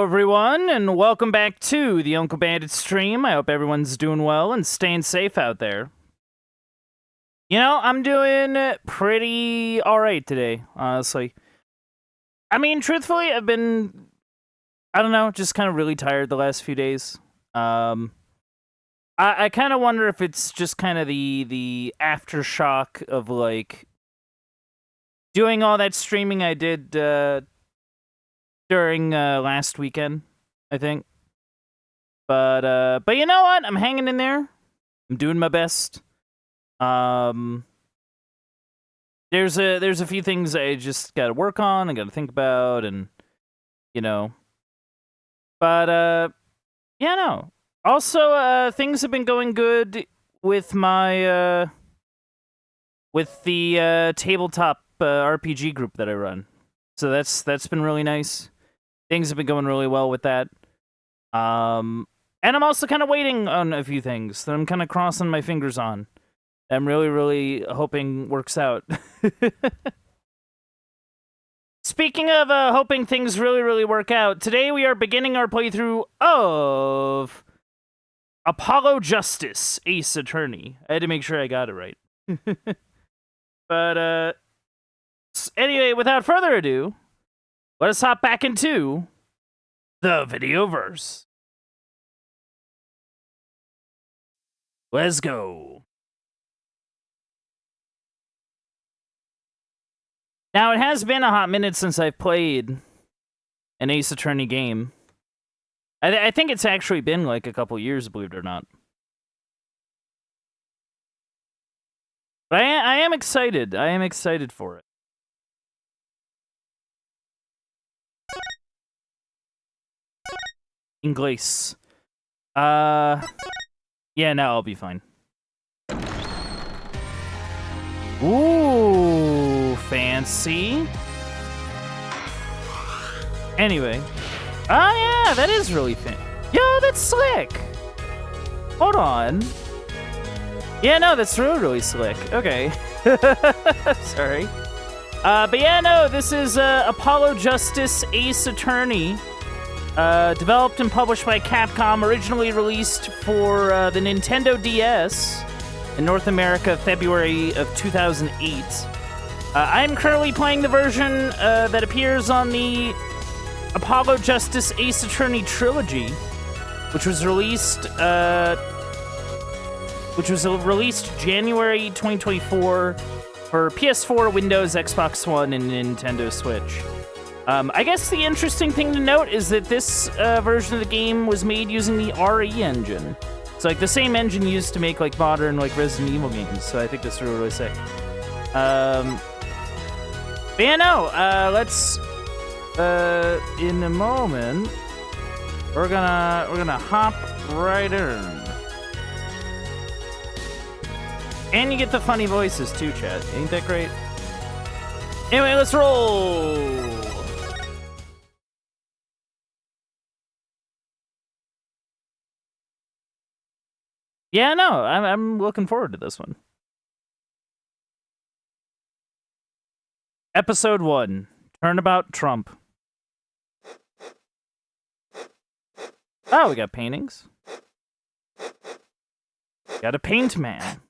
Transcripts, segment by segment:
everyone, and welcome back to the Uncle Bandit stream. I hope everyone's doing well and staying safe out there. You know, I'm doing pretty alright today, honestly. I mean, truthfully, I've been, I don't know, just kind of really tired the last few days. I kind of wonder if it's just kind of the aftershock of, like, doing all that streaming I did, during last weekend, I think. But you know what? I'm hanging in there. I'm doing my best. There's a few things I just got to work on. I got to think about, and you know. But yeah, no. Also, things have been going good with my with the tabletop RPG group that I run. So that's been really nice. Things have been going really well with that. And I'm also kind of waiting on a few things that I'm kind of crossing my fingers on. I'm really, really hoping works out. Speaking of hoping things really, really work out, today we are beginning our playthrough of Apollo Justice, Ace Attorney. I had to make sure I got it right. But anyway, without further ado, let us hop back into the Videoverse. Let's go. Now, it has been a hot minute since I've played an Ace Attorney game. I think it's actually been like a couple years, believe it or not. But I am excited. I am excited for it. Inglés. Yeah, no, I'll be fine. Ooh, fancy. Anyway. Oh, yeah, that is really fancy. Yo, that's slick. Hold on. Yeah, no, that's really, really slick. Okay. Sorry. But yeah, no, this is Apollo Justice Ace Attorney. Developed and published by Capcom, originally released for the Nintendo DS in North America, February of 2008. I'm currently playing the version that appears on the Apollo Justice Ace Attorney trilogy, which was released January 2024 for PS4, Windows, Xbox One, and Nintendo Switch. I guess the interesting thing to note is that this version of the game was made using the RE engine. It's like the same engine used to make like modern like Resident Evil games, so I think that's really, really sick. But yeah, no, let's in a moment we're gonna hop right in. And you get the funny voices too, chat. Ain't that great? Anyway, let's roll. Yeah, no, I'm looking forward to this one. Episode 1, Turnabout Trump. Oh, we got paintings. Got a paint man.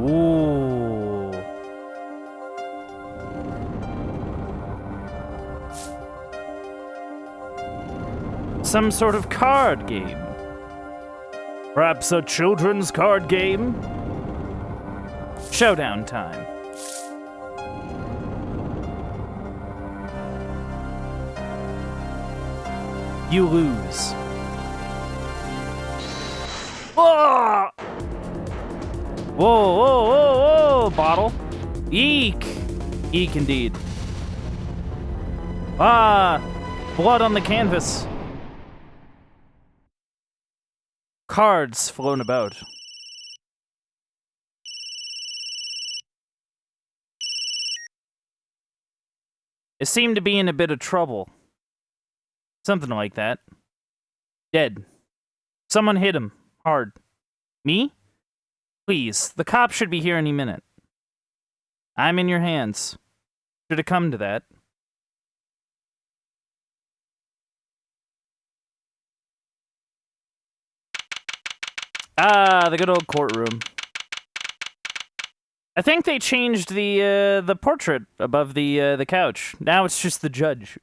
Ooh. Some sort of card game. Perhaps a children's card game? Showdown time. You lose. Whoa! Whoa, whoa, whoa, whoa, bottle. Eek. Eek indeed. Ah, blood on the canvas. Cards flown about. It seemed to be in a bit of trouble. Something like that. Dead. Someone hit him. Hard. Me? Please, the cops should be here any minute. I'm in your hands. Should have come to that. Ah, the good old courtroom. I think they changed the portrait above the couch. Now it's just the judge.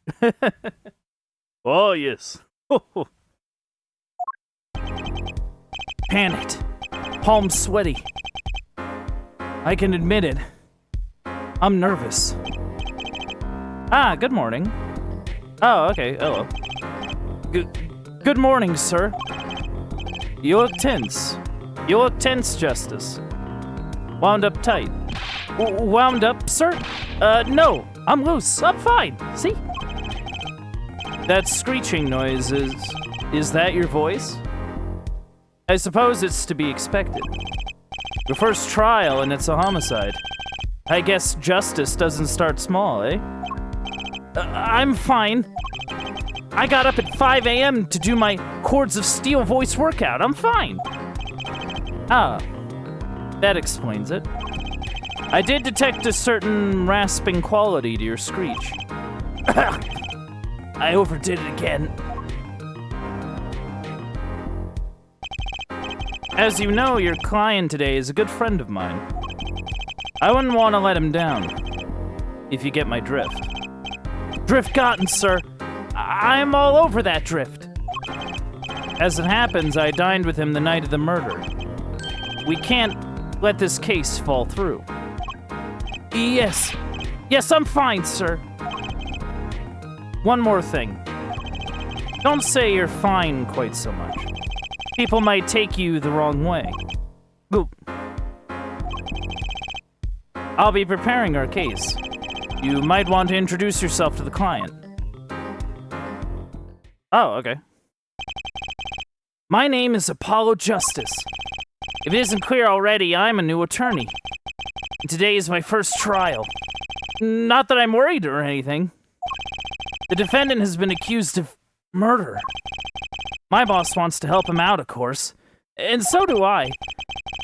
Oh yes. Panicked, palms sweaty. I can admit it. I'm nervous. Ah, good morning. Oh, okay. Hello. Good morning, sir. You look tense. You look tense, Justice. Wound up tight. Wound up, sir? No. I'm loose. I'm fine. See? That screeching noise is that your voice? I suppose it's to be expected. Your first trial and it's a homicide. I guess justice doesn't start small, eh? I'm fine. I got up at 5 a.m. to do my Chords of Steel voice workout. I'm fine. Ah, that explains it. I did detect a certain rasping quality to your screech. I overdid it again. As you know, your client today is a good friend of mine. I wouldn't want to let him down, if you get my drift. Drift gotten, sir. I'm all over that drift. As it happens, I dined with him the night of the murder. We can't let this case fall through. Yes. Yes, I'm fine, sir. One more thing. Don't say you're fine quite so much. People might take you the wrong way. Oop. I'll be preparing our case. You might want to introduce yourself to the client. Oh, okay. My name is Apollo Justice. If it isn't clear already, I'm a new attorney. And today is my first trial. Not that I'm worried or anything. The defendant has been accused of murder. My boss wants to help him out, of course. And so do I.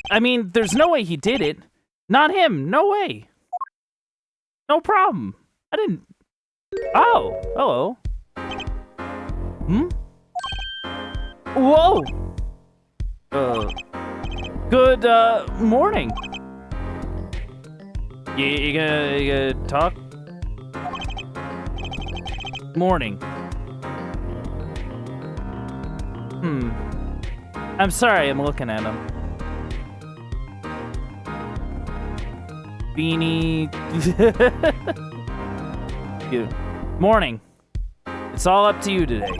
I mean, there's no way he did it. Not him, no way. No problem. I didn't... Oh, hello. Hmm? Whoa! Good, morning. You gonna talk? Morning. I'm sorry, I'm looking at him. Beanie. You. Morning. It's all up to you today.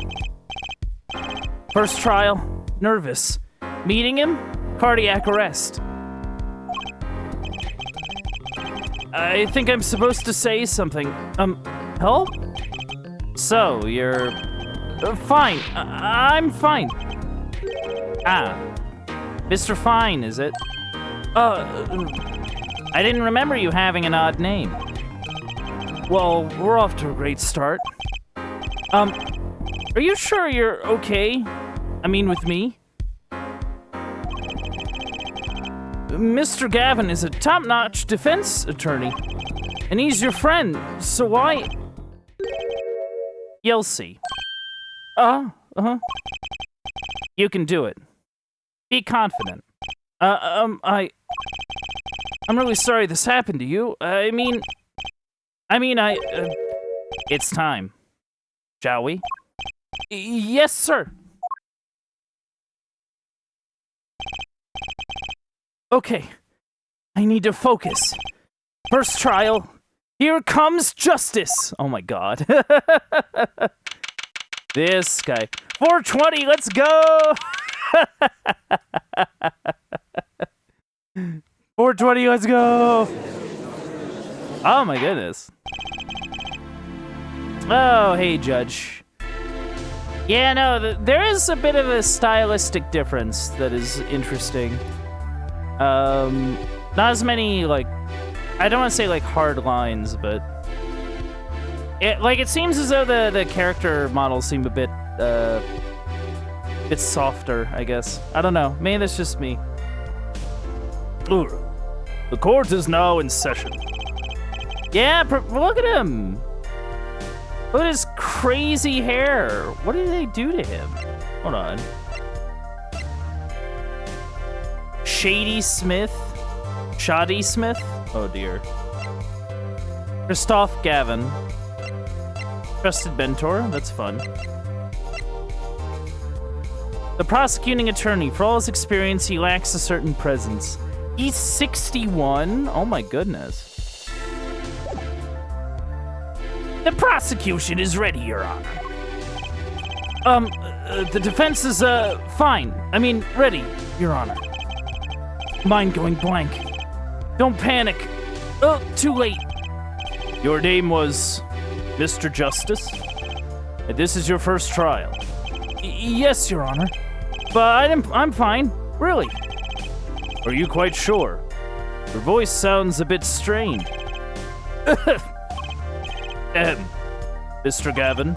First trial, nervous. Meeting him, cardiac arrest. I think I'm supposed to say something. Help? So, you're... fine. I'm fine. Ah. Mr. Fine, is it? I didn't remember you having an odd name. Well, we're off to a great start. Are you sure you're okay? I mean, with me? Mr. Gavin is a top-notch defense attorney, and he's your friend, so why... You'll see. Uh-huh. You can do it. Be confident. I'm really sorry this happened to you. It's time. Shall we? Yes, sir. Okay. I need to focus. First trial. Here comes justice. Oh my god. This guy. 420, let's go! 420, let's go! Oh my goodness. Oh, hey, Judge. Yeah, no, there is a bit of a stylistic difference that is interesting. Not as many, like, I don't want to say, like, hard lines, but... It seems as though the character models seem a bit softer, I guess. I don't know. Maybe that's just me. The court is now in session. Yeah, look at him. Look at his crazy hair. What did they do to him? Hold on. Shady Smith? Shoddy Smith? Oh dear. Christoph Gavin. Trusted mentor? That's fun. The prosecuting attorney. For all his experience, he lacks a certain presence. He's 61? Oh my goodness. The prosecution is ready, Your Honor. The defense is, fine. I mean, ready, Your Honor. Mind going blank. Don't panic. Oh, too late. Your name was Mr. Justice? And this is your first trial? Yes, Your Honor. But I'm fine. Really. Are you quite sure? Your voice sounds a bit strained. Mr. Gavin?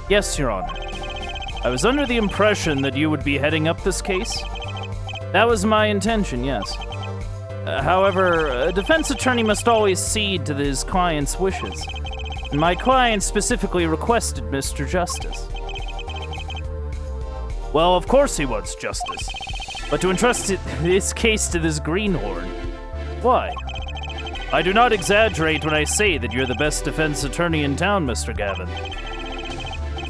Yes, Your Honor. I was under the impression that you would be heading up this case. That was my intention, yes. However, a defense attorney must always cede to his client's wishes. And my client specifically requested Mr. Justice. Well, of course he wants justice. But to entrust his case to this greenhorn, why? I do not exaggerate when I say that you're the best defense attorney in town, Mr. Gavin.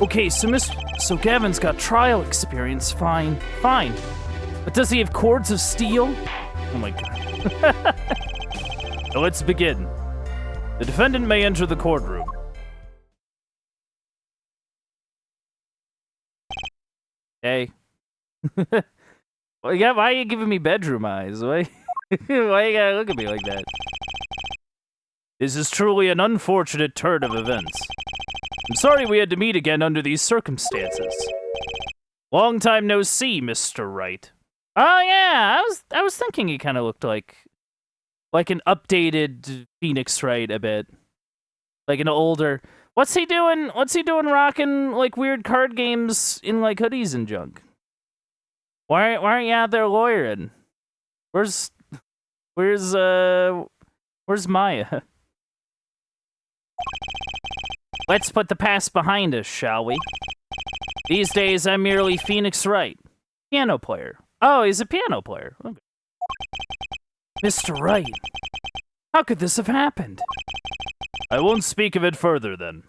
Okay, so Gavin's got trial experience, fine. But does he have cords of steel? Oh my god. Now let's begin. The defendant may enter the courtroom. Hey. Why are you giving me bedroom eyes? Why you gotta look at me like that? This is truly an unfortunate turn of events. I'm sorry we had to meet again under these circumstances. Long time no see, Mr. Wright. Oh yeah, I was thinking he kind of looked like an updated Phoenix Wright a bit, like an older. What's he doing? Rocking like weird card games in like hoodies and junk? Why aren't you out there lawyering? Where's Maya? Let's put the past behind us, shall we? These days, I'm merely Phoenix Wright, piano player. Oh, he's a piano player. Okay. Mr. Wright, how could this have happened? I won't speak of it further, then.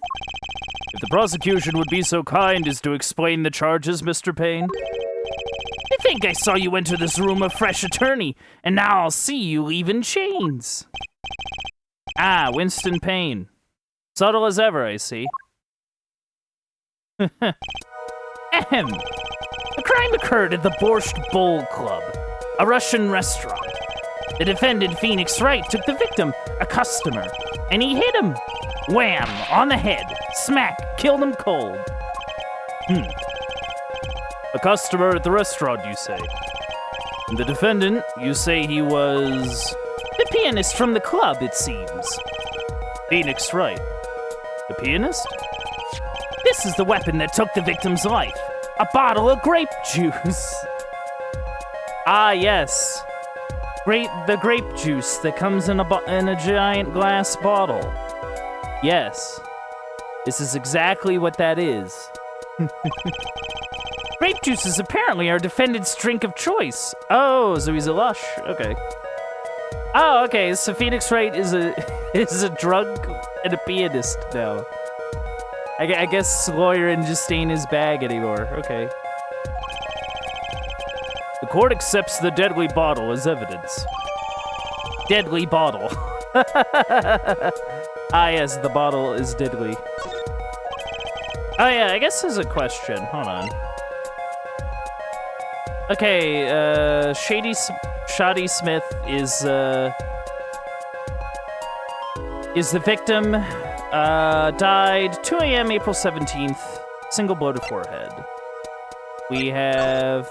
If the prosecution would be so kind as to explain the charges, Mr. Payne. I think I saw you enter this room a fresh attorney, and now I'll see you leave in chains. Ah, Winston Payne. Subtle as ever, I see. Ahem. The crime occurred at the Borscht Bowl Club, a Russian restaurant. The defendant, Phoenix Wright, took the victim, a customer, and he hit him. Wham! On the head. Smack! Killed him cold. A customer at the restaurant, you say? And the defendant, you say he was... The pianist from the club, it seems. Phoenix Wright. The pianist? This is the weapon that took the victim's life. A bottle of grape juice. Ah, yes. The grape juice that comes in a giant glass bottle. Yes. This is exactly what that is. Grape juice is apparently our defendant's drink of choice. Oh, so he's a lush. Okay. Oh, okay. So Phoenix Wright is a drug and a pianist now. I guess lawyering just ain't his bag anymore. Okay. The court accepts the deadly bottle as evidence. Deadly bottle. Ah, yes, the bottle is deadly. Oh, yeah, I guess there's a question. Hold on. Okay, Shoddy Smith is the victim. Died 2 a.m. April 17th. Single blow to forehead. We have...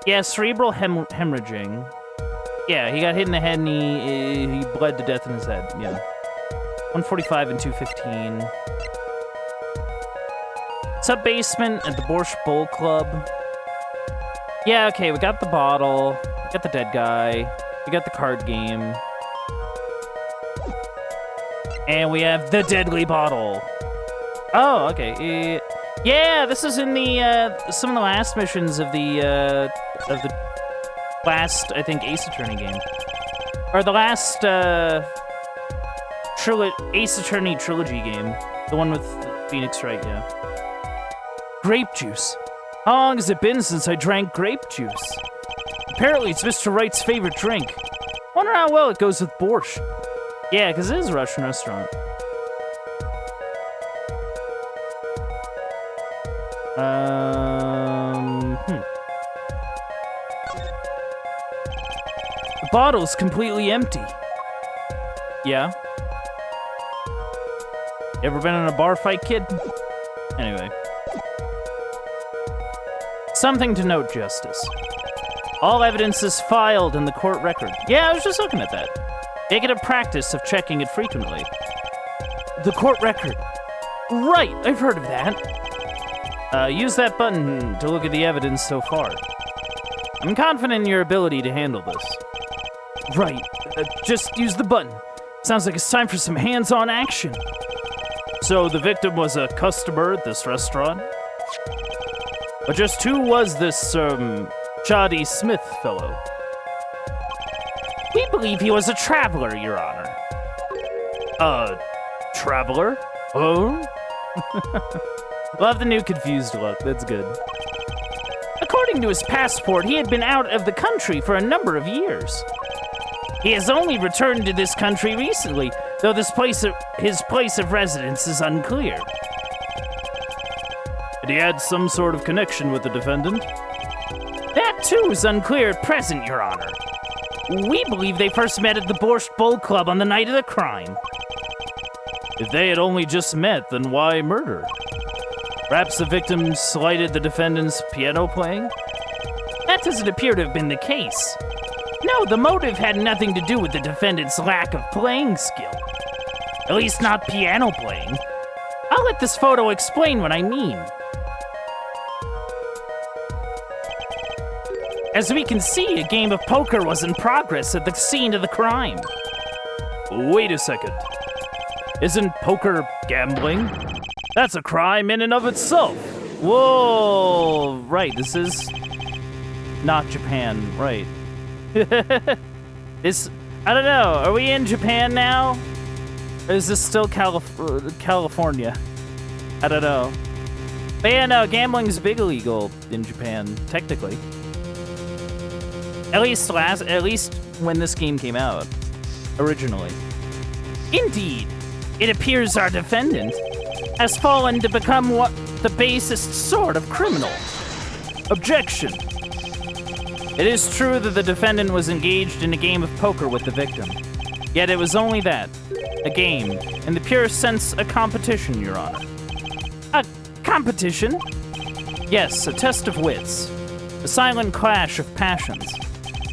Yeah, cerebral hemorrhaging. Yeah, he got hit in the head and he bled to death in his head. Yeah. 145 and 215. Sub-basement at the Borscht Bowl Club. Yeah, okay, we got the bottle. We got the dead guy. We got the card game. And we have the deadly bottle. Oh, okay. Yeah, this is in the some of the last missions of the last, I think, Ace Attorney game, or the last Ace Attorney trilogy game, the one with Phoenix Wright. Yeah. Grape juice. How long has it been since I drank grape juice? Apparently, it's Mr. Wright's favorite drink. Wonder how well it goes with borscht. Yeah, because it is a Russian restaurant. The bottle's completely empty. Yeah. You ever been in a bar fight, kid? Anyway. Something to note, Justice. All evidence is filed in the court record. Yeah, I was just looking at that. Make it a practice of checking it frequently. The court record. Right, I've heard of that. Use that button to look at the evidence so far. I'm confident in your ability to handle this. Right, just use the button. Sounds like it's time for some hands-on action. So the victim was a customer at this restaurant? But just who was this, Chaddy Smith fellow? We believe he was a traveler, Your Honor. Traveler? Oh? Love the new confused look, that's good. According to his passport, he had been out of the country for a number of years. He has only returned to this country recently, though his place of residence is unclear. Did he had some sort of connection with the defendant? That too is unclear at present, Your Honor. We believe they first met at the Borscht Bowl Club on the night of the crime. If they had only just met, then why murder? Perhaps the victim slighted the defendant's piano playing? That doesn't appear to have been the case. No, the motive had nothing to do with the defendant's lack of playing skill. At least not piano playing. I'll let this photo explain what I mean. As we can see, a game of poker was in progress at the scene of the crime. Wait a second. Isn't poker gambling? That's a crime in and of itself. Whoa, right, this is not Japan, right. This, I don't know, are we in Japan now? Or is this still California? I don't know. But yeah, no, gambling is big illegal in Japan, technically. At least when this game came out, originally. Indeed, it appears our defendant has fallen to become the basest sort of criminal. Objection. It is true that the defendant was engaged in a game of poker with the victim. Yet it was only that, a game, in the purest sense, a competition, Your Honor. A competition? Yes, a test of wits. A silent clash of passions.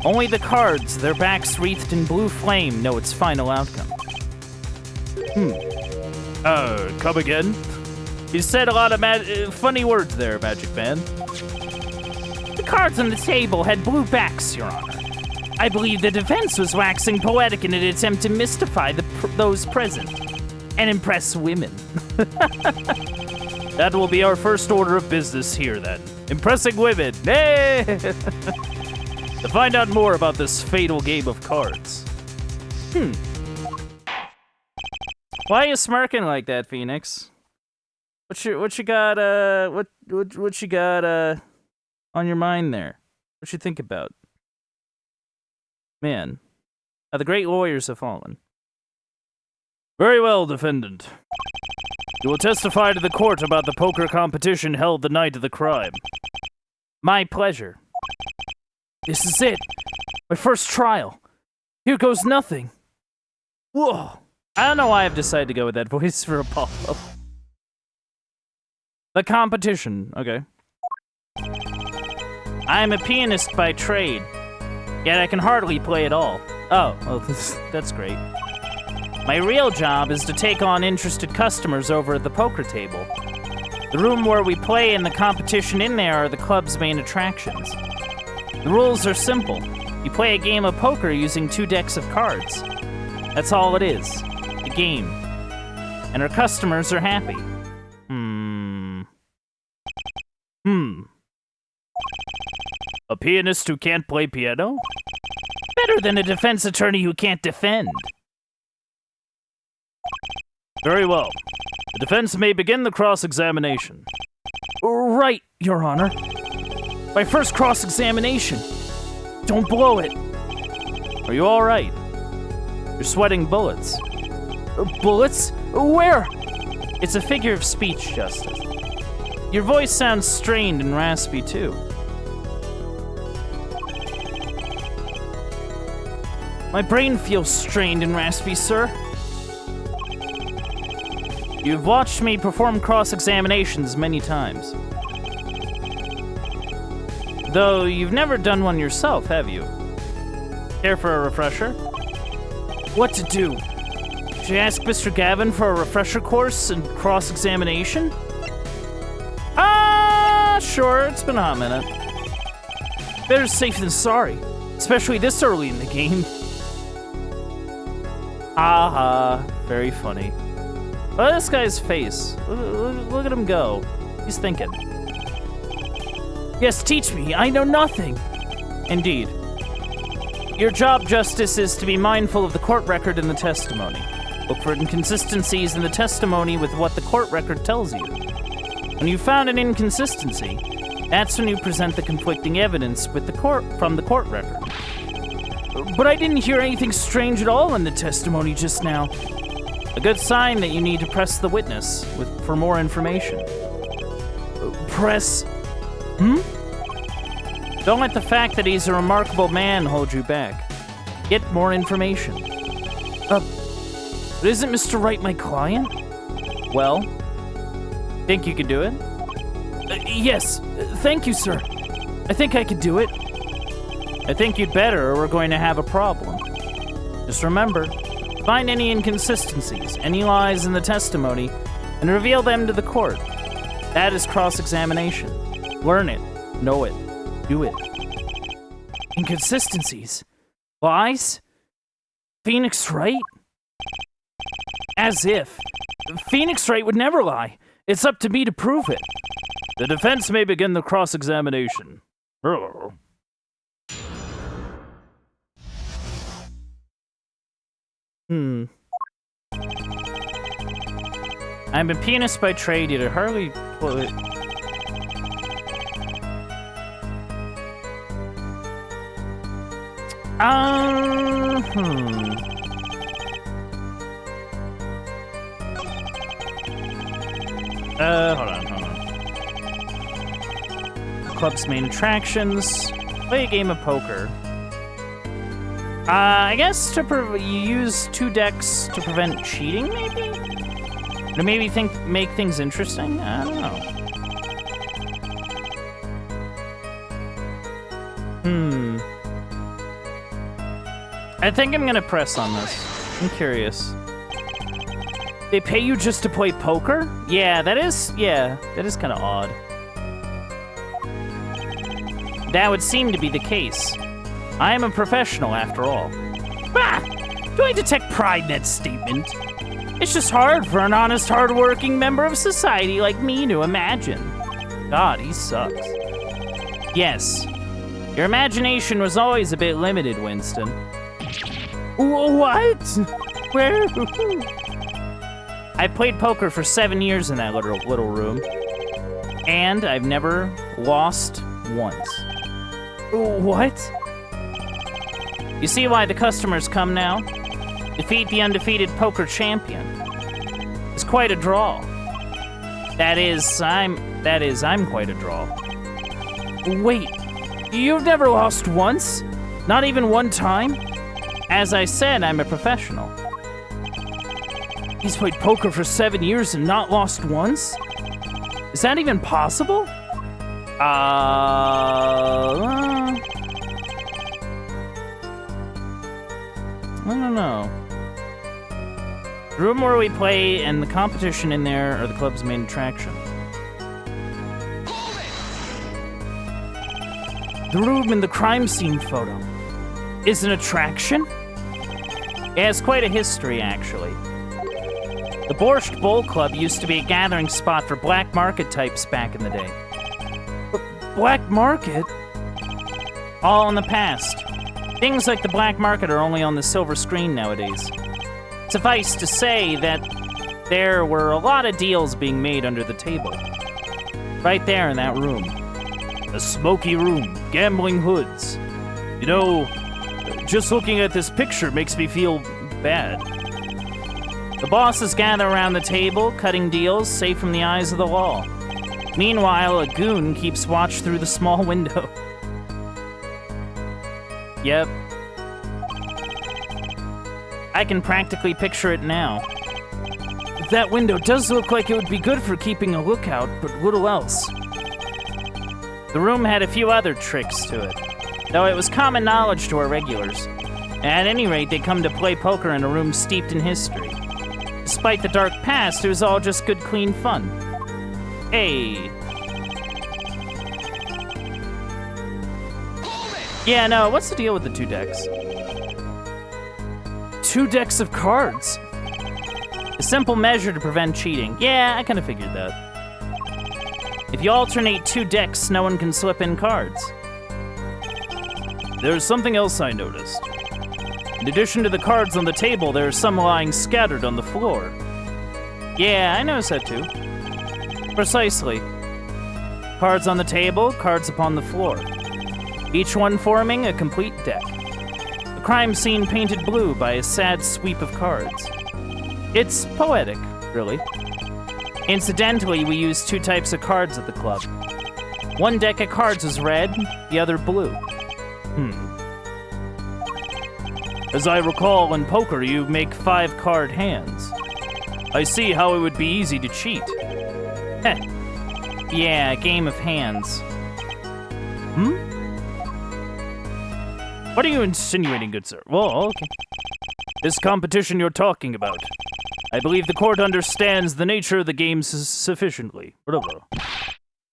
Only the cards, their backs wreathed in blue flame, know its final outcome. Come again? You said a lot of funny words there, Magic Man. The cards on the table had blue backs, Your Honor. I believe the defense was waxing poetic in an attempt to mystify those present and impress women. That will be our first order of business here, then. Impressing women. Hey! To find out more about this fatal game of cards. Why are you smirking like that, Phoenix? What you got what you got on your mind there? What you think about? Man, the great lawyers have fallen. Very well, defendant. You will testify to the court about the poker competition held the night of the crime. My pleasure. This is it. My first trial. Here goes nothing. Whoa. I don't know why I've decided to go with that voice for Apollo. The competition. Okay. I am a pianist by trade, yet I can hardly play at all. Oh, well, that's great. My real job is to take on interested customers over at the poker table. The room where we play and the competition in there are the club's main attractions. The rules are simple. You play a game of poker using 2 decks of cards. That's all it is. A game. and her customers are happy. A pianist who can't play piano? Better than a defense attorney who can't defend. Very well. The defense may begin the cross-examination. Right, Your Honor. My first cross-examination. Don't blow it. Are you all right? You're sweating bullets. Bullets? Where? It's a figure of speech, Justice. Your voice sounds strained and raspy, too. My brain feels strained and raspy, sir. You've watched me perform cross-examinations many times. Though you've never done one yourself, have you? Care for a refresher? What to do? Should I ask Mr. Gavin for a refresher course in cross-examination? Sure, it's been a hot minute. Better safe than sorry, especially this early in the game. Aha, very funny. Look at this guy's face. Look at him go. He's thinking. Yes, teach me. I know nothing. Indeed. Your job, Justice, is to be mindful of the court record and the testimony. Look for inconsistencies in the testimony with what the court record tells you. When you found an inconsistency, that's when you present the conflicting evidence with the court from the court record. But I didn't hear anything strange at all in the testimony just now. A good sign that you need to press the witness for more information. Press? Don't let the fact that he's a remarkable man hold you back. Get more information. But isn't Mr. Wright my client? Well, think you could do it? Yes, thank you, sir. I think I could do it. I think you'd better, or we're going to have a problem. Just remember, find any inconsistencies, any lies in the testimony, and reveal them to the court. That is cross-examination. Learn it, know it, do it. Inconsistencies? Lies? Phoenix Wright? As if. Phoenix Wright would never lie. It's up to me to prove it. The defense may begin the cross-examination. I'm a pianist by trade, yet I hardly... Hold on. Club's main attractions. Play a game of poker. I guess you use 2 decks to prevent cheating, maybe? To maybe make things interesting? I don't know. I think I'm gonna press on this. I'm curious. They pay you just to play poker? Yeah, that is kind of odd. That would seem to be the case. I am a professional, after all. Do I detect pride in that statement? It's just hard for an honest, hard-working member of society like me to imagine. God, he sucks. Yes, your imagination was always a bit limited, Winston. What? Where? I played poker for 7 years in that little room, and I've never lost once. What? You see why the customers come now? Defeat the undefeated poker champion. It's quite a draw. That is, I'm quite a draw. Wait, you've never lost once? Not even one time? As I said, I'm a professional. He's played poker for 7 years and not lost once? Is that even possible? I don't know. The room where we play and the competition in there are the club's main attraction. The room in the crime scene photo is an attraction? It has quite a history, actually. The Borscht Bowl Club used to be a gathering spot for black market types back in the day. Black market? All in the past. Things like the black market are only on the silver screen nowadays. Suffice to say that there were a lot of deals being made under the table. Right there in that room. A smoky room, gambling hoods. You know, just looking at this picture makes me feel bad. The bosses gather around the table, cutting deals safe from the eyes of the law. Meanwhile, a goon keeps watch through the small window. Yep. I can practically picture it now. That window does look like it would be good for keeping a lookout, but little else. The room had a few other tricks to it, though it was common knowledge to our regulars. At any rate, they come to play poker in a room steeped in history. Despite the dark past, it was all just good, clean fun. Hey. Yeah, no, what's the deal with the 2 decks? 2 decks of cards. A simple measure to prevent cheating. Yeah, I kind of figured that. If you alternate 2 decks, no one can slip in cards. There's something else I noticed. In addition to the cards on the table, there are some lying scattered on the floor. Yeah, I noticed that too. Precisely. Cards on the table, cards upon the floor. Each one forming a complete deck. A crime scene painted blue by a sad sweep of cards. It's poetic, really. Incidentally, we use 2 types of cards at the club. One deck of cards is red, the other blue. As I recall, in poker, you make 5-card hands. I see how it would be easy to cheat. Heh. Yeah, a game of hands. What are you insinuating, good sir? Well, okay. This competition you're talking about. I believe the court understands the nature of the game sufficiently.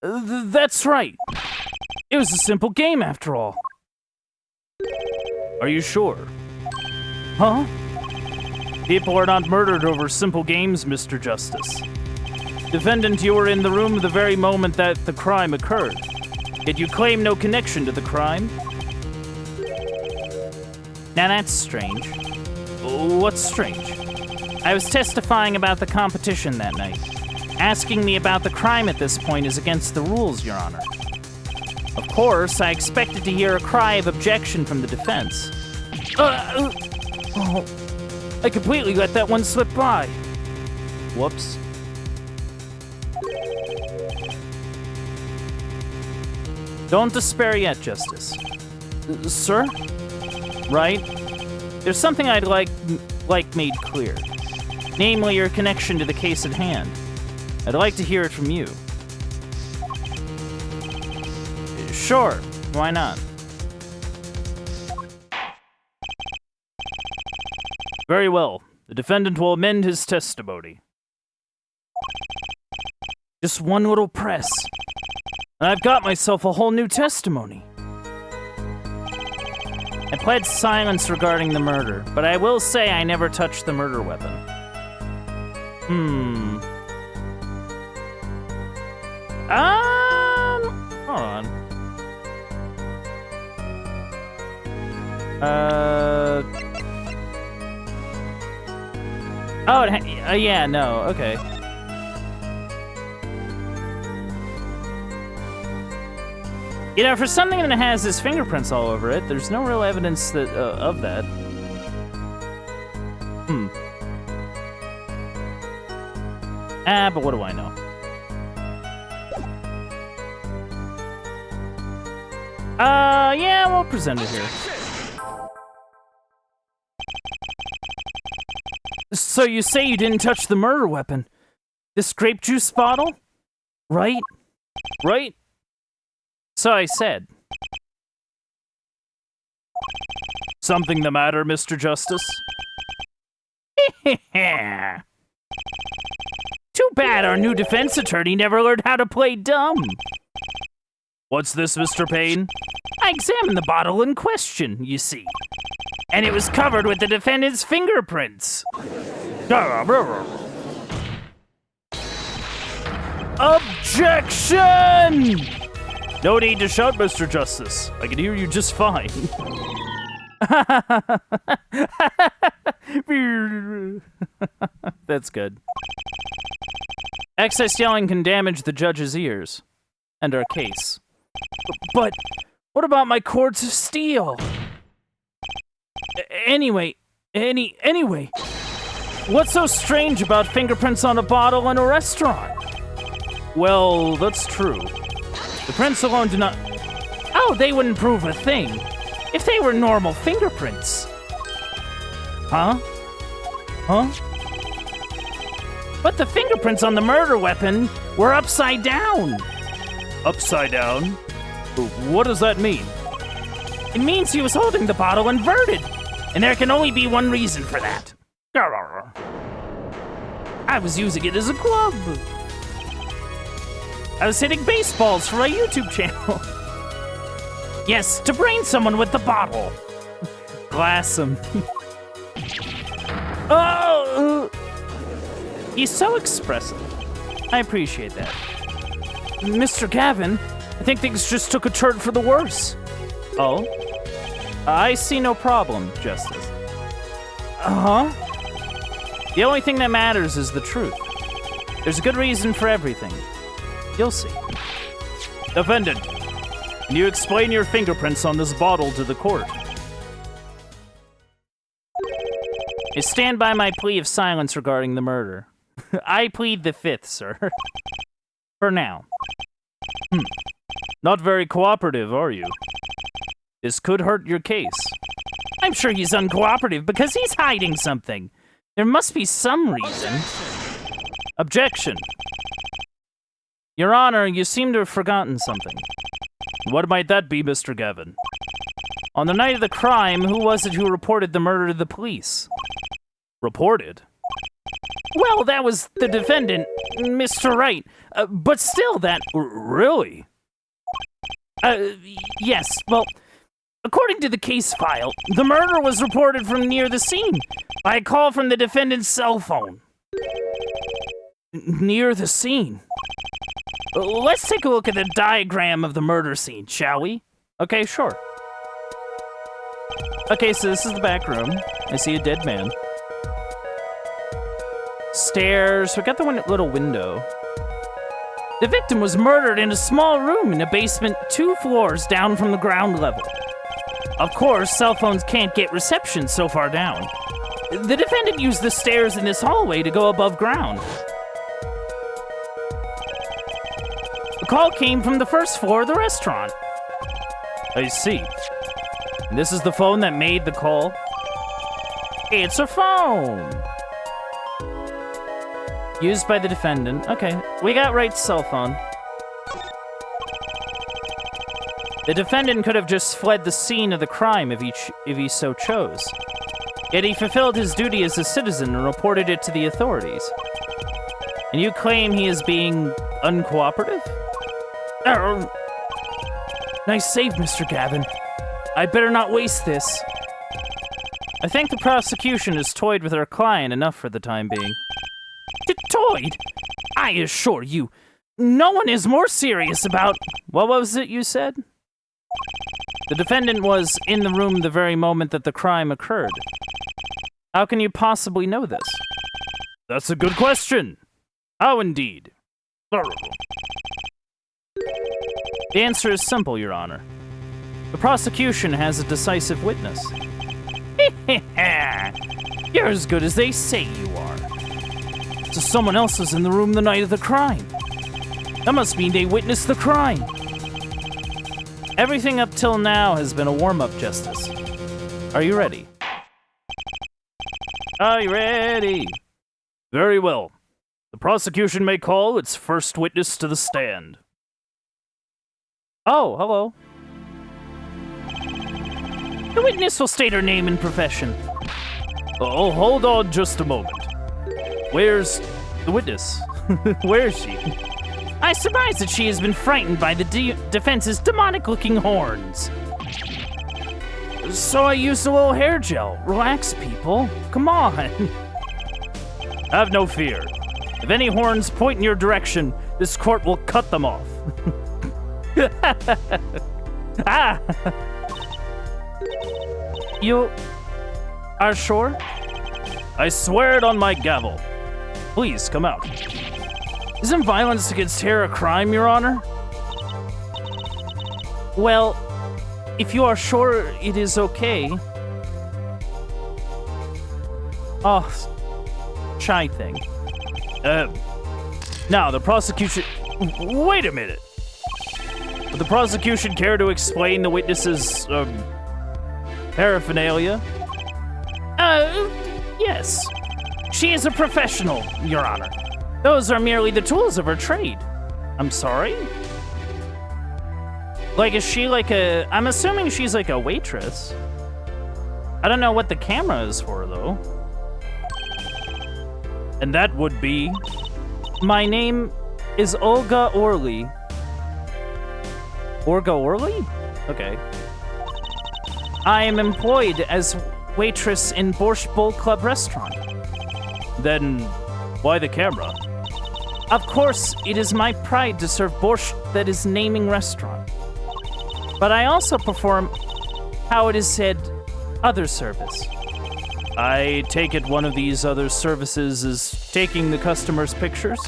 That's right. It was a simple game, after all. Are you sure? Huh? People are not murdered over simple games, Mr. Justice. Defendant, you were in the room the very moment that the crime occurred. Yet you claim no connection to the crime? Now that's strange. What's strange? I was testifying about the competition that night. Asking me about the crime at this point is against the rules, Your Honor. Of course, I expected to hear a cry of objection from the defense. Oh, I completely let that one slip by. Whoops. Don't despair yet, Justice. Sir? Right? There's something I'd like made clear. Namely, your connection to the case at hand. I'd like to hear it from you. Sure, why not? Very well. The defendant will amend his testimony. Just one little press, and I've got myself a whole new testimony. I pled silence regarding the murder, but I will say I never touched the murder weapon. Hold on. Yeah, no, okay. You know, for something that has his fingerprints all over it, there's no real evidence that of that. But what do I know? Yeah, we'll present it here. So you say you didn't touch the murder weapon? This grape juice bottle? Right? Right? So I said. Something the matter, Mr. Justice? Too bad our new defense attorney never learned how to play dumb. What's this, Mr. Payne? I examined the bottle in question, you see. And it was covered with the defendant's fingerprints. Objection! No need to shout, Mr. Justice. I can hear you just fine. That's good. Excess yelling can damage the judge's ears and our case. But what about my cords of steel? Anyway, what's so strange about fingerprints on a bottle in a restaurant? Well, that's true. The prints alone do not... Oh, they wouldn't prove a thing if they were normal fingerprints. Huh? But the fingerprints on the murder weapon were upside down. Upside down? What does that mean? It means he was holding the bottle inverted, and there can only be one reason for that. I was using it as a club. I was hitting baseballs for my YouTube channel. Yes, to brain someone with the bottle. Glass him. Oh! He's so expressive. I appreciate that. Mr. Gavin, I think things just took a turn for the worse. Oh? I see no problem, Justice. Uh-huh? The only thing that matters is the truth. There's a good reason for everything. You'll see. Defendant, can you explain your fingerprints on this bottle to the court? I stand by my plea of silence regarding the murder. I plead the fifth, sir. For now. Not very cooperative, are you? This could hurt your case. I'm sure he's uncooperative because he's hiding something. There must be some reason. Objection. Your Honor, you seem to have forgotten something. What might that be, Mr. Gavin? On the night of the crime, who was it who reported the murder to the police? Reported? Well, that was the defendant, Mr. Wright. But still, that... Really? Yes, well, according to the case file, the murder was reported from near the scene by a call from the defendant's cell phone. Near the scene? Let's take a look at the diagram of the murder scene, shall we? Okay, sure. Okay, so this is the back room. I see a dead man. Stairs. We got the little window. The victim was murdered in a small room in a basement 2 floors down from the ground level. Of course, cell phones can't get reception so far down. The defendant used the stairs in this hallway to go above ground. The call came from the first floor of the restaurant. I see. And this is the phone that made the call? It's a phone! Used by the defendant. Okay, we got Wright's cell phone. The defendant could have just fled the scene of the crime if he so chose. Yet he fulfilled his duty as a citizen and reported it to the authorities. And you claim he is being uncooperative? Nice save, Mr. Gavin. I'd better not waste this. I think the prosecution has toyed with our client enough for the time being. Toyed? I assure you, no one is more serious about... What was it you said? The defendant was in the room the very moment that the crime occurred. How can you possibly know this? That's a good question. How indeed? The answer is simple, Your Honor. The prosecution has a decisive witness. You're as good as they say you are. So someone else was in the room the night of the crime. That must mean they witnessed the crime. Everything up till now has been a warm-up, Justice. Are you ready? Are you ready? Very well. The prosecution may call its first witness to the stand. Oh, hello. The witness will state her name and profession. Oh, hold on just a moment. Where's the witness? Where is she? I surmise that she has been frightened by the defense's demonic-looking horns. So I used a little hair gel. Relax, people. Come on. Have no fear. If any horns point in your direction, This court will cut them off. Ah! You are sure? I swear it on my gavel. Please, come out. Isn't violence against hair a crime, Your Honor? Well, if you are sure it is okay. Oh, shy thing. Now, the prosecution... Wait a minute. Would the prosecution care to explain the witness's, paraphernalia? Yes. She is a professional, Your Honor. Those are merely the tools of her trade. I'm sorry? Like, is she like a... I'm assuming she's like a waitress. I don't know what the camera is for, though. And that would be... My name is Olga Orly. Olga Orly? Okay. I am employed as waitress in Borscht Bowl Club restaurant. Then, why the camera? Of course, it is my pride to serve borscht that is naming restaurant. But I also perform, how it is said, other service. I take it one of these other services is taking the customer's pictures?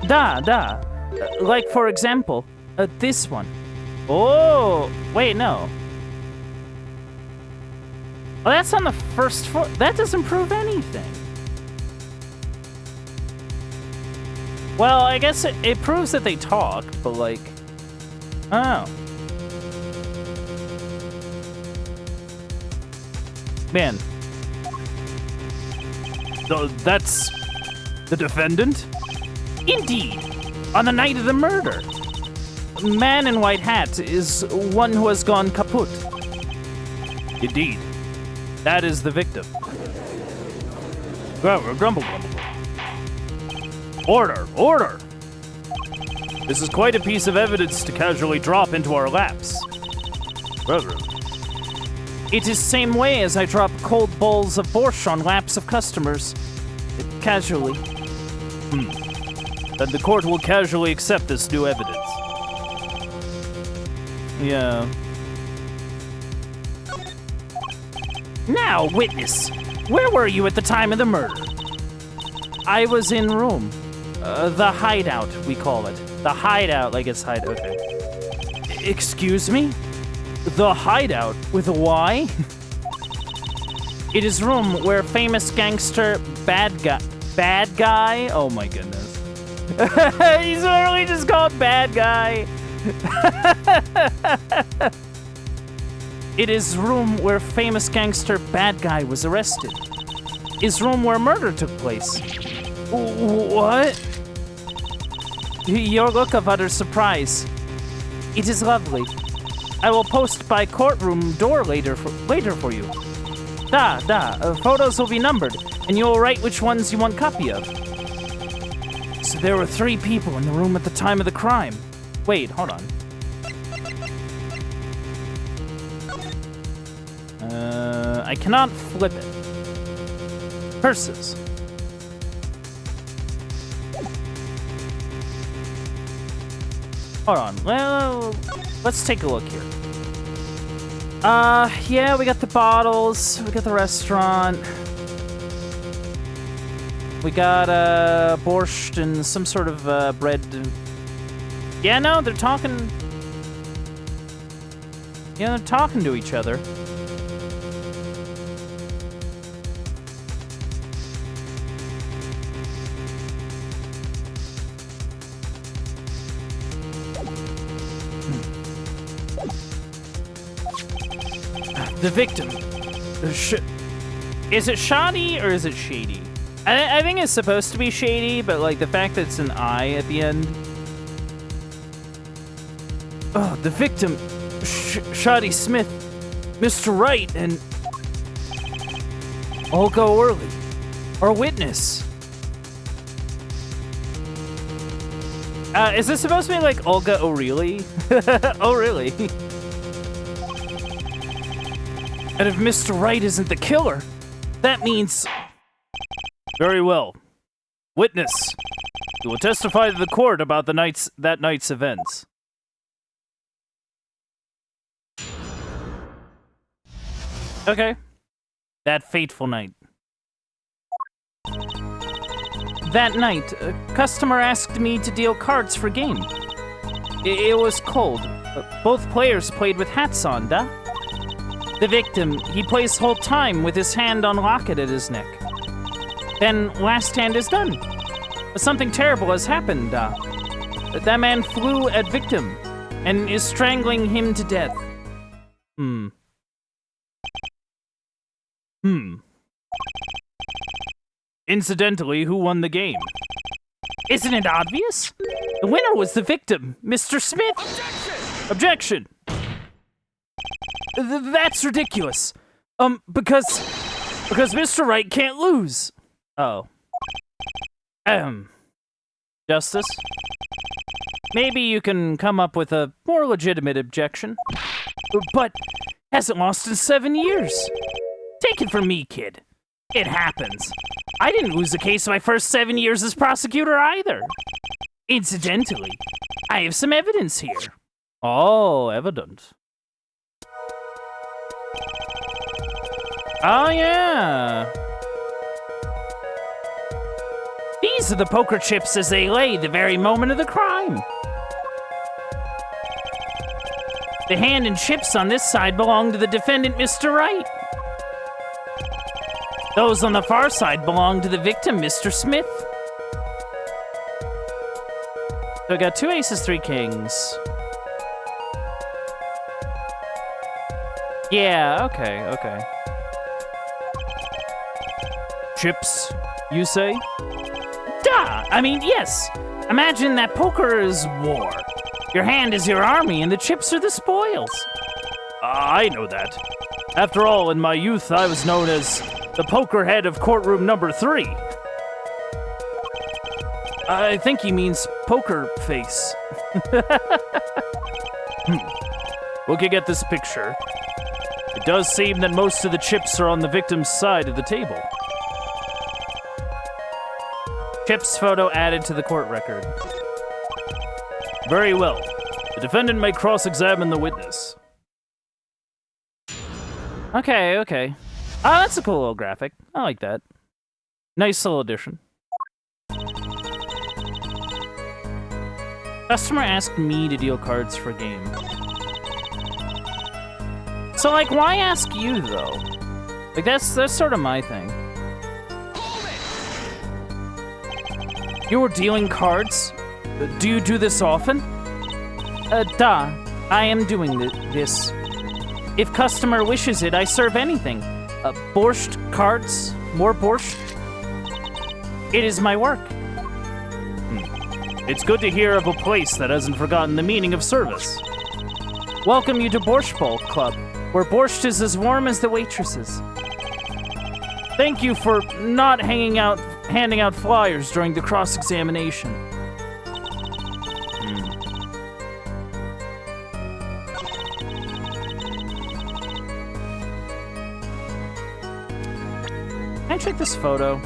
Da. Like, for example, this one. Oh, wait, no. Oh, that's on the first floor. That doesn't prove anything. Well, I guess it proves that they talked, but like... Oh. Man. That's... the defendant? Indeed. On the night of the murder. Man in white hat is one who has gone kaput. Indeed. That is the victim. Grumble. Order! This is quite a piece of evidence to casually drop into our laps. It is same way as I drop cold bowls of borscht on laps of customers. Casually. Then the court will casually accept this new evidence. Yeah. Now, witness, where were you at the time of the murder? I was in room. The hideout, we call it. The hideout, like it's hideout. Okay. Excuse me? The hideout with a Y? It is room where famous gangster bad guy? Oh my goodness. He's literally just called bad guy. It is room where famous gangster bad guy was arrested. Is room where murder took place. What? Your look of utter surprise. It is lovely. I will post by courtroom door later for you. Photos will be numbered, and you will write which ones you want copy of. So there were 3 people in the room at the time of the crime. Wait, hold on. I cannot flip it. Purses. Hold on. Well, let's take a look here. Yeah, we got the bottles. We got the restaurant. We got, borscht and some sort of, bread. Yeah, no, they're talking... Yeah, they're talking to each other. The victim. Is it shoddy or is it shady? I think it's supposed to be shady, but like the fact that it's an I at the end. Oh, the victim, Shoddy Smith, Mr. Wright, and Olga Orly, our witness. Is this supposed to be like Olga O'Reilly? Oh, really? And if Mr. Wright isn't the killer, that means... Very well. Witness, You will testify to the court about that night's events. Okay. That fateful night. That night, a customer asked me to deal cards for game. It was cold. Both players played with hats on, duh? The victim, he plays whole time with his hand on locket at his neck. Then last hand is done. But something terrible has happened, duh. That man flew at victim and is strangling him to death. Incidentally, who won the game? Isn't it obvious? The winner was the victim, Mr. Smith. Objection! That's ridiculous. Because Mr. Wright can't lose. Oh. Justice? Maybe you can come up with a more legitimate objection. But hasn't lost in 7 years. Take it from me, kid. It happens. I didn't lose a case my first 7 years as prosecutor either. Incidentally, I have some evidence here. Oh, evidence. Oh, yeah. These are the poker chips as they lay the very moment of the crime. The hand and chips on this side belong to the defendant, Mr. Wright. Those on the far side belong to the victim, Mr. Smith. So I got 2 aces, 3 kings. Yeah, okay. Chips, you say? Duh! I mean, yes. Imagine that poker is war. Your hand is your army and the chips are the spoils. I know that. After all, in my youth, I was known as the poker head of courtroom number 3. I think he means poker face. Looking at this picture, it does seem that most of the chips are on the victim's side of the table. Chips photo added to the court record. Very well. The defendant may cross-examine the witness. Okay. Oh, that's a cool little graphic. I like that. Nice little addition. Customer asked me to deal cards for game. So, like, why ask you, though? Like, that's sort of my thing. You were dealing cards? Do you do this often? Duh. I am doing this. If customer wishes it, I serve anything. Borscht, cards, more borscht. It is my work. It's good to hear of a place that hasn't forgotten the meaning of service. Welcome you to Borscht Bowl Club, where borscht is as warm as the waitresses. Thank you for not handing out flyers during the cross-examination. Can I check this photo?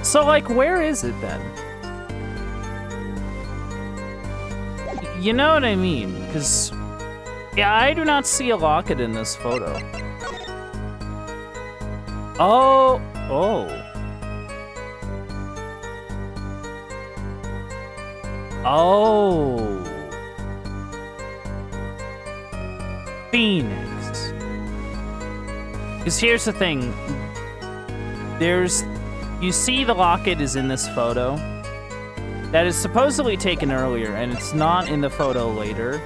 So, like, where is it then? You know what I mean? Because, yeah, I do not see a locket in this photo. Oh. Phoenix. Because here's the thing. You see the locket is in this photo. That is supposedly taken earlier, and it's not in the photo later.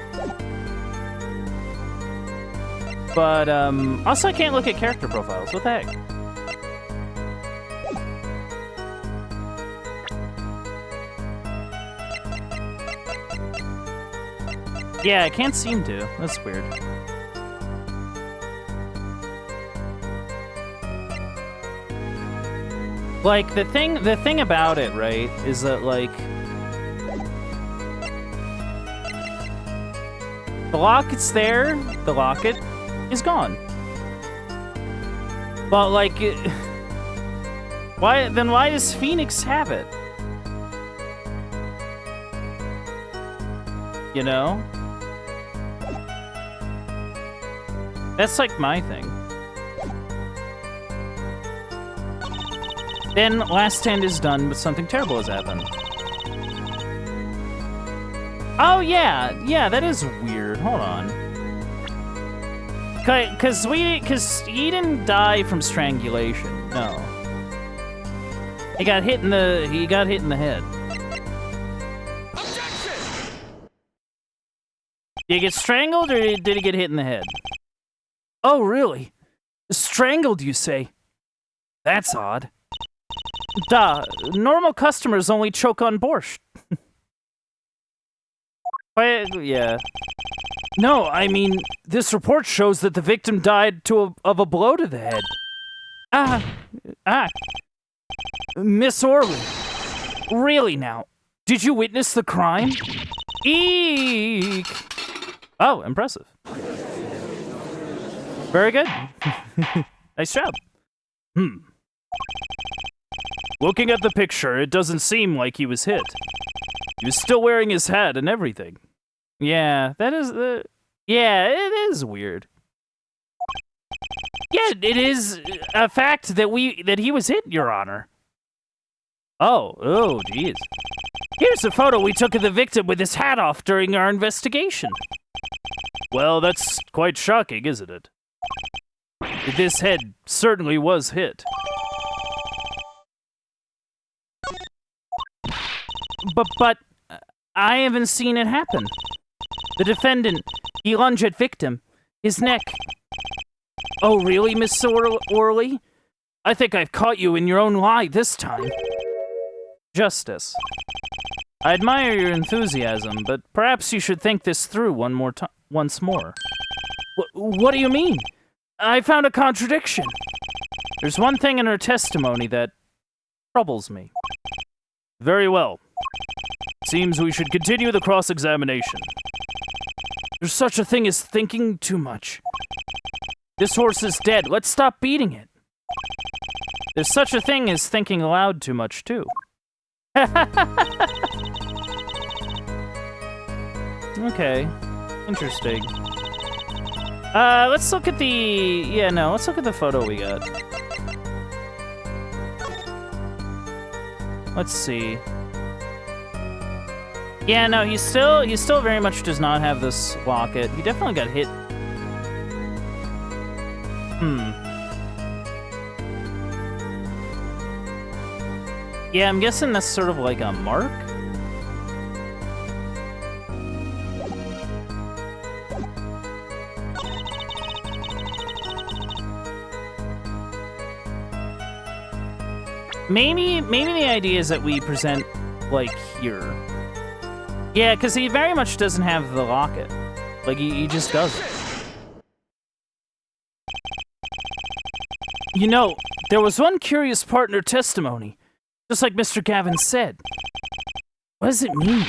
But, also I can't look at character profiles. What the heck? Yeah, I can't seem to. That's weird. Like, the thing about it, right, is that, like, the locket's there, the locket is gone. But, like, Why does Phoenix have it? You know? That's like my thing. Then last stand is done, but something terrible has happened. Oh yeah, that is weird. Hold on. Cause he didn't die from strangulation. No. He got hit in the head. Objection! Did he get strangled or did he get hit in the head? Oh, really? Strangled, you say? That's odd. Duh, normal customers only choke on borscht. Yeah. No, I mean, this report shows that the victim died of a blow to the head. Miss Orley. Really now? Did you witness the crime? Eek! Oh, impressive. Very good. Nice job. Looking at the picture, it doesn't seem like he was hit. He was still wearing his hat and everything. Yeah, that is yeah, it is weird. Yeah, it is a fact that he was hit, Your Honor. Oh, geez. Here's a photo we took of the victim with his hat off during our investigation. Well, that's quite shocking, isn't it? This head certainly was hit. But I haven't seen it happen. The defendant, he lunged at victim. His neck. Oh, really, Miss Orley? I think I've caught you in your own lie this time. Justice. I admire your enthusiasm, but perhaps you should think this through once more. What do you mean? I found a contradiction. There's one thing in her testimony that troubles me. Very well. Seems we should continue the cross-examination. There's such a thing as thinking too much. This horse is dead. Let's stop beating it. There's such a thing as thinking aloud too much, too. Okay. Interesting. Let's look at let's look at the photo we got. Let's see. Yeah, no, he still very much does not have this locket. He definitely got hit. Yeah, I'm guessing that's sort of like a mark? Maybe the idea is that we present, like, here. Yeah, because he very much doesn't have the locket. Like, he just doesn't. You know, there was one curious part in her testimony, just like Mr. Gavin said. What does it mean?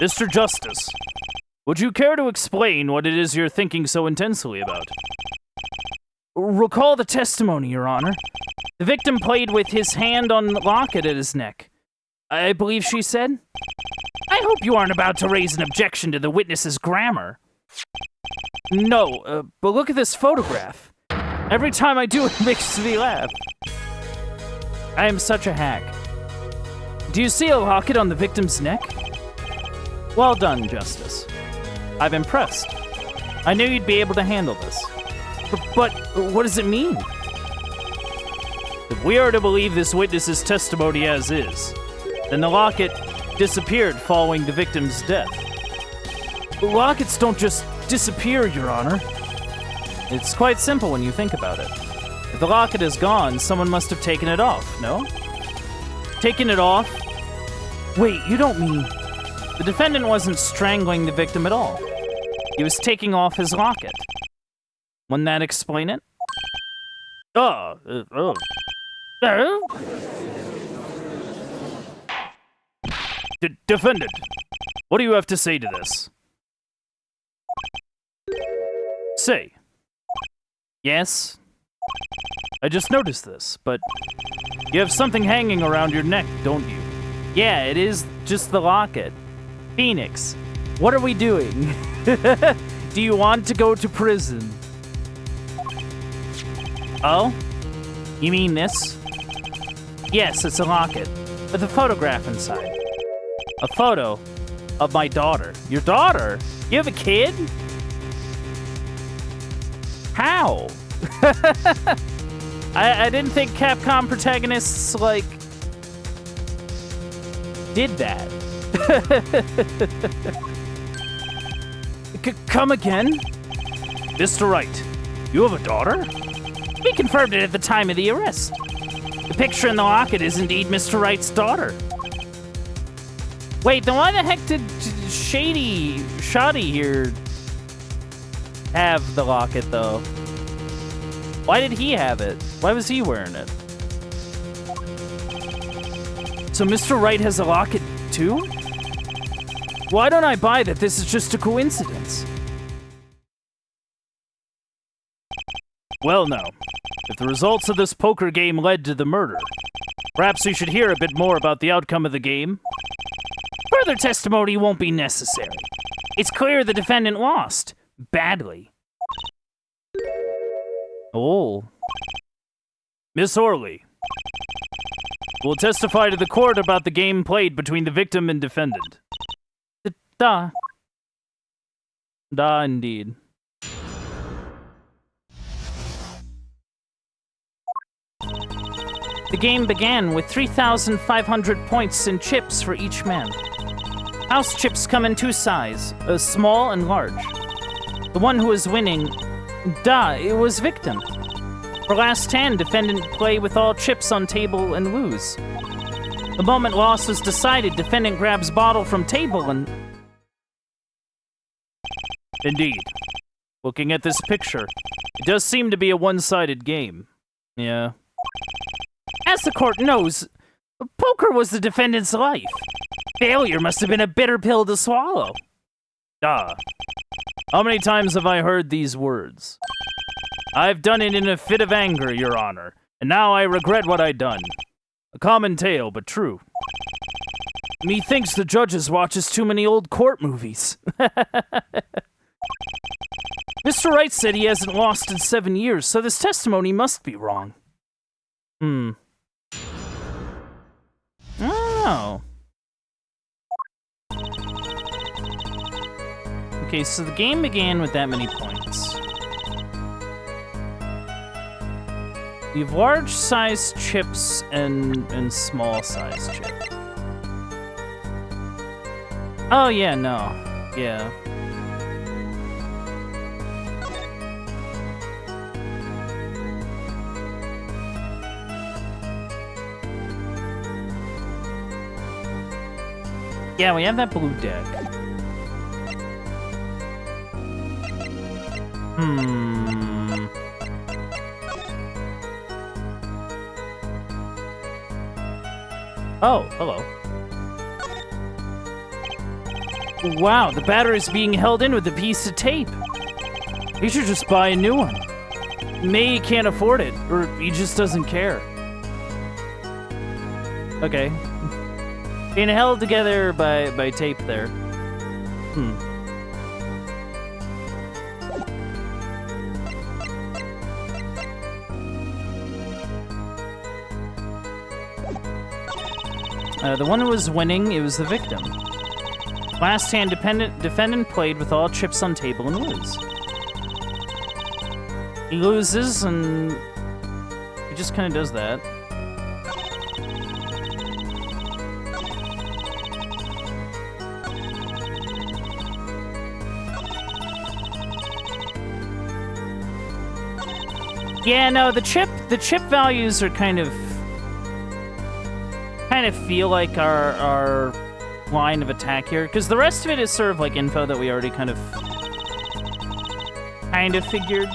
Mr. Justice, would you care to explain what it is you're thinking so intensely about? Recall the testimony, Your Honor. The victim played with his hand on the locket at his neck. I believe she said. I hope you aren't about to raise an objection to the witness's grammar. No, but look at this photograph. Every time I do, it makes me laugh. I am such a hack. Do you see a locket on the victim's neck? Well done, Justice. I'm impressed. I knew you'd be able to handle this. But what does it mean? If we are to believe this witness's testimony as is, then the locket disappeared following the victim's death. Lockets don't just disappear, Your Honor. It's quite simple when you think about it. If the locket is gone, someone must have taken it off, no? Taken it off? Wait, you don't mean... The defendant wasn't strangling the victim at all. He was taking off his locket. Wouldn't that explain it? Defendant, what do you have to say to this? Say. Yes? I just noticed this, but you have something hanging around your neck, don't you? Yeah, it is just the locket. Phoenix, what are we doing? Do you want to go to prison? Oh? You mean this? Yes, it's a locket with a photograph inside. A photo of my daughter. Your daughter? You have a kid? How? I didn't think Capcom protagonists, like, did that. Come again? Mr. Wright, you have a daughter? He confirmed it at the time of the arrest. The picture in the locket is indeed Mr. Wright's daughter. Wait, then why the heck did Shoddy here have the locket, though? Why did he have it? Why was he wearing it? So Mr. Wright has a locket, too? Why don't I buy that this is just a coincidence? Well, no. If the results of this poker game led to the murder, perhaps we should hear a bit more about the outcome of the game. Further testimony won't be necessary. It's clear the defendant lost. Badly. Oh. Miss Orley will testify to the court about the game played between the victim and defendant. Da, indeed. The game began with 3,500 points in chips for each man. House chips come in two sizes, small and large. The one who is winning, it was victim. For last hand, defendant play with all chips on table and lose. The moment loss was decided, defendant grabs bottle from table and... Indeed. Looking at this picture, it does seem to be a one-sided game. Yeah. As the court knows, poker was the defendant's life. Failure must have been a bitter pill to swallow. How many times have I heard these words? I've done it in a fit of anger, Your Honor, and now I regret what I'd done. A common tale, but true. Methinks the judges watches too many old court movies. Mr. Wright said he hasn't lost in 7 years, so this testimony must be wrong. Oh. Okay, so the game began with that many points. We have large-sized chips and small-sized chips. Oh, yeah, no. Yeah. Yeah, we have that blue deck. Oh, hello. Wow, the battery's being held in with a piece of tape. He should just buy a new one. Maybe he can't afford it, or he just doesn't care. Okay. Being held together by tape there. The one who was winning, it was the victim. Last hand, defendant played with all chips on table and lose. He loses, and he just kind of does that. Yeah, no, the chip values are kind of feel like our line of attack here, because the rest of it is sort of like info that we already kind of figured.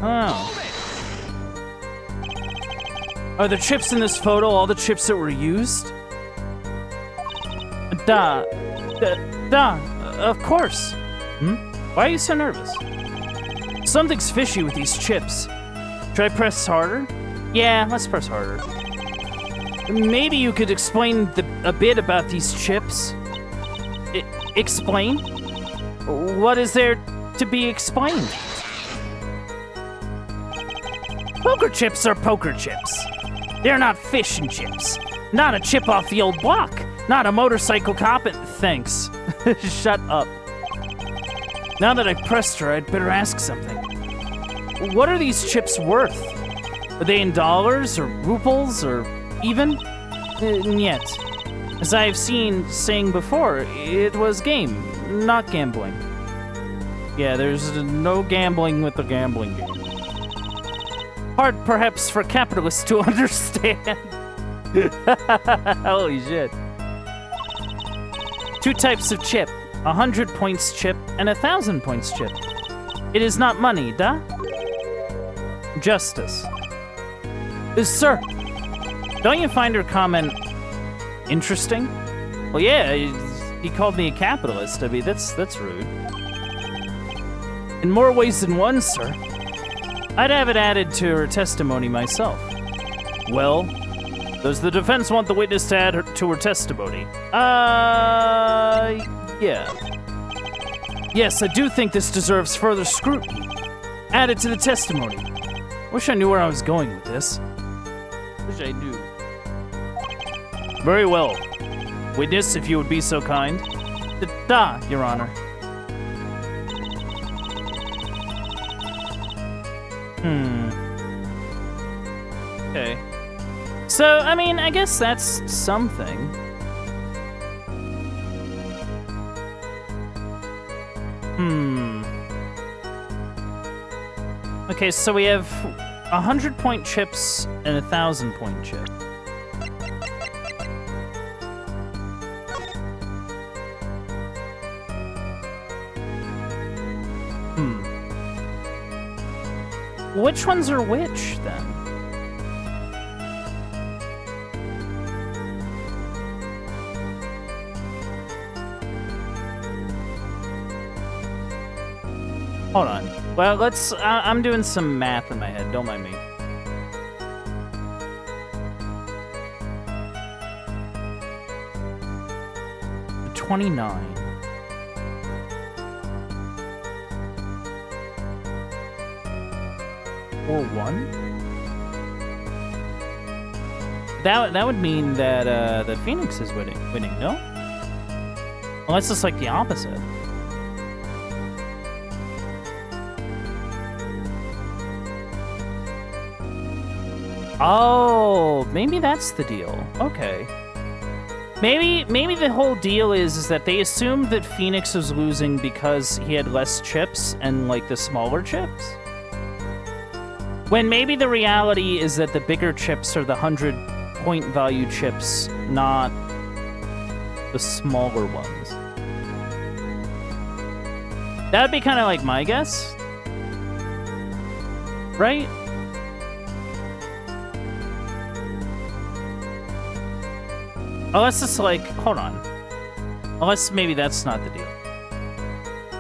Oh. Are the chips in this photo all the chips that were used? Of course. Why are you so nervous? Something's fishy with these chips. Should I press harder? Yeah, let's press harder. Maybe you could explain a bit about these chips. Explain? What is there to be explained? Poker chips are poker chips. They're not fish and chips. Not a chip off the old block. Not a motorcycle cop. Thanks. Shut up. Now that I've pressed her, I'd better ask something. What are these chips worth? Are they in dollars or rubles or even? Yet. As I have seen saying before, it was game, not gambling. Yeah, there's no gambling with the gambling game. Hard perhaps for capitalists to understand. Holy shit. Two types of chip, 100 points chip and 1,000 points chip. It is not money, da? Justice. Sir, don't you find her comment interesting? Well, yeah, he called me a capitalist. I mean, that's rude. In more ways than one, sir. I'd have it added to her testimony myself. Well, does the defense want the witness to add to her testimony? Yeah. Yes, I do think this deserves further scrutiny. Add it to the testimony. Wish I knew where I was going with this. Wish I knew. Very well. Witness, if you would be so kind. Da, Your Honor. Okay. So, I mean, I guess that's something. Okay, so we have 100-point chips and 1,000-point chip. Which ones are which, then? Hold on. Well, let's... I'm doing some math in my head. Don't mind me. The 29. Or 1? That would mean that the Phoenix is winning, no? Unless it's like the opposite. Oh, maybe that's the deal. Okay. Maybe the whole deal is that they assumed that Phoenix was losing because he had less chips and like the smaller chips. When maybe the reality is that the bigger chips are the 100-point value chips, not the smaller ones. That would be kind of like my guess. Right? Unless it's like, hold on. Unless maybe that's not the deal.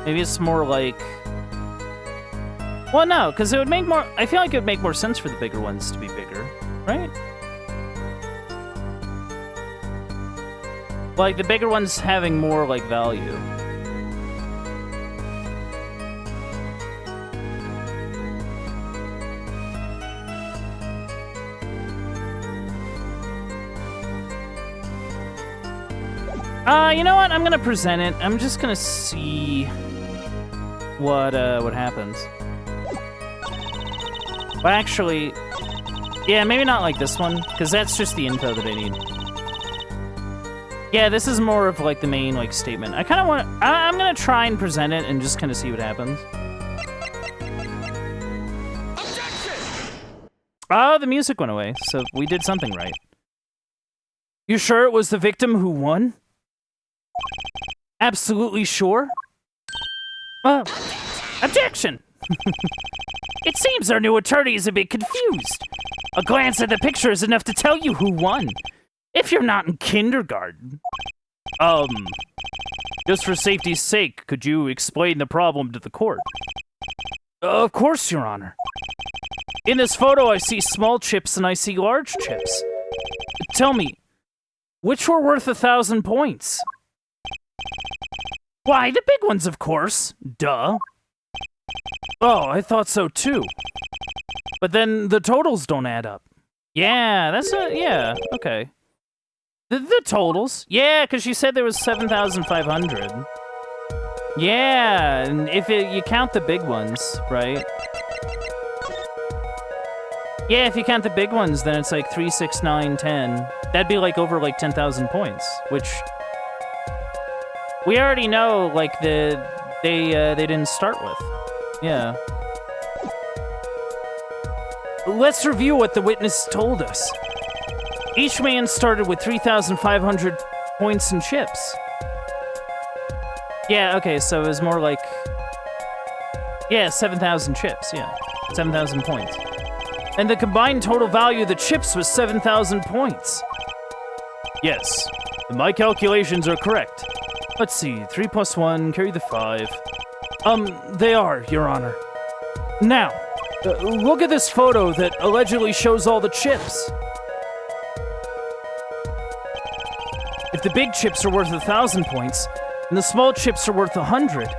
Maybe it's more like... Well, no, because it would make more... I feel like it would make more sense for the bigger ones to be bigger, right? Like, the bigger ones having more, like, value. You know what? I'm gonna present it. I'm just gonna see what happens. Well, actually, yeah, maybe not like this one, because that's just the info that I need. Yeah, this is more of like the main like statement. I kind of want. I'm gonna try and present it and just kind of see what happens. Objection! Oh, the music went away, so we did something right. You sure it was the victim who won? Absolutely sure? Objection! It seems our new attorney is a bit confused. A glance at the picture is enough to tell you who won. If you're not in kindergarten. Just for safety's sake, could you explain the problem to the court? Of course, Your Honor. In this photo, I see small chips and I see large chips. Tell me, which were worth 1,000 points? Why, the big ones, of course. Duh. Oh, I thought so too. But then the totals don't add up. Yeah, yeah, okay. The totals? Yeah, because you said there was 7,500. Yeah, and if you count the big ones, right? Yeah, if you count the big ones, then it's like 3, 6, 9, 10. That'd be like over like 10,000 points, which we already know. Like they didn't start with. Yeah. Let's review what the witness told us. Each man started with 3,500 points and chips. Yeah. Okay. So it was more like 7,000 chips. Yeah, 7,000 points. And the combined total value of the chips was 7,000 points. Yes, my calculations are correct. Let's see, 3 plus 1, carry the 5. They are, Your Honor. Now, look at this photo that allegedly shows all the chips. If the big chips are worth 1,000 points, and the small chips are worth 100,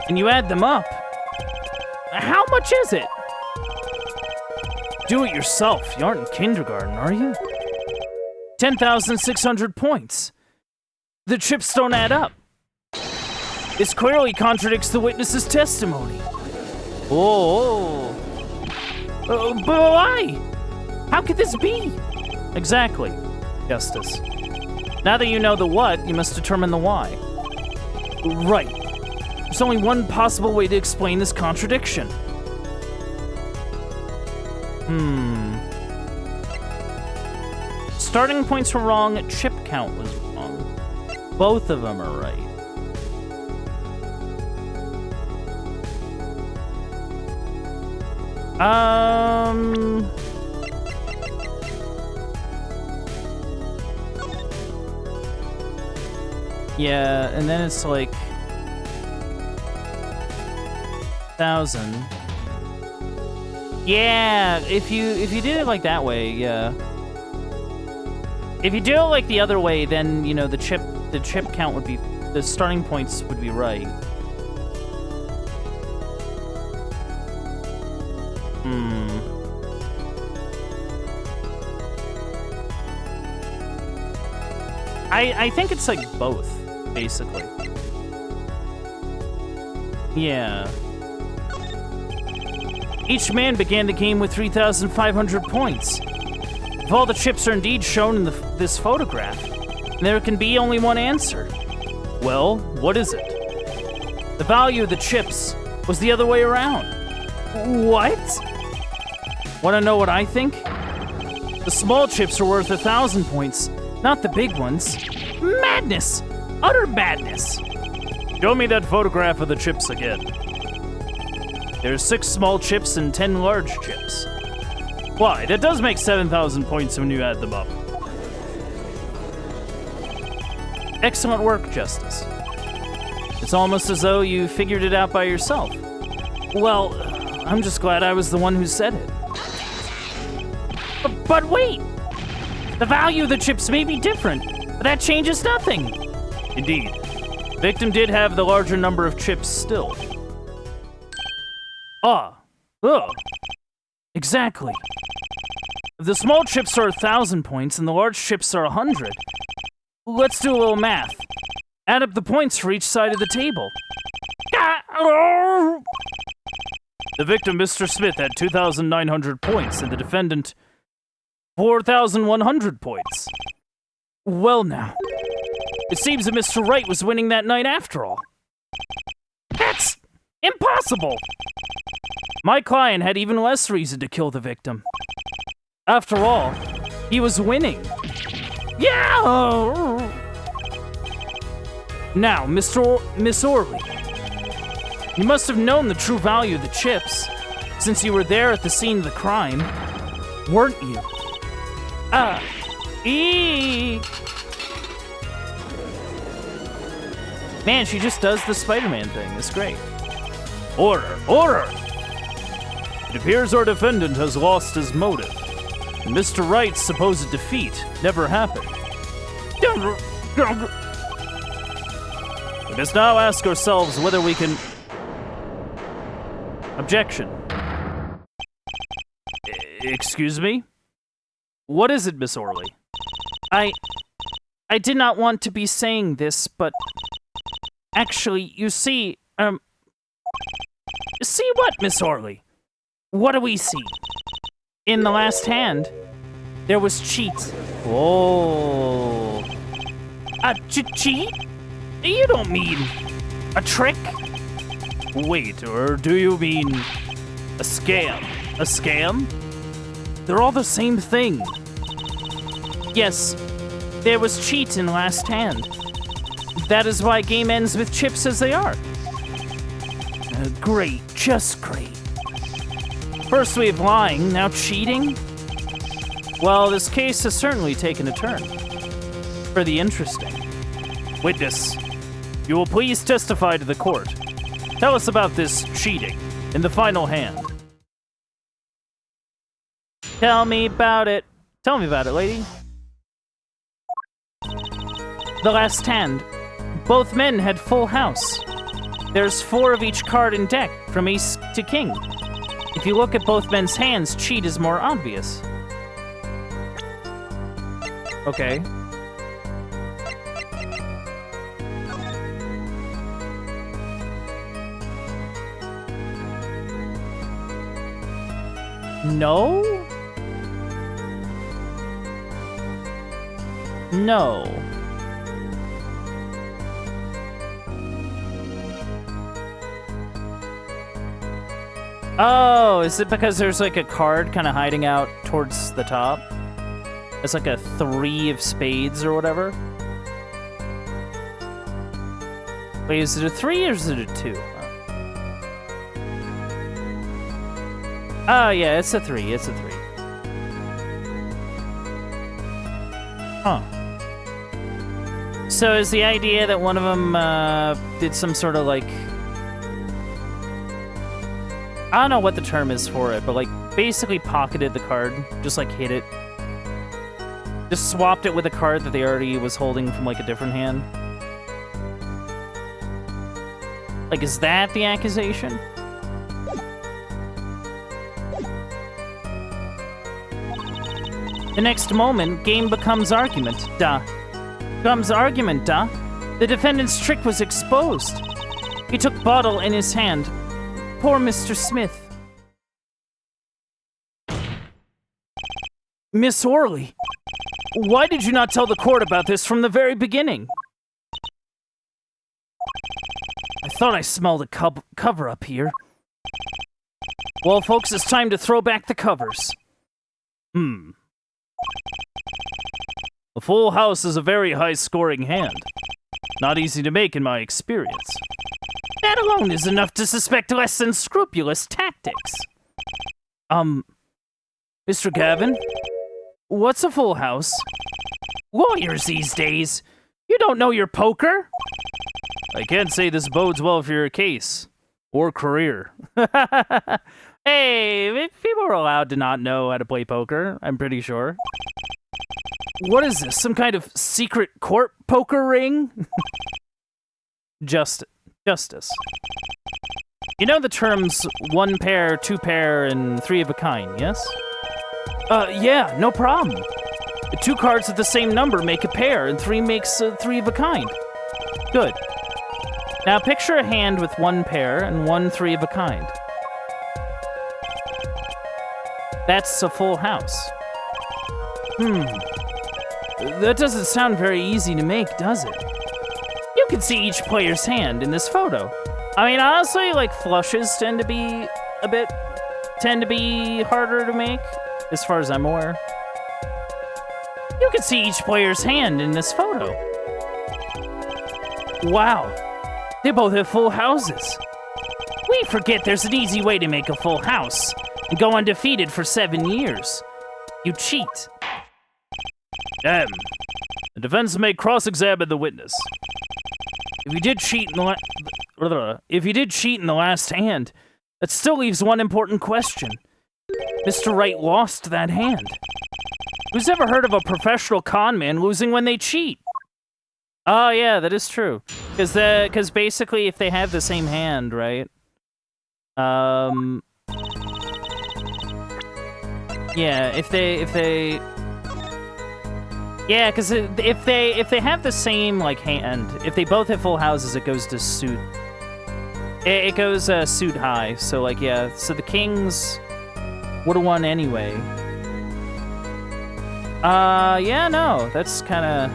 and you add them up, how much is it? Do it yourself. You aren't in kindergarten, are you? 10,600 points. The chips don't add up. This clearly contradicts the witness's testimony. Oh. But why? How could this be? Exactly, Justice. Now that you know the what, you must determine the why. Right. There's only one possible way to explain this contradiction. Starting points were wrong, chip count was wrong. Both of them are right. Yeah, and then it's like 1,000. Yeah, if you did it like that way, yeah. If you do it like the other way, then you know the chip count would be, the starting points would be right. I think it's like both, basically. Yeah. Each man began the game with 3,500 points. If all the chips are indeed shown in this photograph, there can be only one answer. Well, what is it? The value of the chips was the other way around. What? Want to know what I think? The small chips are worth 1,000 points, not the big ones. Madness! Utter madness! Show me that photograph of the chips again. There's 6 small chips and 10 large chips. Why, that does make 7,000 points when you add them up. Excellent work, Justice. It's almost as though you figured it out by yourself. Well, I'm just glad I was the one who said it. But wait! The value of the chips may be different, but that changes nothing. Indeed. The victim did have the larger number of chips still. Exactly. If the small chips are 1,000 points and the large chips are 100, let's do a little math. Add up the points for each side of the table. The victim, Mr. Smith, had 2,900 points and the defendant 4,100 points. Well now, it seems that Mr. Wright was winning that night after all. That's impossible! My client had even less reason to kill the victim. After all, he was winning. Yeah! Now, Miss Orley, you must have known the true value of the chips, since you were there at the scene of the crime, weren't you? Man, she just does the Spider-Man thing. It's great. Order! Order! It appears our defendant has lost his motive, and Mr. Wright's supposed defeat never happened. We must now ask ourselves whether we can... Objection. Excuse me? What is it, Miss Orley? I did not want to be saying this, but... Actually, you see, See what, Miss Orley? What do we see? In the last hand, there was cheat. Oh. Cheat? You don't mean a trick? Wait, or do you mean a scam? A scam? They're all the same thing. Yes, there was cheat in last hand. That is why game ends with chips as they are. Great, just great. First we have lying, now cheating? Well, this case has certainly taken a turn. For the interesting. Witness, you will please testify to the court. Tell us about this cheating in the final hand. Tell me about it. Tell me about it, lady. The last hand. Both men had full house. There's 4 of each card in deck, from ace to king. If you look at both men's hands, cheat is more obvious. Okay. No? No. Oh, is it because there's like a card kind of hiding out towards the top? It's like a 3 of spades or whatever? Wait, is it a 3 or is it a 2? Oh, yeah, it's a 3. It's a 3. Huh. So is the idea that one of them did some sort of like... I don't know what the term is for it, but like basically pocketed the card, just like hid it. Just swapped it with a card that they already was holding from like a different hand. Like, is that the accusation? The next moment, game becomes argument, duh. Becomes argument, duh. The defendant's trick was exposed. He took bottle in his hand. Poor Mr. Smith. Miss Orley, why did you not tell the court about this from the very beginning? I thought I smelled a cover up here. Well, folks, it's time to throw back the covers. A full house is a very high-scoring hand. Not easy to make in my experience. That alone is enough to suspect less than scrupulous tactics. Mr. Gavin? What's a full house? Lawyers these days. You don't know your poker? I can't say this bodes well for your case. Or career. Hey, people are allowed to not know how to play poker, I'm pretty sure. What is this, some kind of secret court poker ring? Justice. You know the terms 1 pair, 2 pair, and 3 of a kind, yes? Yeah, no problem. 2 cards of the same number make a pair, and 3 makes 3 of a kind. Good. Now picture a hand with 1 pair and 1 3 of a kind. That's a full house. That doesn't sound very easy to make, does it? You can see each player's hand in this photo. I mean, honestly, like, flushes tend to be harder to make, as far as I'm aware. You can see each player's hand in this photo. Wow, they both have full houses. We forget there's an easy way to make a full house and go undefeated for 7 years. You cheat. The defense may cross-examine the witness. If you did cheat in the last hand, That still leaves one important question. Mr. Wright lost that hand. Who's ever heard of a professional con man losing when they cheat? Oh, yeah, that is true. Because basically, if they have the same hand, right? Yeah, if they... Yeah, because if they have the same, like, hand, if they both have full houses, it goes to suit. It goes suit high, so, like, yeah. So the kings would have won anyway. Yeah, no, that's kind of...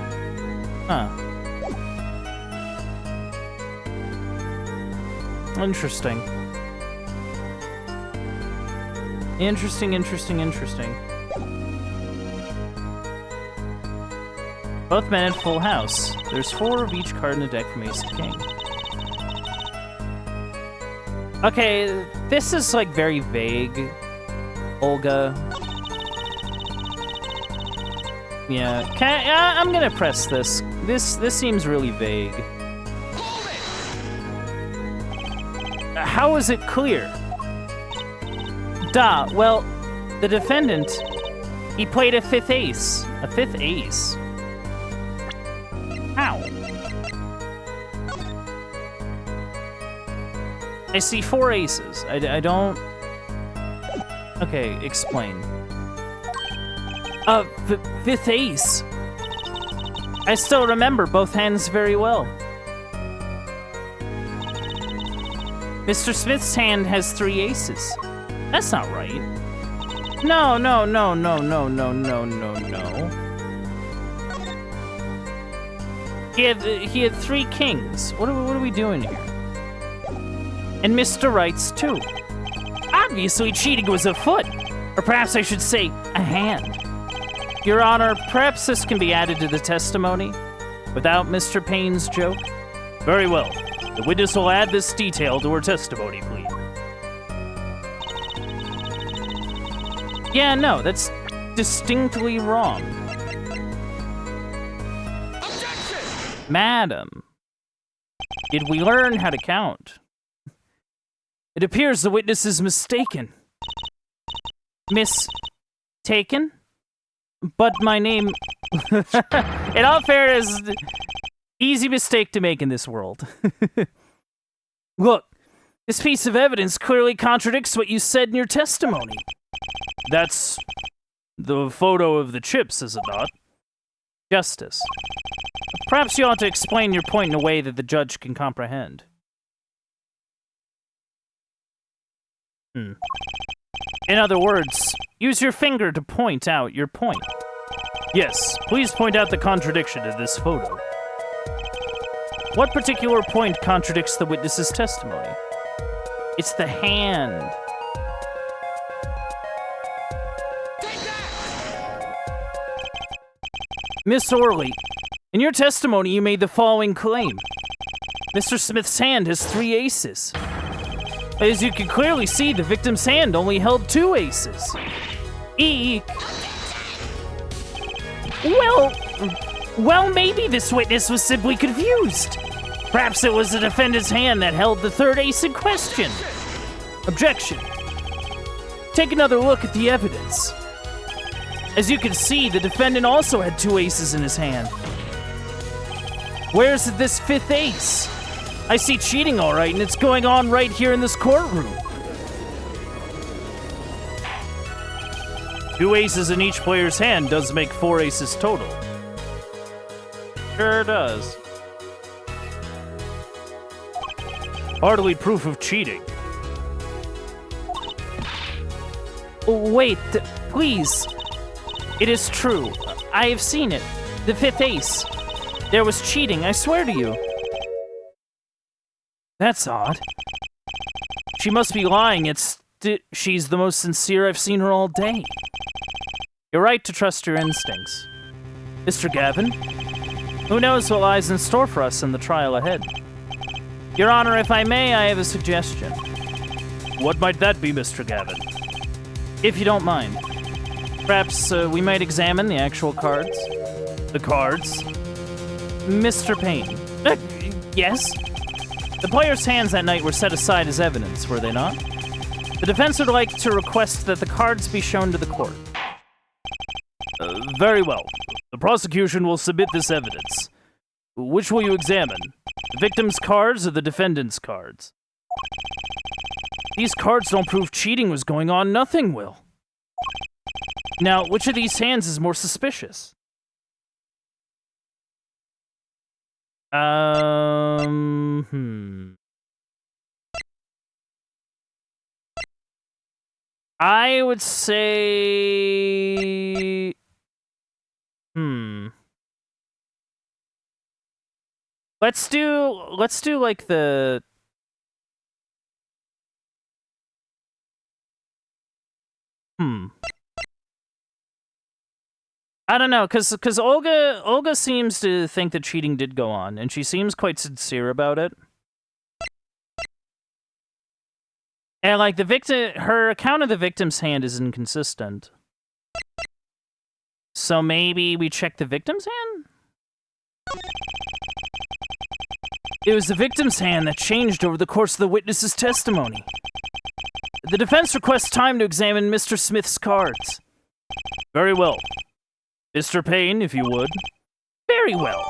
Huh. Interesting. Interesting. Both men in full house. There's 4 of each card in the deck from ace to king. Okay, this is, like, very vague, Olga. Yeah, I'm gonna press this. This seems really vague. How is it clear? Well, the defendant, he played a 5th ace. A 5th ace? How? I see 4 aces. I don't... Okay, explain. 5th ace. I still remember both hands very well. Mr. Smith's hand has 3 aces. That's not right. No. He had 3 kings. What are we doing here? And Mr. Wright's 2. Obviously, cheating was afoot. Or perhaps I should say, a hand. Your Honor, perhaps this can be added to the testimony without Mr. Payne's joke? Very well. The witness will add this detail to her testimony, please. Yeah, no, that's distinctly wrong. Objection! Madam, did we learn how to count? It appears the witness is mistaken. Mistaken? But my name... In all fairness, easy mistake to make in this world. Look, this piece of evidence clearly contradicts what you said in your testimony. That's the photo of the chips, is it not? Justice. Perhaps you ought to explain your point in a way that the judge can comprehend. In other words, use your finger to point out your point. Yes, please point out the contradiction in this photo. What particular point contradicts the witness's testimony? It's the hand. Miss Orley, in your testimony you made the following claim. Mr. Smith's hand has 3 aces. As you can clearly see, the victim's hand only held 2 aces. Eek. Well, maybe this witness was simply confused. Perhaps it was the defendant's hand that held the 3rd ace in question. Objection. Take another look at the evidence. As you can see, the defendant also had 2 aces in his hand. Where's this 5th ace? I see cheating all right, and it's going on right here in this courtroom. 2 aces in each player's hand does make 4 aces total. Sure does. Hardly proof of cheating. Wait, please. It is true. I have seen it. The 5th ace. There was cheating, I swear to you. That's odd. She must be lying. She's the most sincere I've seen her all day. You're right to trust your instincts. Mr. Gavin, who knows what lies in store for us in the trial ahead? Your Honor, if I may, I have a suggestion. What might that be, Mr. Gavin? If you don't mind. Perhaps we might examine the actual cards. The cards? Mr. Payne. Yes? The players' hands that night were set aside as evidence, were they not? The defense would like to request that the cards be shown to the court. Very well. The prosecution will submit this evidence. Which will you examine? The victim's cards or the defendant's cards? These cards don't prove cheating was going on. Nothing will. Now, which of these hands is more suspicious? I would say... Let's do like the... I don't know, cause Olga seems to think that cheating did go on, and she seems quite sincere about it. And like her account of the victim's hand is inconsistent. So maybe we check the victim's hand? It was the victim's hand that changed over the course of the witness's testimony. The defense requests time to examine Mr. Smith's cards. Very well. Mr. Payne, if you would. Very well.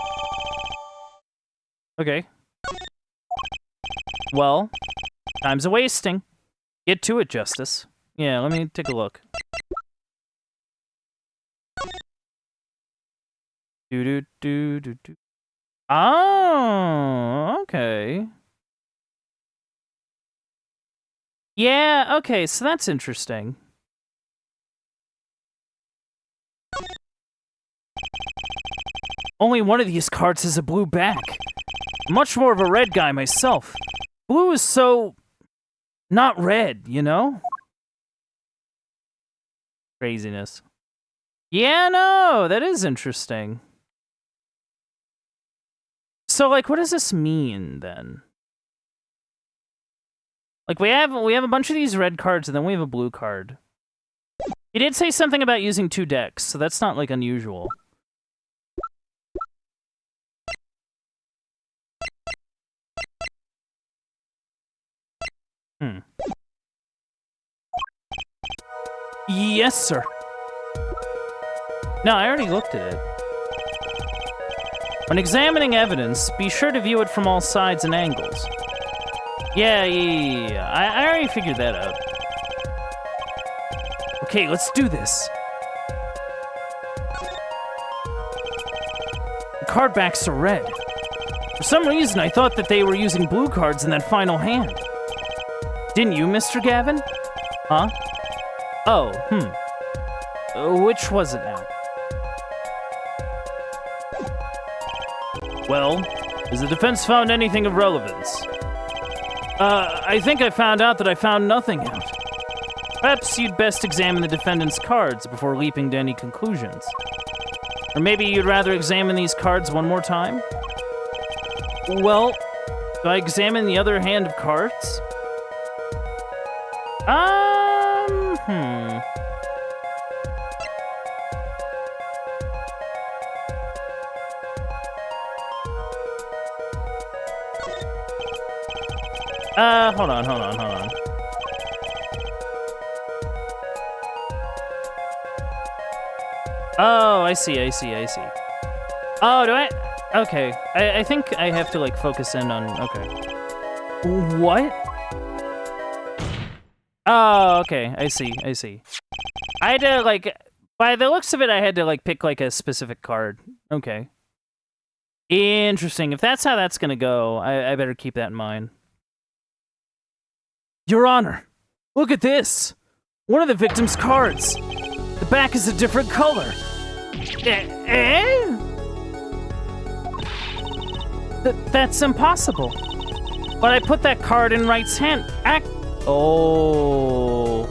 Okay. Well, time's a-wasting. Get to it, Justice. Yeah, let me take a look. Do-do-do-do-do. Oh, okay. Yeah, okay, so that's interesting. Only one of these cards has a blue back. Much more of a red guy myself. Blue is so... not red, you know? Craziness. Yeah, no, that is interesting. So, like, what does this mean, then? Like, we have a bunch of these red cards, and then we have a blue card. He did say something about using 2 decks, so that's not, like, unusual. Yes, sir. No, I already looked at it. When examining evidence, be sure to view it from all sides and angles. Yeah. I already figured that out. Okay, let's do this. The card backs are red. For some reason, I thought that they were using blue cards in that final hand. Didn't you, Mr. Gavin? Huh? Oh, which was it now? Well, has the defense found anything of relevance? I think I found out that I found nothing out. Perhaps you'd best examine the defendant's cards before leaping to any conclusions. Or maybe you'd rather examine these cards one more time? Well, do I examine the other hand of cards? Hold on. Oh, I see. Oh, do I? Okay. I think I have to, like, focus in on... Okay. What? Oh, okay. I see. I had to, like... By the looks of it, I had to, like, pick, like, a specific card. Okay. Interesting. If that's how that's gonna go, I better keep that in mind. Your Honor, look at this! One of the victim's cards! The back is a different color! That's impossible! But I put that card in Wright's hand. Oh...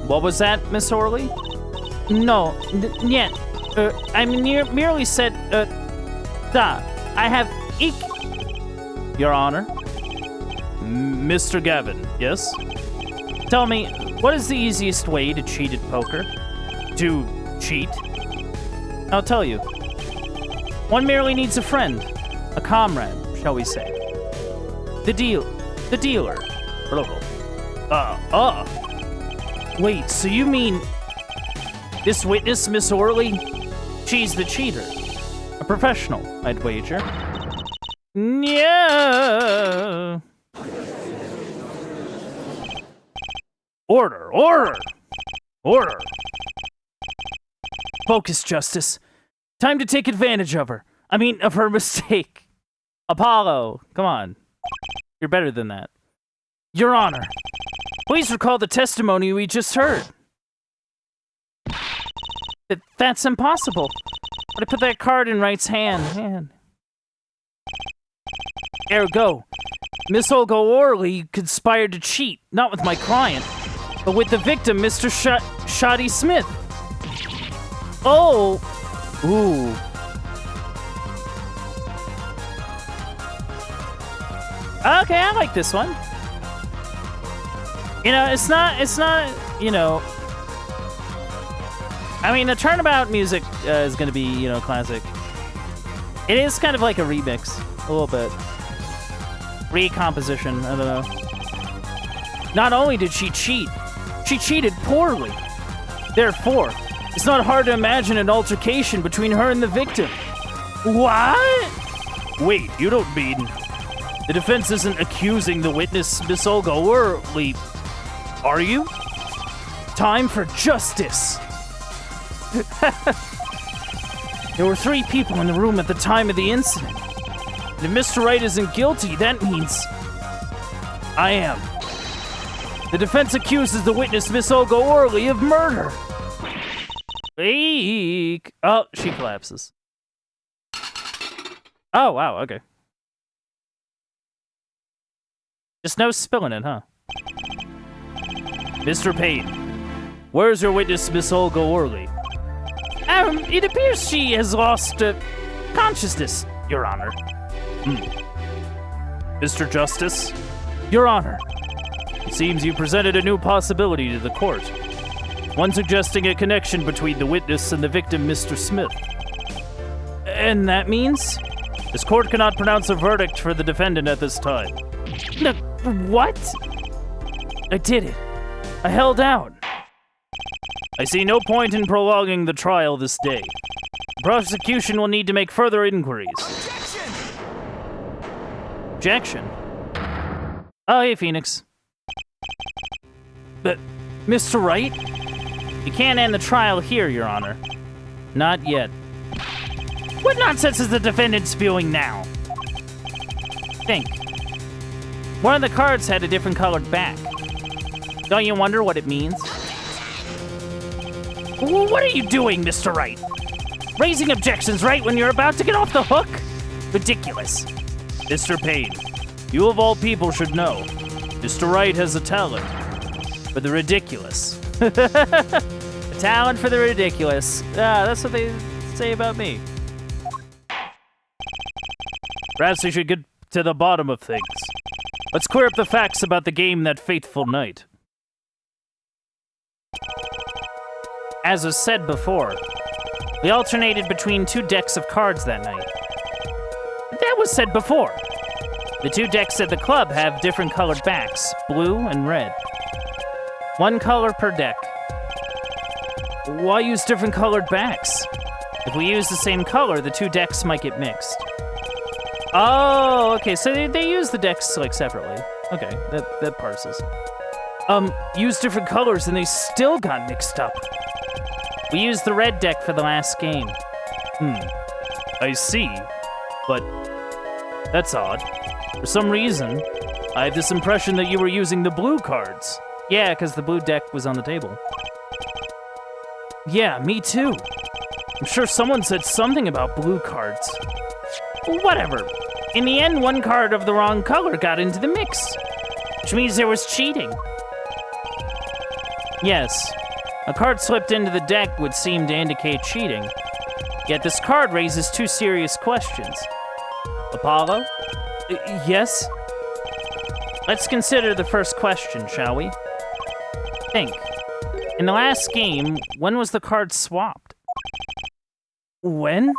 What was that, Miss Orley? No, yet. I merely said, I have Your Honor. Mr. Gavin, yes? Tell me, what is the easiest way to cheat at poker? To cheat? I'll tell you. One merely needs a friend. A comrade, shall we say. The dealer. Wait, so you mean this witness, Miss Orley? She's the cheater. A professional, I'd wager. Yeah. Order, order, order. Focus, Justice. Time to take advantage of her. I mean, of her mistake. Apollo, come on. You're better than that. Your Honor, please recall the testimony we just heard. That's impossible. But I put that card in Wright's hand. Ergo, Miss Olga Orley conspired to cheat, not with my client, but with the victim, Mr. Shoddy Smith. Oh! Ooh. Okay, I like this one. You know, it's not, you know... I mean, the turnabout music is gonna be, you know, classic. It is kind of like a remix, a little bit. Recomposition, I don't know. Not only did she cheat, she cheated poorly. Therefore, it's not hard to imagine an altercation between her and the victim. What? Wait, you don't mean... The defense isn't accusing the witness, Miss Olga Orley, are you? Time for justice! There were 3 people in the room at the time of the incident. And if Mr. Wright isn't guilty, that means... I am. The defense accuses the witness, Miss Olga Orley, of murder. Eek. Oh, she collapses. Oh, wow, okay. Just no spilling it, huh? Mr. Payne, where's your witness, Miss Olga Orley? It appears she has lost consciousness, Your Honor. Mr. Justice? Your Honor, it seems you presented a new possibility to the court. One suggesting a connection between the witness and the victim, Mr. Smith. And that means? This court cannot pronounce a verdict for the defendant at this time. No, what? I did it. I held out. I see no point in prolonging the trial this day. The prosecution will need to make further inquiries. Objection? Oh, hey, Phoenix. But, Mr. Wright? You can't end the trial here, Your Honor. Not yet. What nonsense is the defendant spewing now? Think. One of the cards had a different colored back. Don't you wonder what it means? What are you doing, Mr. Wright? Raising objections right when you're about to get off the hook? Ridiculous. Mr. Payne, you of all people should know. Mr. Wright has a talent for the ridiculous. A talent for the ridiculous. Ah, that's what they say about me. Perhaps we should get to the bottom of things. Let's clear up the facts about the game that fateful night. As was said before, we alternated between 2 decks of cards that night. That was said before. The 2 decks at the club have different colored backs, blue and red. 1 color per deck. Why use different colored backs? If we use the same color, the 2 decks might get mixed. Oh, okay, so they use the decks, like, separately. Okay, that parses. Use different colors and they still got mixed up. We used the red deck for the last game. I see, but that's odd. For some reason, I have this impression that you were using the blue cards. Yeah, because the blue deck was on the table. Yeah, me too. I'm sure someone said something about blue cards. Whatever. In the end, 1 card of the wrong color got into the mix, which means there was cheating. Yes, a card slipped into the deck would seem to indicate cheating. Yet this card raises 2 serious questions. Apollo? Yes? Let's consider the first question, shall we? Think. In the last game, when was the card swapped? When?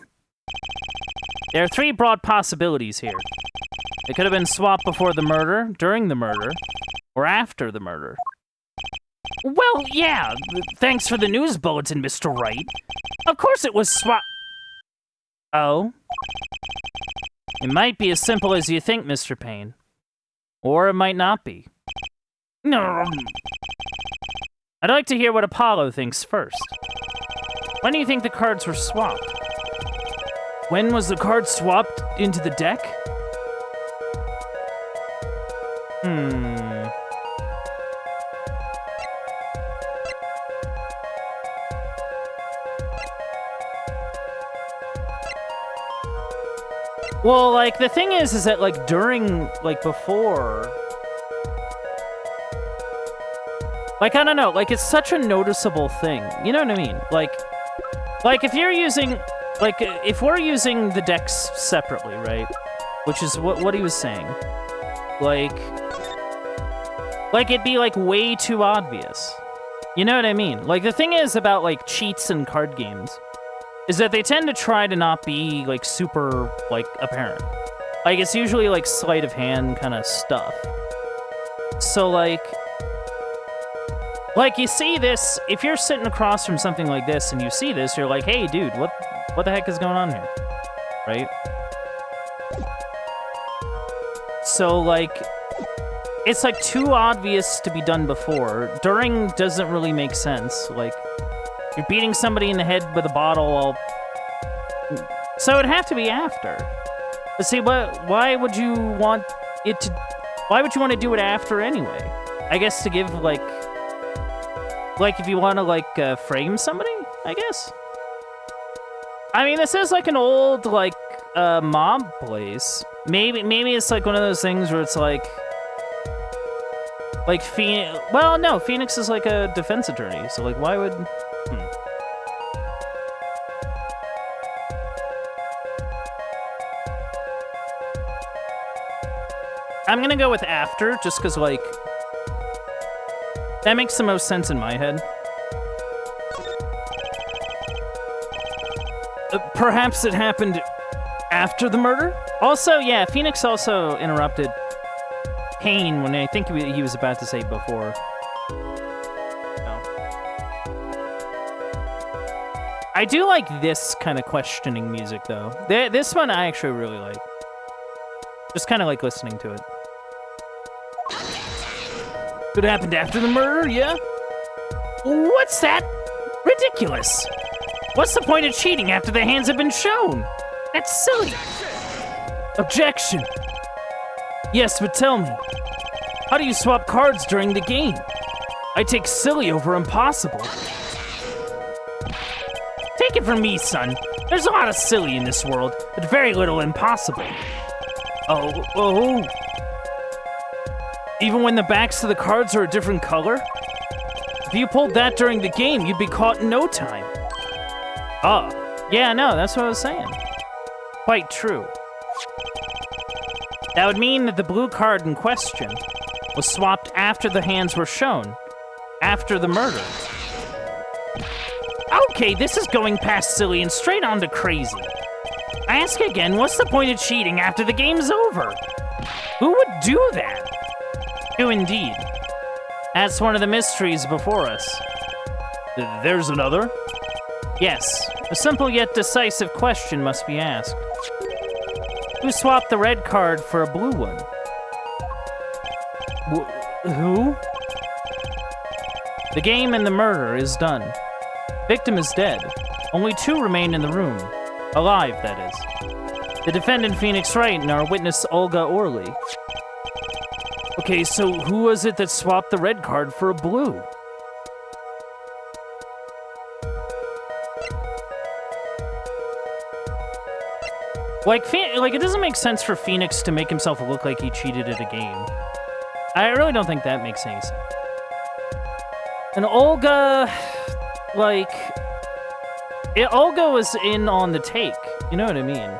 There are 3 broad possibilities here. It could have been swapped before the murder, during the murder, Or after the murder? Well, yeah. Thanks for the news bulletin, Mr. Wright. Of course it was swap... Oh? It might be as simple as you think, Mr. Payne. Or it might not be. No. I'd like to hear what Apollo thinks first. When do you think the cards were swapped? When was the card swapped into the deck? Well, like, the thing is that, like, during, like, before... Like, I don't know, like, it's such a noticeable thing. You know what I mean? Like, if you're using... Like, if we're using the decks separately, right? Which is what he was saying. Like, it'd be, like, way too obvious. You know what I mean? Like, the thing is about, like, cheats in card games is that they tend to try to not be, like, super, like, apparent. Like, it's usually, like, sleight of hand kind of stuff. So, like, you see this, if you're sitting across from something like this and you see this, you're like, hey, dude, what the heck is going on here? Right? So, like, it's, like, too obvious to be done before. During doesn't really make sense. Like, you're beating somebody in the head with a bottle. So it'd have to be after. But see, why would you want it to... Why would you want to do it after anyway? I guess to give, like, if you want to, like, frame somebody, I guess? I mean, this is, like, an old, like, mob place. Maybe it's, like, one of those things where it's, like, Phoenix... Well, no, Phoenix is, like, a defense attorney, so, like, why would... I'm gonna go with after, just because, like, that makes the most sense in my head. Perhaps it happened after the murder? Also, yeah, Phoenix also interrupted Payne when I think he was about to say before. No. I do like this kind of questioning music, though. This one I actually really like. Just kind of like listening to it. It happened after the murder, yeah? What's that? Ridiculous. What's the point of cheating after the hands have been shown? That's silly. Objection. Yes, but tell me, how do you swap cards during the game? I take silly over impossible. Take it from me, son. There's a lot of silly in this world, but very little impossible. Oh. Even when the backs of the cards are a different color? If you pulled that during the game, you'd be caught in no time. Oh, yeah, no, that's what I was saying. Quite true. That would mean that the blue card in question was swapped after the hands were shown, after the murder. Okay, this is going past silly and straight on to crazy. I ask again, what's the point of cheating after the game's over? Who would do that? Who indeed? That's one of the mysteries before us. There's another? Yes, a simple yet decisive question must be asked. Who swapped the red card for a blue one? Who? The game and the murder is done. Victim is dead. Only two remain in the room. Alive, that is. The defendant, Phoenix Wright, and our witness, Olga Orley. Okay, so who was it that swapped the red card for a blue? Like, it doesn't make sense for Phoenix to make himself look like he cheated at a game. I really don't think that makes any sense. And Olga, like... Olga was in on the take, you know what I mean?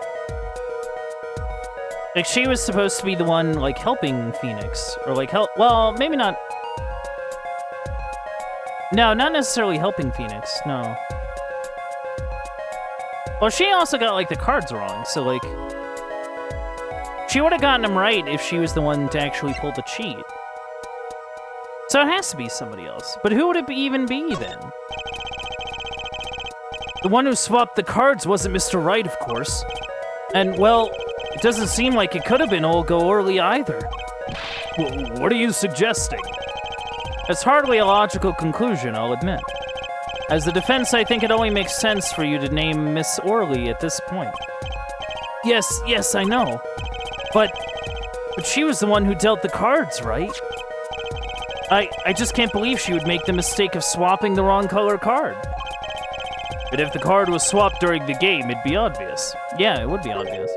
Like, she was supposed to be the one, like, helping Phoenix, or, like, well, maybe not... No, not necessarily helping Phoenix, no. Well, she also got, like, the cards wrong, so, like... She would have gotten them right if she was the one to actually pull the cheat. So it has to be somebody else. But who would it even be, then? The one who swapped the cards wasn't Mr. Wright, of course. And, well, it doesn't seem like it could have been Olga Orly either. What are you suggesting? It's hardly a logical conclusion, I'll admit. As the defense, I think it only makes sense for you to name Miss Orly at this point. Yes, I know. But she was the one who dealt the cards, right? I just can't believe she would make the mistake of swapping the wrong color card. But if the card was swapped during the game, it'd be obvious. Yeah, it would be obvious.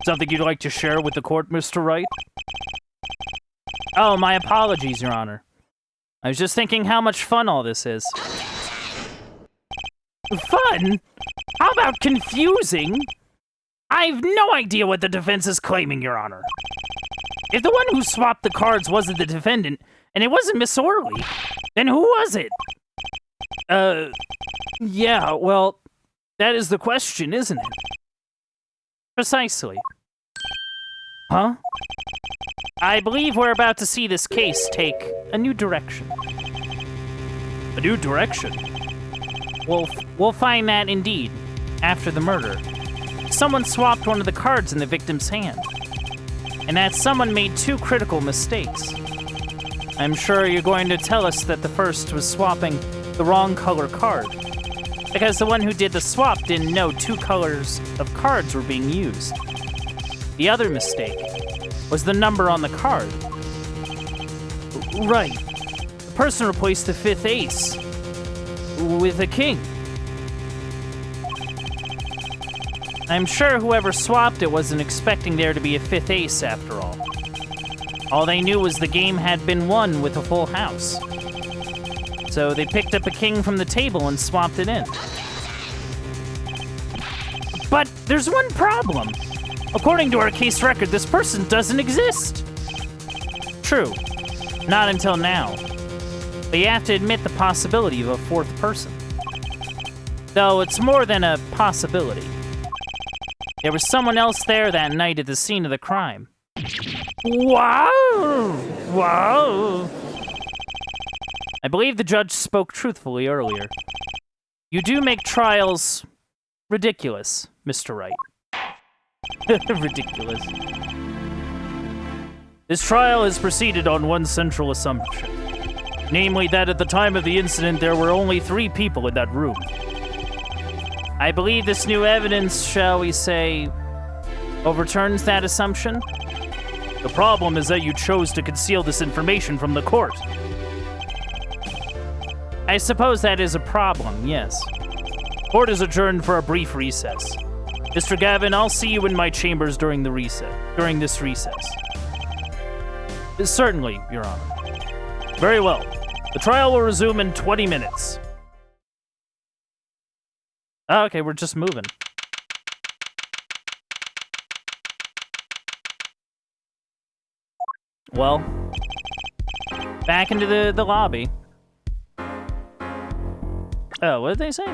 Something you'd like to share with the court, Mr. Wright? Oh, my apologies, Your Honor. I was just thinking how much fun all this is. Fun? How about confusing? I've no idea what the defense is claiming, Your Honor. If the one who swapped the cards wasn't the defendant, and it wasn't Miss Orly, then who was it? Yeah, well, that is the question, isn't it? Precisely. Huh? I believe we're about to see this case take a new direction. A new direction? We'll find that indeed, after the murder. Someone swapped one of the cards in the victim's hand. And that someone made two critical mistakes. I'm sure you're going to tell us that the first was swapping the wrong color card, because the one who did the swap didn't know two colors of cards were being used. The other mistake was the number on the card. Right. The person replaced the fifth ace with a king. I'm sure whoever swapped it wasn't expecting there to be a fifth ace after all. All they knew was the game had been won with a full house. So they picked up a king from the table and swapped it in. But there's one problem. According to our case record, this person doesn't exist. True. Not until now. But you have to admit the possibility of a fourth person. Though it's more than a possibility. There was someone else there that night at the scene of the crime. Wow! Wow! I believe the judge spoke truthfully earlier. You do make trials ridiculous, Mr. Wright. Ridiculous. This trial has proceeded on one central assumption. Namely that at the time of the incident there were only 3 people in that room. I believe this new evidence, shall we say, overturns that assumption? The problem is that you chose to conceal this information from the court. I suppose that is a problem, yes. Court is adjourned for a brief recess. Mr. Gavin, I'll see you in my chambers during this recess. Certainly, Your Honor. Very well. The trial will resume in 20 minutes. Oh, okay, we're just moving. Well, back into the lobby. Oh, what did they say?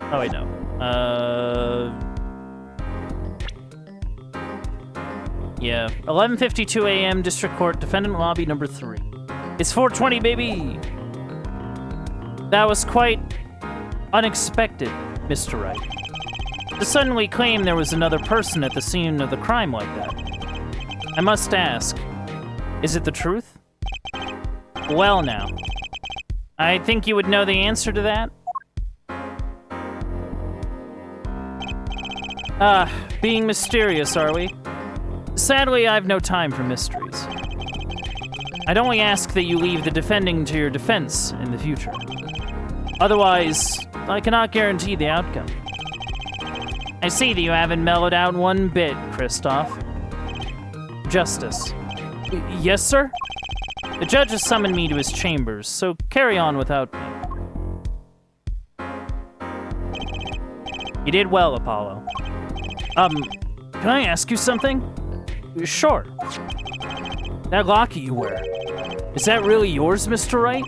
Oh, wait, no. Yeah, 11:52 a.m. District Court, Defendant Lobby number 3. It's 4:20, baby! That was quite unexpected, Mr. Wright. To suddenly claim there was another person at the scene of the crime like that. I must ask, is it the truth? Well now, I think you would know the answer to that. Being mysterious, are we? Sadly, I've no time for mysteries. I'd only ask that you leave the defending to your defense in the future. Otherwise, I cannot guarantee the outcome. I see that you haven't mellowed out one bit, Kristoff. Justice. Yes, sir? The judge has summoned me to his chambers, so carry on without me. You did well, Apollo. Can I ask you something? Sure. That locket you wear, is that really yours, Mr. Wright?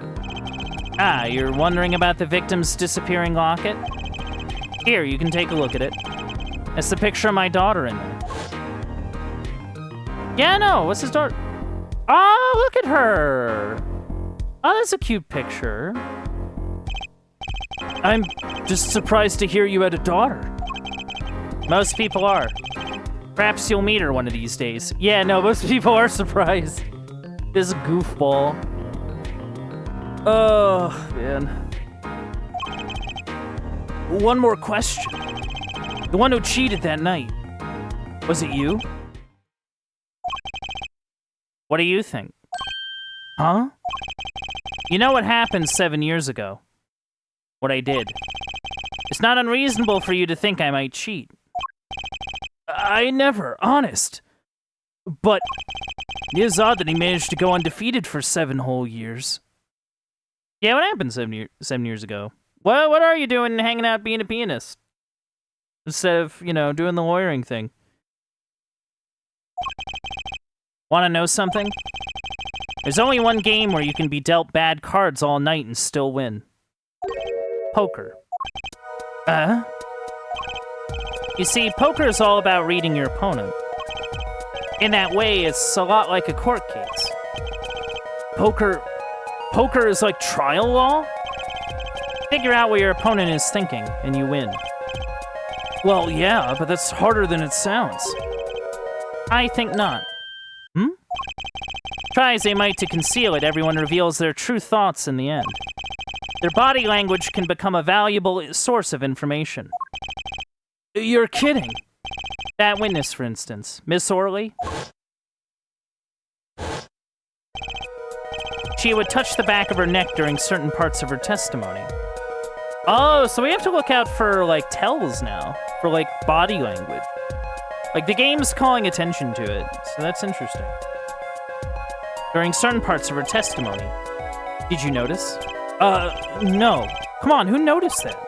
Ah, you're wondering about the victim's disappearing locket? Here, you can take a look at it. It's the picture of my daughter in there. Yeah, no, what's his daughter? Oh, look at her. Oh, that's a cute picture. I'm just surprised to hear you had a daughter. Most people are. Perhaps you'll meet her one of these days. Yeah, no, most people are surprised. This goofball. Oh, man. One more question. The one who cheated that night, was it you? What do you think? Huh? You know what happened 7 years ago? What I did. It's not unreasonable for you to think I might cheat. I never, honest. But it is odd that he managed to go undefeated for 7 whole years. Yeah, what happened 7 years ago? What are you doing hanging out being a pianist? Instead of, you know, doing the lawyering thing. Want to know something? There's only one game where you can be dealt bad cards all night and still win. Poker. You see, poker is all about reading your opponent. In that way, it's a lot like a court case. Poker is like trial law? Figure out what your opponent is thinking, and you win. Well, yeah, but that's harder than it sounds. I think not. Try as they might to conceal it, everyone reveals their true thoughts in the end. Their body language can become a valuable source of information. You're kidding. That witness, for instance, Miss Orley. She would touch the back of her neck during certain parts of her testimony. Oh, so we have to look out for, like, tells now. For, like, body language. Like, the game's calling attention to it, so that's interesting. During certain parts of her testimony. Did you notice? No. Come on, who noticed that?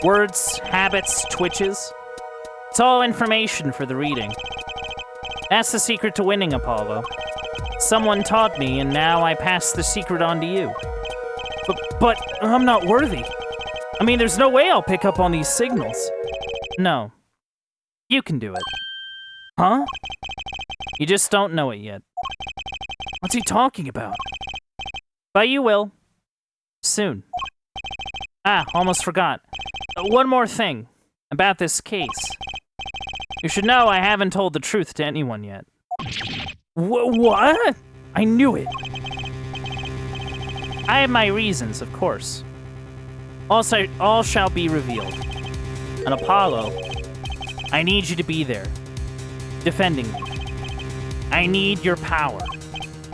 Words, habits, twitches. It's all information for the reading. That's the secret to winning, Apollo. Someone taught me, and now I pass the secret on to you. But I'm not worthy. I mean, there's no way I'll pick up on these signals. No. You can do it. Huh? You just don't know it yet. What's he talking about? But you will. Soon. Ah, almost forgot. One more thing about this case. You should know I haven't told the truth to anyone yet. What? I knew it. I have my reasons, of course. All shall be revealed. And Apollo, I need you to be there, defending me. I need your power.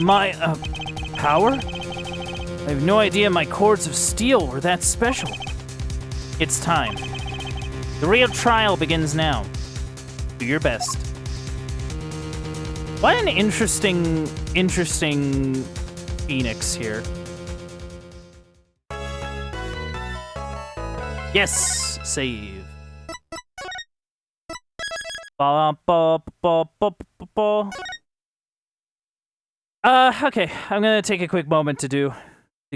My, power? I have no idea my cords of steel were that special. It's time. The real trial begins now. Do your best. What an interesting Phoenix here. Yes, save. Okay, I'm gonna take a quick moment to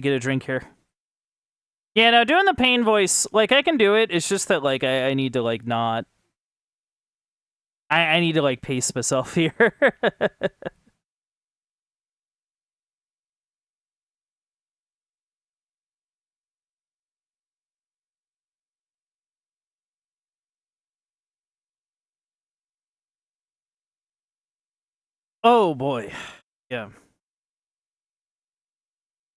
get a drink here. Yeah, no, doing the pain voice, like, I can do it. It's just that, like, I need to, like, not... I need to, like, pace myself here. Oh, boy. Yeah.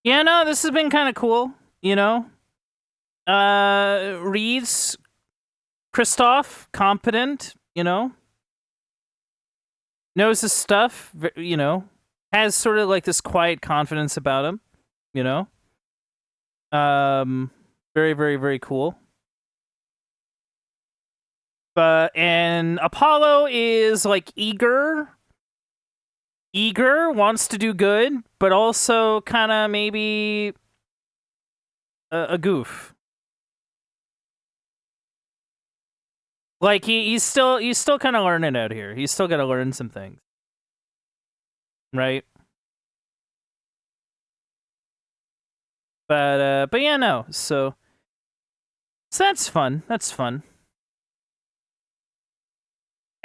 Yeah, no, this has been kind of cool, you know? Reads, Kristoff, competent, you know? Knows his stuff, you know? Has sort of like this quiet confidence about him, you know? Very, very, very cool. And Apollo is like eager, wants to do good, but also kind of maybe a goof. Like he's still kind of learning out here. He's still got to learn some things, right? But yeah, no. So that's fun. That's fun.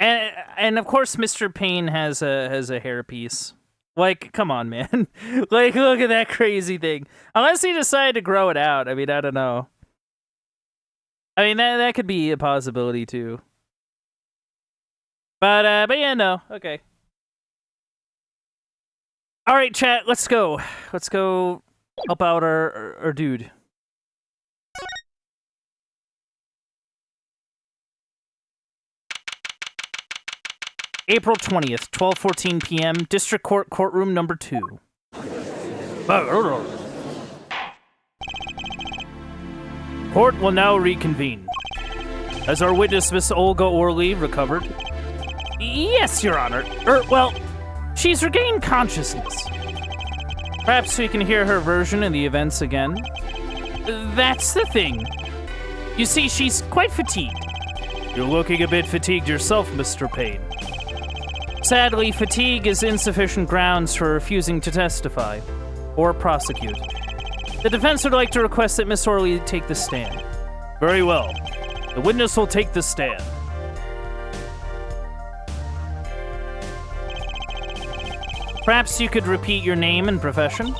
And of course, Mr. Payne has a hairpiece. Like, come on, man. Like, look at that crazy thing. Unless he decided to grow it out. I mean, I don't know. I mean, that could be a possibility too. But yeah, no. Okay. All right, chat. Let's go. Let's go help out our dude. April 20th, 12:14 p.m., District Court, Courtroom number 2. Court will now reconvene. Has our witness, Miss Olga Orly, recovered? Yes, Your Honor. Well, she's regained consciousness. Perhaps we can hear her version of the events again. That's the thing. You see, she's quite fatigued. You're looking a bit fatigued yourself, Mr. Payne. Sadly, fatigue is insufficient grounds for refusing to testify or prosecute. The defense would like to request that Miss Orly take the stand. Very well. The witness will take the stand. Perhaps you could repeat your name and profession?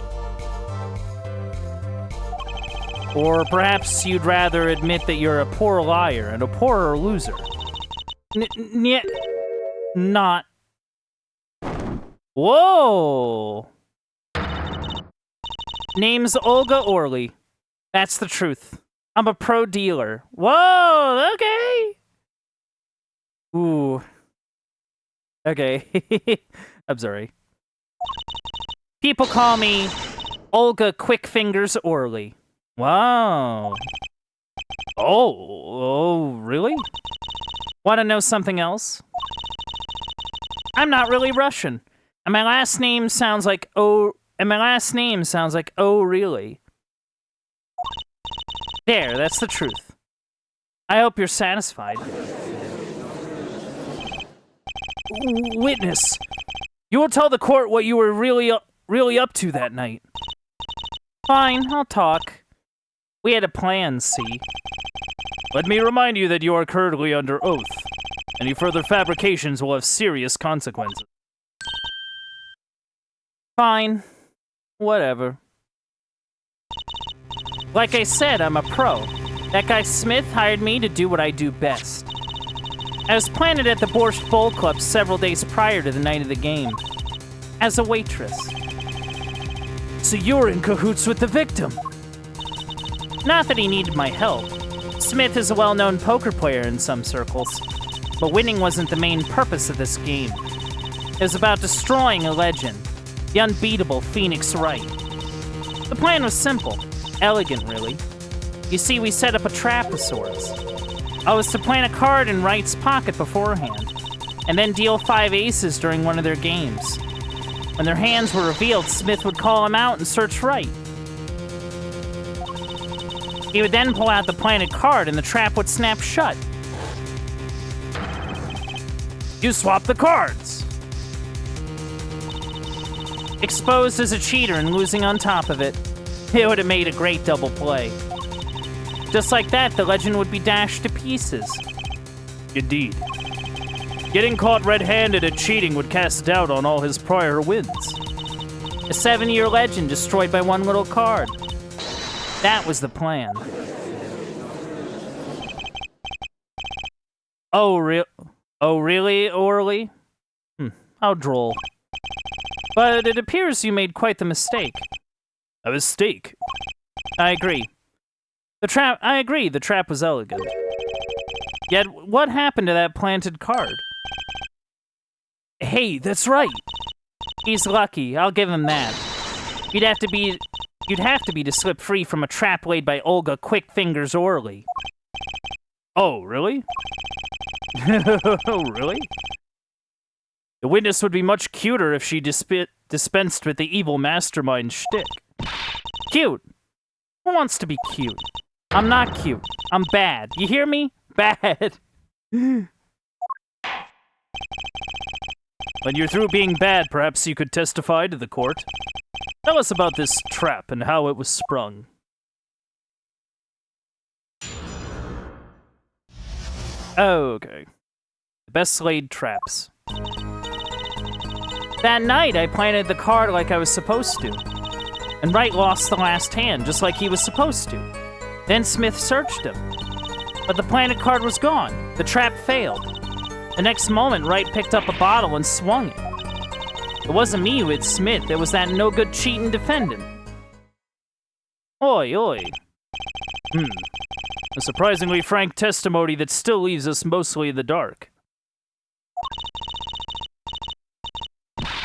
Or perhaps you'd rather admit that you're a poor liar and a poorer loser. Not. Whoa! Name's Olga Orly. That's the truth. I'm a pro dealer. Whoa, okay. Ooh. Okay. I'm sorry. People call me Olga Quick Fingers Orly. Wow. Oh, really? Want to know something else? I'm not really Russian. And my last name sounds like oh, really? There, that's the truth. I hope you're satisfied. Witness, you will tell the court what you were really up to that night. Fine, I'll talk. We had a plan, see? Let me remind you that you are currently under oath. Any further fabrications will have serious consequences. Fine. Whatever. Like I said, I'm a pro. That guy Smith hired me to do what I do best. I was planted at the Borscht Bowl Club several days prior to the night of the game. As a waitress. So you're in cahoots with the victim? Not that he needed my help. Smith is a well-known poker player in some circles. But winning wasn't the main purpose of this game. It was about destroying a legend. The unbeatable Phoenix Wright. The plan was simple. Elegant, really. You see, we set up a trap of sorts. I was to plant a card in Wright's pocket beforehand, and then deal 5 aces during one of their games. When their hands were revealed, Smith would call him out and search Wright. He would then pull out the planted card and the trap would snap shut. You swapped the cards! Exposed as a cheater and losing on top of it, it would have made a great double play. Just like that, the legend would be dashed to pieces. Indeed. Getting caught red-handed at cheating would cast doubt on all his prior wins. A 7-year legend destroyed by one little card. That was the plan. Oh, really, Orly? How droll. But it appears you made quite the mistake. A mistake? I agree. The trap was elegant. Yet, what happened to that planted card? Hey, that's right! He's lucky, I'll give him that. You'd have to be to slip free from a trap laid by Olga Quick Fingers Orly. Oh, really? Oh, really? The witness would be much cuter if she dispensed with the evil mastermind shtick. Cute? Who wants to be cute? I'm not cute. I'm bad. You hear me? Bad. When you're through being bad, perhaps you could testify to the court. Tell us about this trap and how it was sprung. Oh, okay. Best laid traps. That night, I planted the card like I was supposed to. And Wright lost the last hand, just like he was supposed to. Then Smith searched him. But the planted card was gone. The trap failed. The next moment, Wright picked up a bottle and swung it. It wasn't me who hit Smith. It was that no-good cheating defendant. Oi, oi. A surprisingly frank testimony that still leaves us mostly in the dark.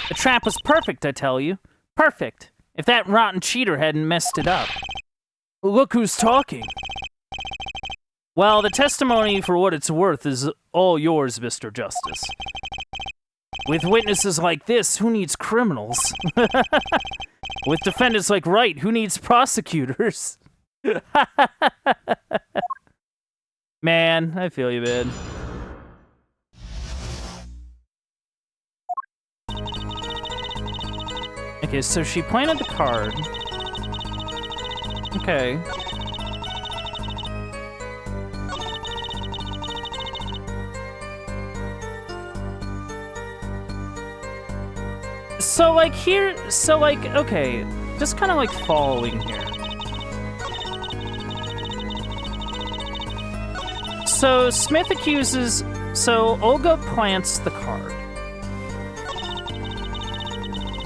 The trap was perfect, I tell you. Perfect. If that rotten cheater hadn't messed it up. Look who's talking. Well, the testimony, for what it's worth, is all yours, Mr. Justice. With witnesses like this, who needs criminals? With defendants like Wright, who needs prosecutors? Man, I feel you, man. Okay, so she planted the card. Okay. So, like, here... So, like, okay. Just kind of, like, following here. So, Smith accuses... So, Olga plants the card.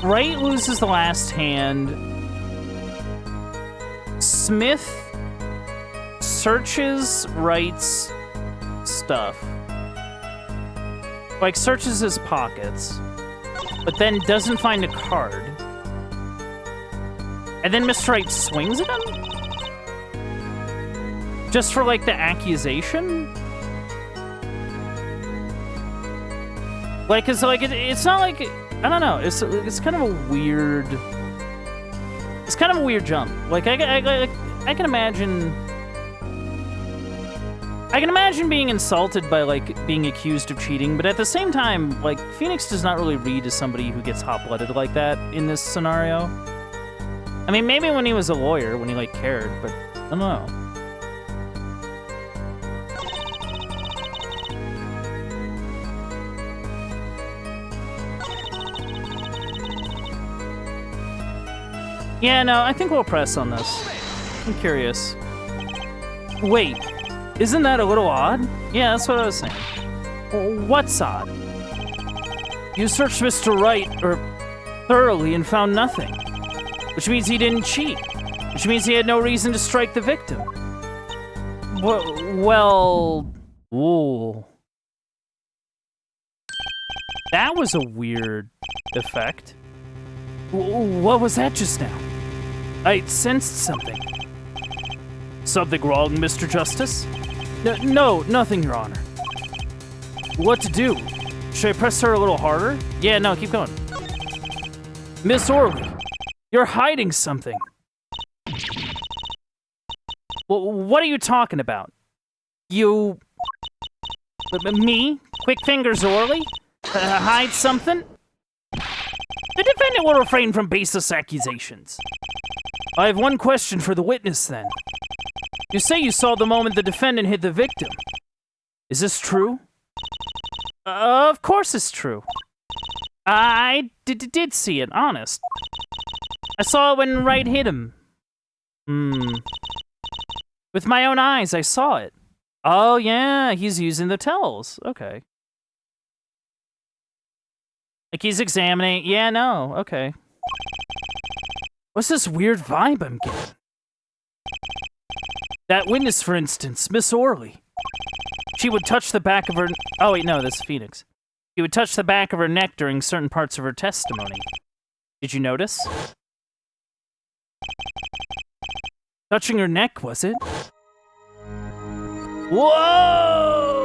Wright loses the last hand. Smith searches Wright's stuff. Like, searches his pockets. But then doesn't find a card. And then Mr. Wright swings at him? Just for, like, the accusation? Like, cause, like, it's not like... I don't know. It's kind of a weird... It's kind of a weird jump. Like, I can imagine... I can imagine being insulted by, like, being accused of cheating, but at the same time, like, Phoenix does not really read as somebody who gets hot-blooded like that in this scenario. I mean, maybe when he was a lawyer, when he, like, cared, but I don't know. Yeah, no, I think we'll press on this. I'm curious. Wait, isn't that a little odd? Yeah, that's what I was saying. What's odd? You searched Mr. Wright, thoroughly and found nothing. Which means he didn't cheat. Which means he had no reason to strike the victim. Well... Ooh. That was a weird effect. What was that just now? I sensed something. Something wrong, Mr. Justice? No, nothing, Your Honor. What to do? Should I press her a little harder? Yeah, no, keep going. Miss Orley, you're hiding something. Well, what are you talking about? You... Me? Quick fingers, Orley? Hide something? The defendant will refrain from baseless accusations. I have one question for the witness, then. You say you saw the moment the defendant hit the victim. Is this true? Of course it's true. I did see it, honest. I saw it when Wright hit him. With my own eyes, I saw it. Oh, yeah, he's using the tells. Okay. Like, he's examining... Yeah, no, okay. What's this weird vibe I'm getting? That witness, for instance, Miss Orley. She would touch the back of her... Oh, wait, no, that's Phoenix. She would touch the back of her neck during certain parts of her testimony. Did you notice? Touching her neck, was it? Whoa!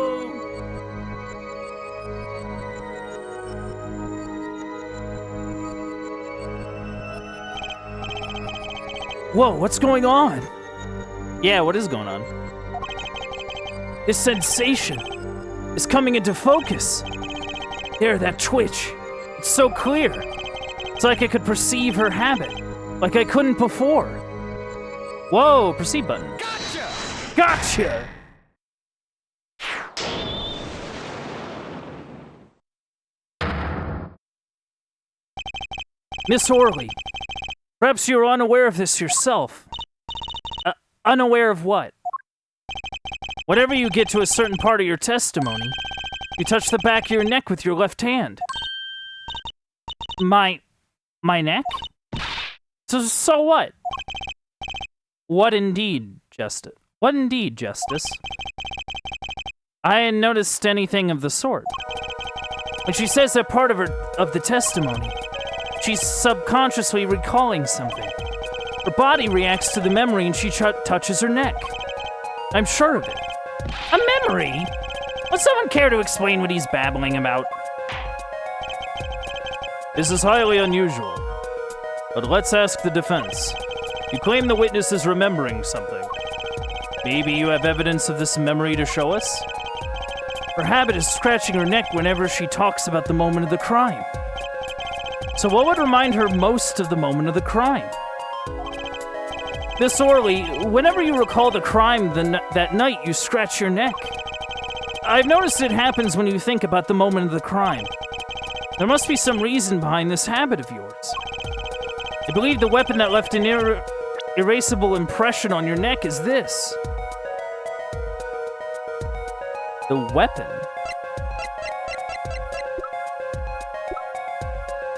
Whoa, what's going on? Yeah, what is going on? This sensation is coming into focus. There, that twitch. It's so clear. It's like I could perceive her habit, like I couldn't before. Whoa, proceed button. Gotcha! Gotcha! Miss Orley, perhaps you're unaware of this yourself. Unaware of what? Whenever you get to a certain part of your testimony, you touch the back of your neck with your left hand. My neck? So what? What indeed, Justice? What indeed, Justice? I hadn't noticed anything of the sort. When she says that part of the testimony, she's subconsciously recalling something. Her body reacts to the memory and she touches her neck. I'm sure of it. A memory? Would someone care to explain what he's babbling about? This is highly unusual. But let's ask the defense. You claim the witness is remembering something. Maybe you have evidence of this memory to show us? Her habit is scratching her neck whenever she talks about the moment of the crime. So what would remind her most of the moment of the crime? Miss Orley, whenever you recall the crime that night, you scratch your neck. I've noticed it happens when you think about the moment of the crime. There must be some reason behind this habit of yours. I believe the weapon that left an erasable impression on your neck is this. The weapon?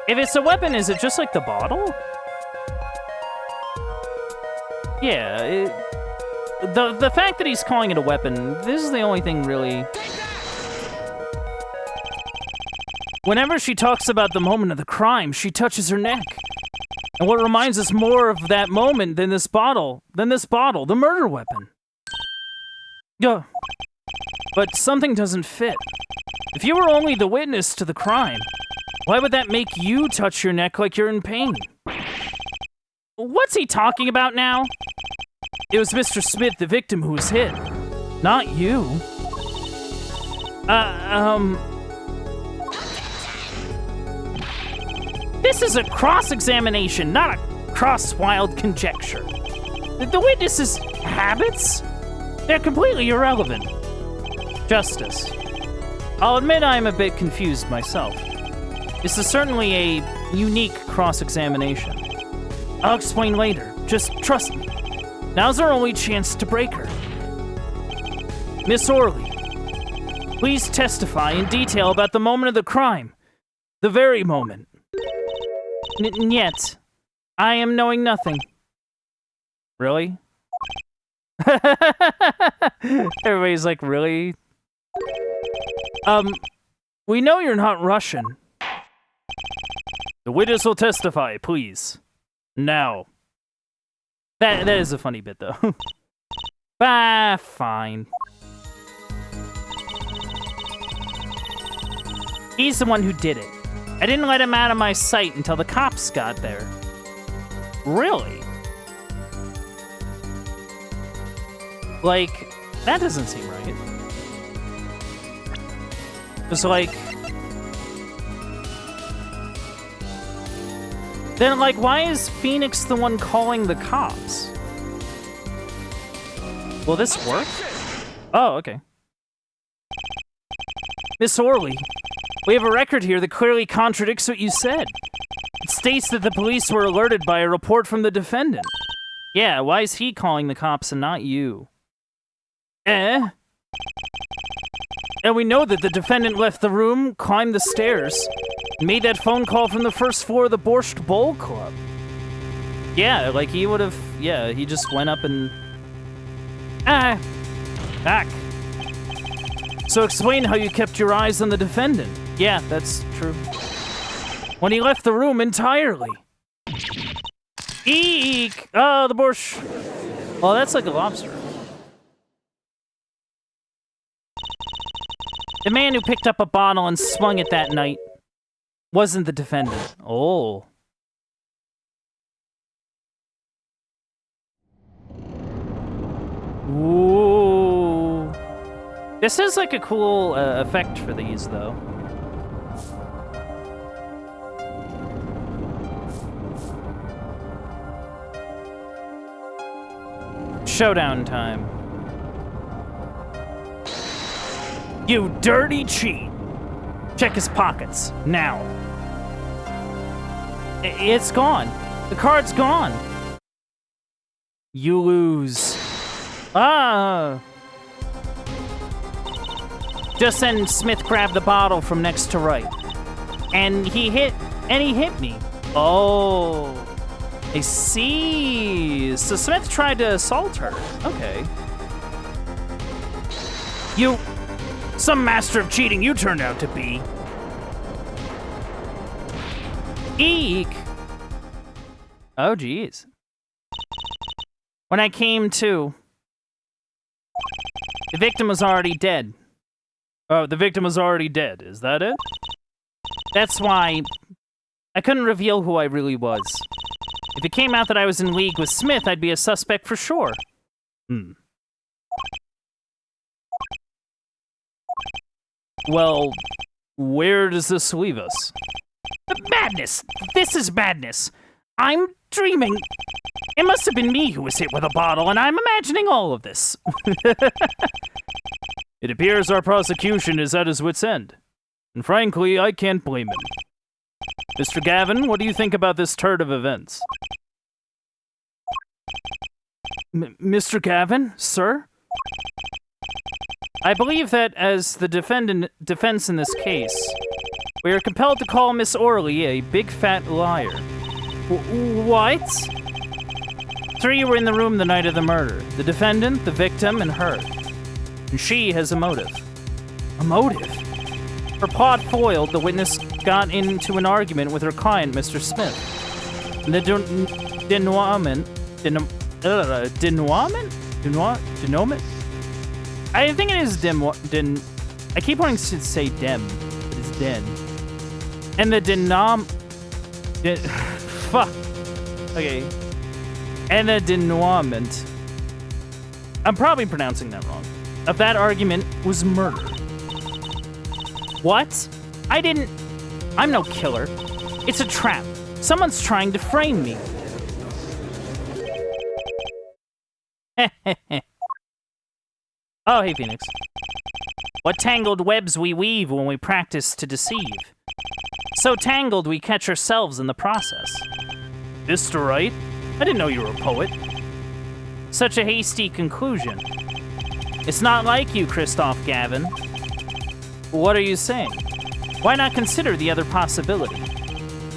If it's a weapon, is it just like the bottle? Yeah, the fact that he's calling it a weapon, this is the only thing really... Whenever she talks about the moment of the crime, she touches her neck. And what reminds us more of that moment than this bottle, the murder weapon. Yeah. But something doesn't fit. If you were only the witness to the crime, why would that make you touch your neck like you're in pain? What's he talking about now? It was Mr. Smith, the victim, who was hit. Not you. This is a cross-examination, not a cross-wild conjecture. The witness's habits? They're completely irrelevant. Justice. I'll admit I'm a bit confused myself. This is certainly a unique cross-examination. I'll explain later. Just trust me. Now's our only chance to break her. Miss Orley, please testify in detail about the moment of the crime. The very moment. Yet, I am knowing nothing. Really? Everybody's like, really? We know you're not Russian. The witness will testify, please. Now. That is a funny bit, though. Fine. He's the one who did it. I didn't let him out of my sight until the cops got there. Really? Like, that doesn't seem right. It's like... Then, like, why is Phoenix the one calling the cops? Will this work? Oh, okay. Miss Orley, we have a record here that clearly contradicts what you said. It states that the police were alerted by a report from the defendant. Yeah, why is he calling the cops and not you? And we know that the defendant left the room, climbed the stairs, made that phone call from the first floor of the Borscht Bowl Club. Yeah, like he would have... Yeah, he just went up and... Back. So explain how you kept your eyes on the defendant. Yeah, that's true. When he left the room entirely. Eek! Oh, the Borscht... Oh, that's like a lobster. The man who picked up a bottle and swung it that night wasn't the defendant. Oh. Ooh. This is like a cool effect for these, though. Showdown time. You dirty cheat! Check his pockets, now. It's gone. The card's gone. You lose. Ah. Just then, Smith grabbed the bottle from next to right. And he hit me. Oh. I see. So Smith tried to assault her. Okay. You... Some master of cheating you turned out to be. Eek. Oh, geez. When I came to, the victim was already dead. Oh, the victim was already dead. Is that it? That's why I couldn't reveal who I really was. If it came out that I was in league with Smith, I'd be a suspect for sure. Well, where does this leave us? Madness! This is madness! I'm dreaming. It must have been me who was hit with a bottle, and I'm imagining all of this. It appears our prosecution is at his wit's end. And frankly, I can't blame him. Mr. Gavin, what do you think about this turn of events? Mr. Gavin, sir? I believe that as the defense in this case, we are compelled to call Miss Orley a big fat liar. What? 3 were in the room the night of the murder. The defendant, the victim, and her. And she has a motive. A motive? Her plot foiled, the witness got into an argument with her client, Mr. Smith. And the denouement? I think it is I keep wanting to say dem, but it's den. And the fuck. Okay. And the denouement, I'm probably pronouncing that wrong, of that argument was murder. What? I'm no killer. It's a trap. Someone's trying to frame me. Oh, hey, Phoenix. What tangled webs we weave when we practice to deceive. So tangled we catch ourselves in the process. Mr. Wright? I didn't know you were a poet. Such a hasty conclusion. It's not like you, Christoph Gavin. What are you saying? Why not consider the other possibility?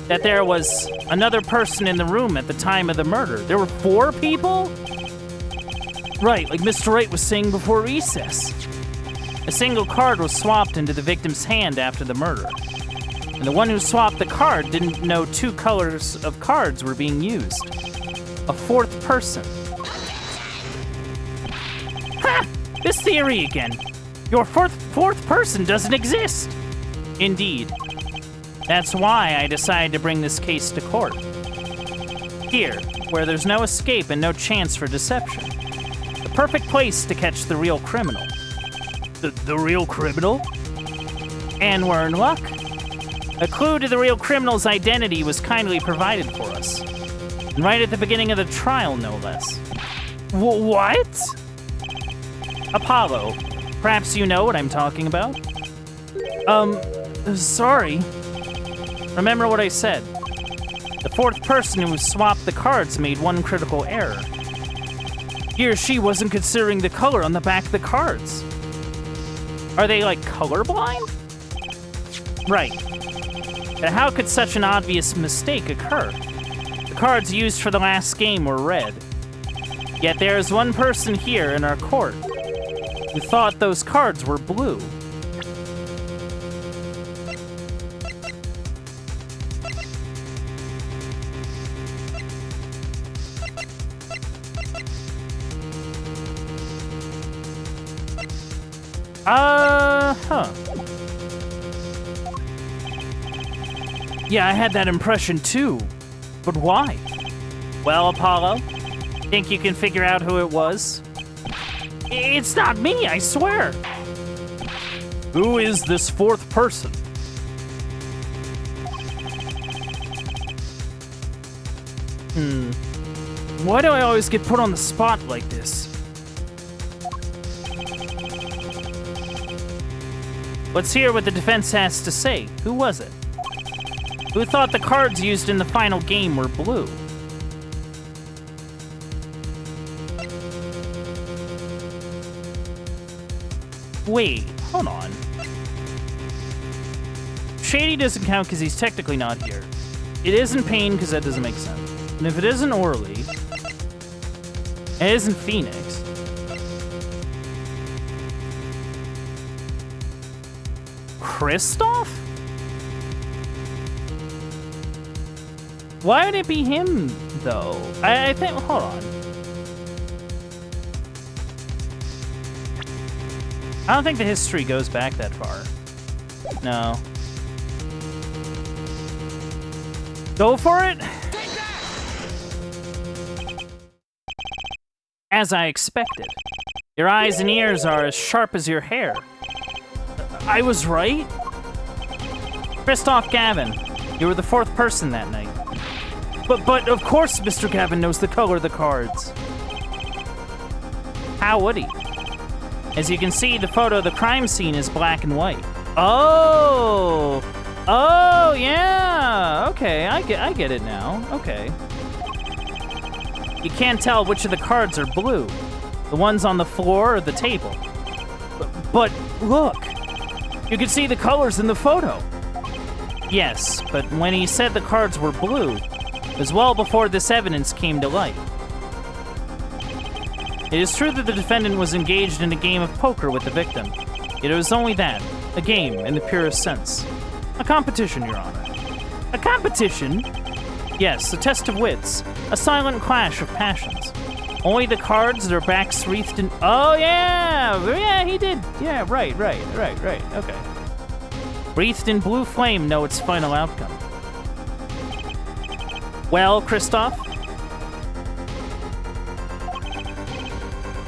That there was another person in the room at the time of the murder. There were 4 people? Right, like Mr. Wright was saying before recess. A single card was swapped into the victim's hand after the murder. And the one who swapped the card didn't know 2 colors of cards were being used. A 4th person. Ha! This theory again. Your fourth person doesn't exist. Indeed. That's why I decided to bring this case to court. Here, where there's no escape and no chance for deception. The perfect place to catch the real criminal. The real criminal? And we're in luck. A clue to the real criminal's identity was kindly provided for us. And right at the beginning of the trial, no less. What? Apollo. Perhaps you know what I'm talking about? Sorry. Remember what I said. The 4th person who swapped the cards made one critical error. He or she wasn't considering the color on the back of the cards. Are they, like, colorblind? Right. But how could such an obvious mistake occur? The cards used for the last game were red. Yet there is one person here in our court who thought those cards were blue. Yeah, I had that impression too. But why? Well, Apollo, think you can figure out who it was? It's not me, I swear. Who is this 4th person? Why do I always get put on the spot like this? Let's hear what the defense has to say. Who was it? Who thought the cards used in the final game were blue? Wait, hold on. Shady doesn't count because he's technically not here. It isn't Pain because that doesn't make sense. And if it isn't Orly, it isn't Phoenix. Kristoff? Why would it be him, though? I think, hold on. I don't think the history goes back that far. No. Go for it? As I expected. Your eyes and ears are as sharp as your hair. I was right? Kristoff Gavin, you were the fourth person that night. But of course Mr. Gavin knows the color of the cards. How would he? As you can see, the photo of the crime scene is black and white. Oh! Oh, yeah! Okay, I get it now. Okay. You can't tell which of the cards are blue. The ones on the floor or the table. But look! You can see the colors in the photo. Yes, but when he said the cards were blue, it was well before this evidence came to light. It is true that the defendant was engaged in a game of poker with the victim. Yet it was only that, a game in the purest sense. A competition, Your Honor. A competition? Yes, a test of wits. A silent clash of passions. Only the cards, their backs wreathed in... Oh, yeah! Yeah, he did. Yeah, right. Okay. Wreathed in blue flame know its final outcome. Well, Kristoff?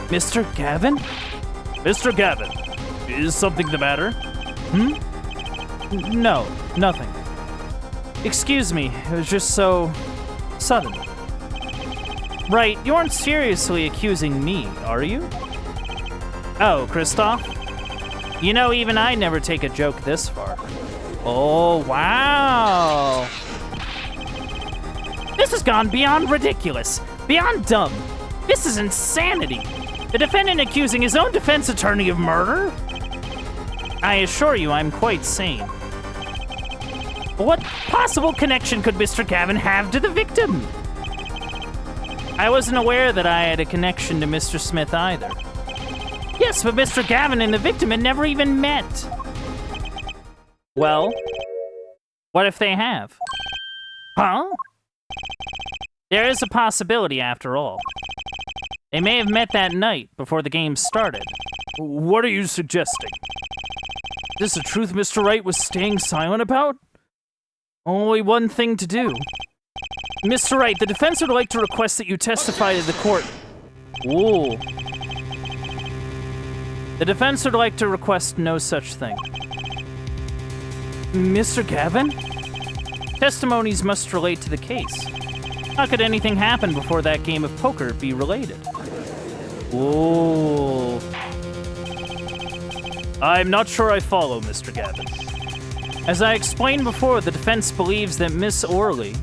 Mr. Gavin? Mr. Gavin, is something the matter? No, nothing. Excuse me, it was just so... sudden. Right, you aren't seriously accusing me, are you? Oh, Kristoff? You know, even I never take a joke this far. Oh, wow! This has gone beyond ridiculous, beyond dumb. This is insanity. The defendant accusing his own defense attorney of murder? I assure you I'm quite sane. What possible connection could Mr. Gavin have to the victim? I wasn't aware that I had a connection to Mr. Smith either. Yes, but Mr. Gavin and the victim had never even met. Well, what if they have? Huh? There is a possibility after all. They may have met that night before the game started. What are you suggesting? Is this a truth Mr. Wright was staying silent about? Only one thing to do. Mr. Wright, the defense would like to request that you testify to the court. Ooh. The defense would like to request no such thing. Mr. Gavin? Testimonies must relate to the case. How could anything happen before that game of poker be related? Ooh. I'm not sure I follow, Mr. Gavin. As I explained before, the defense believes that Miss Orly...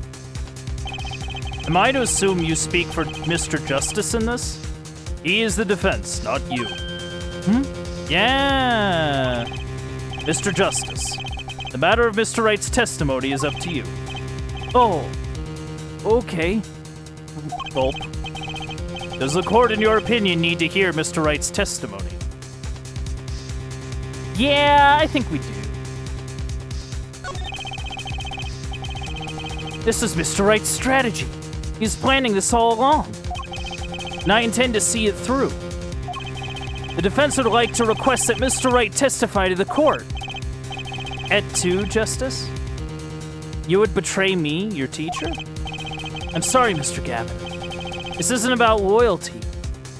Am I to assume you speak for Mr. Justice in this? He is the defense, not you. Yeah. Mr. Justice, the matter of Mr. Wright's testimony is up to you. Oh. Okay. Gulp. Does the court, in your opinion, need to hear Mr. Wright's testimony? Yeah, I think we do. This is Mr. Wright's strategy. He's planning this all along. And I intend to see it through. The defense would like to request that Mr. Wright testify to the court. Et tu, Justice? You would betray me, your teacher? I'm sorry, Mr. Gavin. This isn't about loyalty.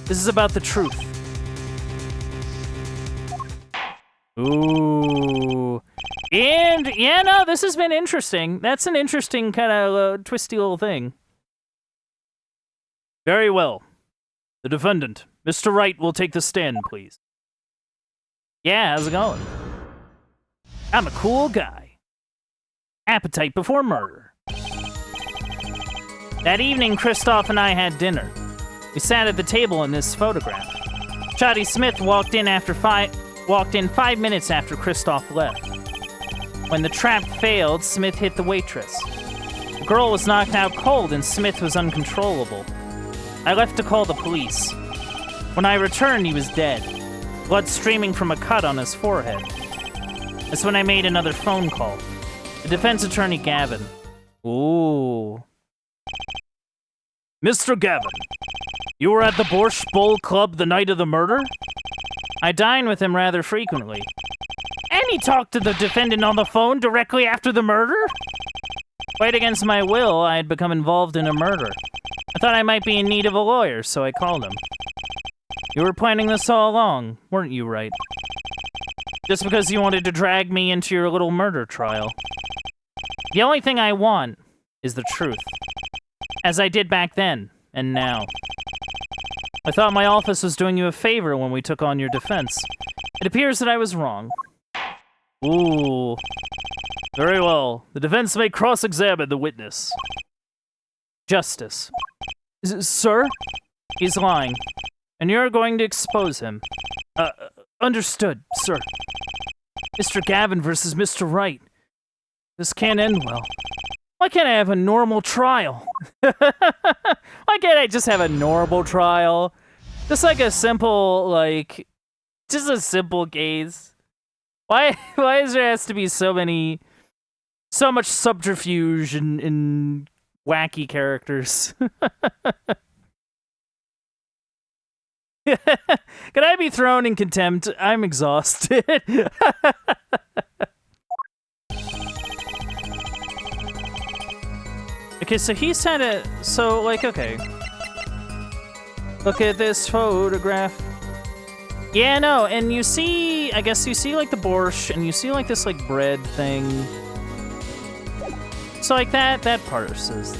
This is about the truth. Ooh. And, yeah, no, this has been interesting. That's an interesting kind of twisty little thing. Very well. The defendant, Mr. Wright, will take the stand, please. Yeah, how's it going? I'm a cool guy. Appetite before murder. That evening, Kristoff and I had dinner. We sat at the table in this photograph. Shotty Smith walked in 5 minutes after Kristoff left. When the trap failed, Smith hit the waitress. The girl was knocked out cold and Smith was uncontrollable. I left to call the police. When I returned, he was dead, blood streaming from a cut on his forehead. That's when I made another phone call. The defense attorney, Gavin. Ooh. Mr. Gavin, you were at the Borscht Bowl Club the night of the murder? I dine with him rather frequently. And he talked to the defendant on the phone directly after the murder? Quite against my will, I had become involved in a murder. I thought I might be in need of a lawyer, so I called him. You were planning this all along, weren't you, right? Just because you wanted to drag me into your little murder trial. The only thing I want is the truth. As I did back then, and now. I thought my office was doing you a favor when we took on your defense. It appears that I was wrong. Ooh. Very well. The defense may cross-examine the witness. Justice. Sir? He's lying. And you're going to expose him. Understood, sir. Mr. Gavin versus Mr. Wright. This can't end well. Why can't I have a normal trial? Why can't I just have a normal trial? Just like a simple, just a simple case. Why is there has to be so much subterfuge and wacky characters? Can I be thrown in contempt? I'm exhausted. Okay, so he's had a... So, okay. Look at this photograph. Yeah, no, and you see... I guess you see, the borscht, and you see, this, bread thing. So, that parses.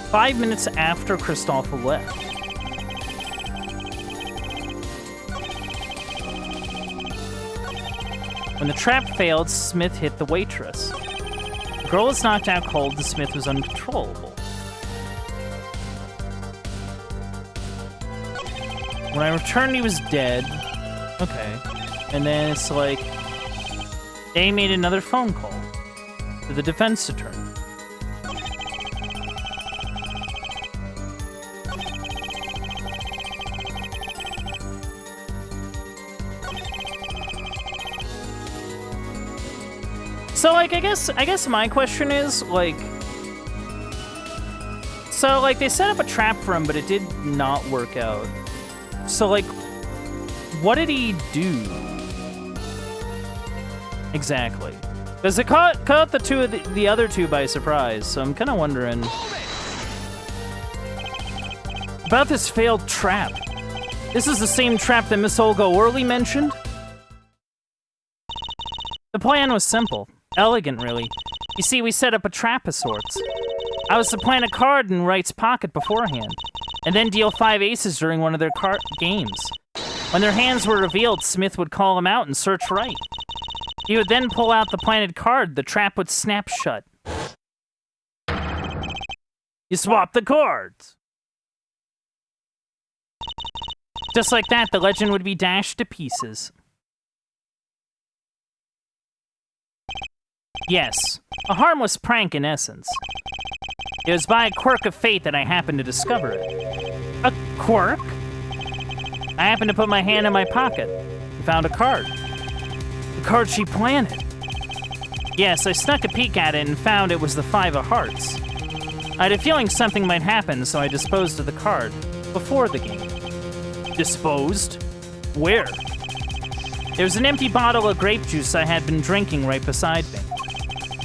5 minutes after Kristoff left. When the trap failed, Smith hit the waitress. The girl was knocked out cold, and Smith was uncontrollable. When I returned, he was dead. Okay. And then it's they made another phone call to the defense attorney. So, I guess my question is, so, they set up a trap for him, but it did not work out. So, what did he do? Exactly. Because it caught the other two by surprise, so I'm kind of wondering about this failed trap. This is the same trap that Miss Olga Orley mentioned? The plan was simple. Elegant, really. You see, we set up a trap of sorts. I was to plant a card in Wright's pocket beforehand, and then deal 5 aces during one of their games. When their hands were revealed, Smith would call him out and search Wright. He would then pull out the planted card, the trap would snap shut. You swap the cards! Just like that, the legend would be dashed to pieces. Yes, a harmless prank in essence. It was by a quirk of fate that I happened to discover it. A quirk? I happened to put my hand in my pocket and found a card. The card she planted. Yes, I snuck a peek at it and found it was the 5 of hearts. I had a feeling something might happen, so I disposed of the card before the game. Disposed? Where? There was an empty bottle of grape juice I had been drinking right beside me.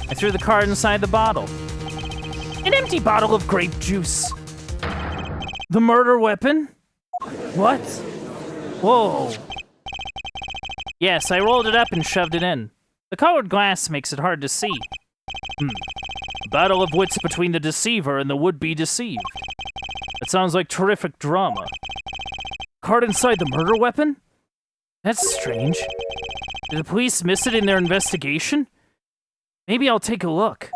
I threw the card inside the bottle. An empty bottle of grape juice. The murder weapon? What? Whoa. Yes, I rolled it up and shoved it in. The colored glass makes it hard to see. A battle of wits between the deceiver and the would-be deceived. It sounds like terrific drama. Card inside the murder weapon? That's strange. Did the police miss it in their investigation? Maybe I'll take a look.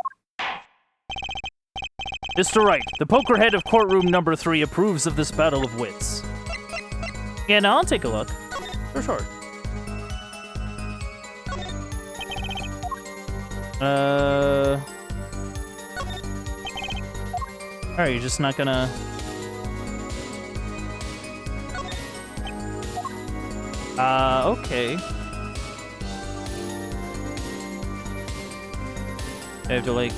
Mr. Wright, the poker head of courtroom number 3 approves of this battle of wits. Yeah, no, I'll take a look. For sure. Alright, you're just not gonna... okay. I have to, like...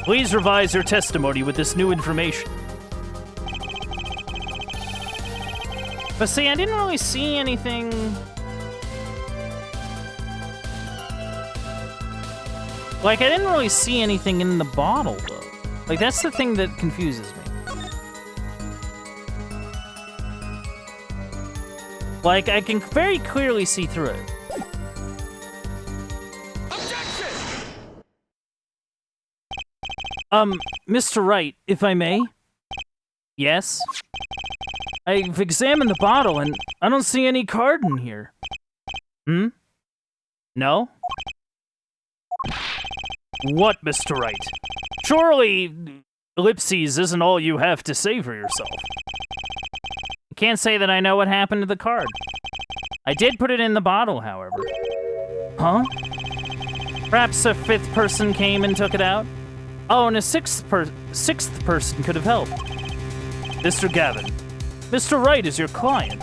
Please revise your testimony with this new information. But see, I didn't really see anything... Like, I didn't really see anything in the bottle, though. Like, that's the thing that confuses me. Like, I can very clearly see through it. Mr. Wright, if I may? Yes? I've examined the bottle, and I don't see any card in here. Hmm? No? What, Mr. Wright? Surely, ellipses isn't all you have to say for yourself. I can't say that I know what happened to the card. I did put it in the bottle, however. Huh? Perhaps a 5th person came and took it out? Oh, and a 6th person could have helped. Mr. Gavin, Mr. Wright is your client.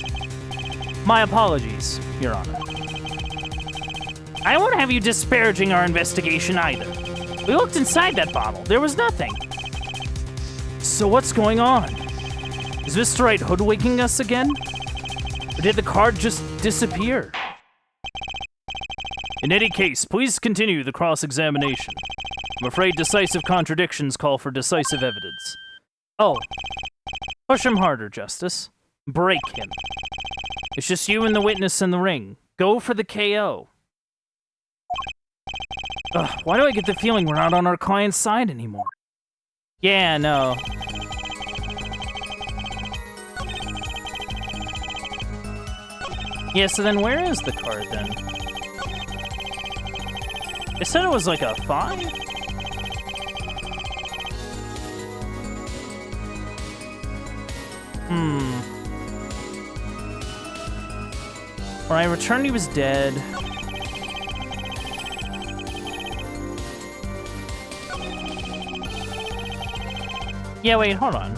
My apologies, Your Honor. I won't have you disparaging our investigation either. We looked inside that bottle. There was nothing. So what's going on? Is Mr. Wright hoodwinking us again? Or did the card just disappear? In any case, please continue the cross-examination. I'm afraid decisive contradictions call for decisive evidence. Oh. Push him harder, Justice. Break him. It's just you and the witness in the ring. Go for the KO. Ugh, why do I get the feeling we're not on our client's side anymore? Yeah, no. Yeah, so then where is the card, then? They said it was like a 5? When I returned, he was dead. Yeah, wait, hold on.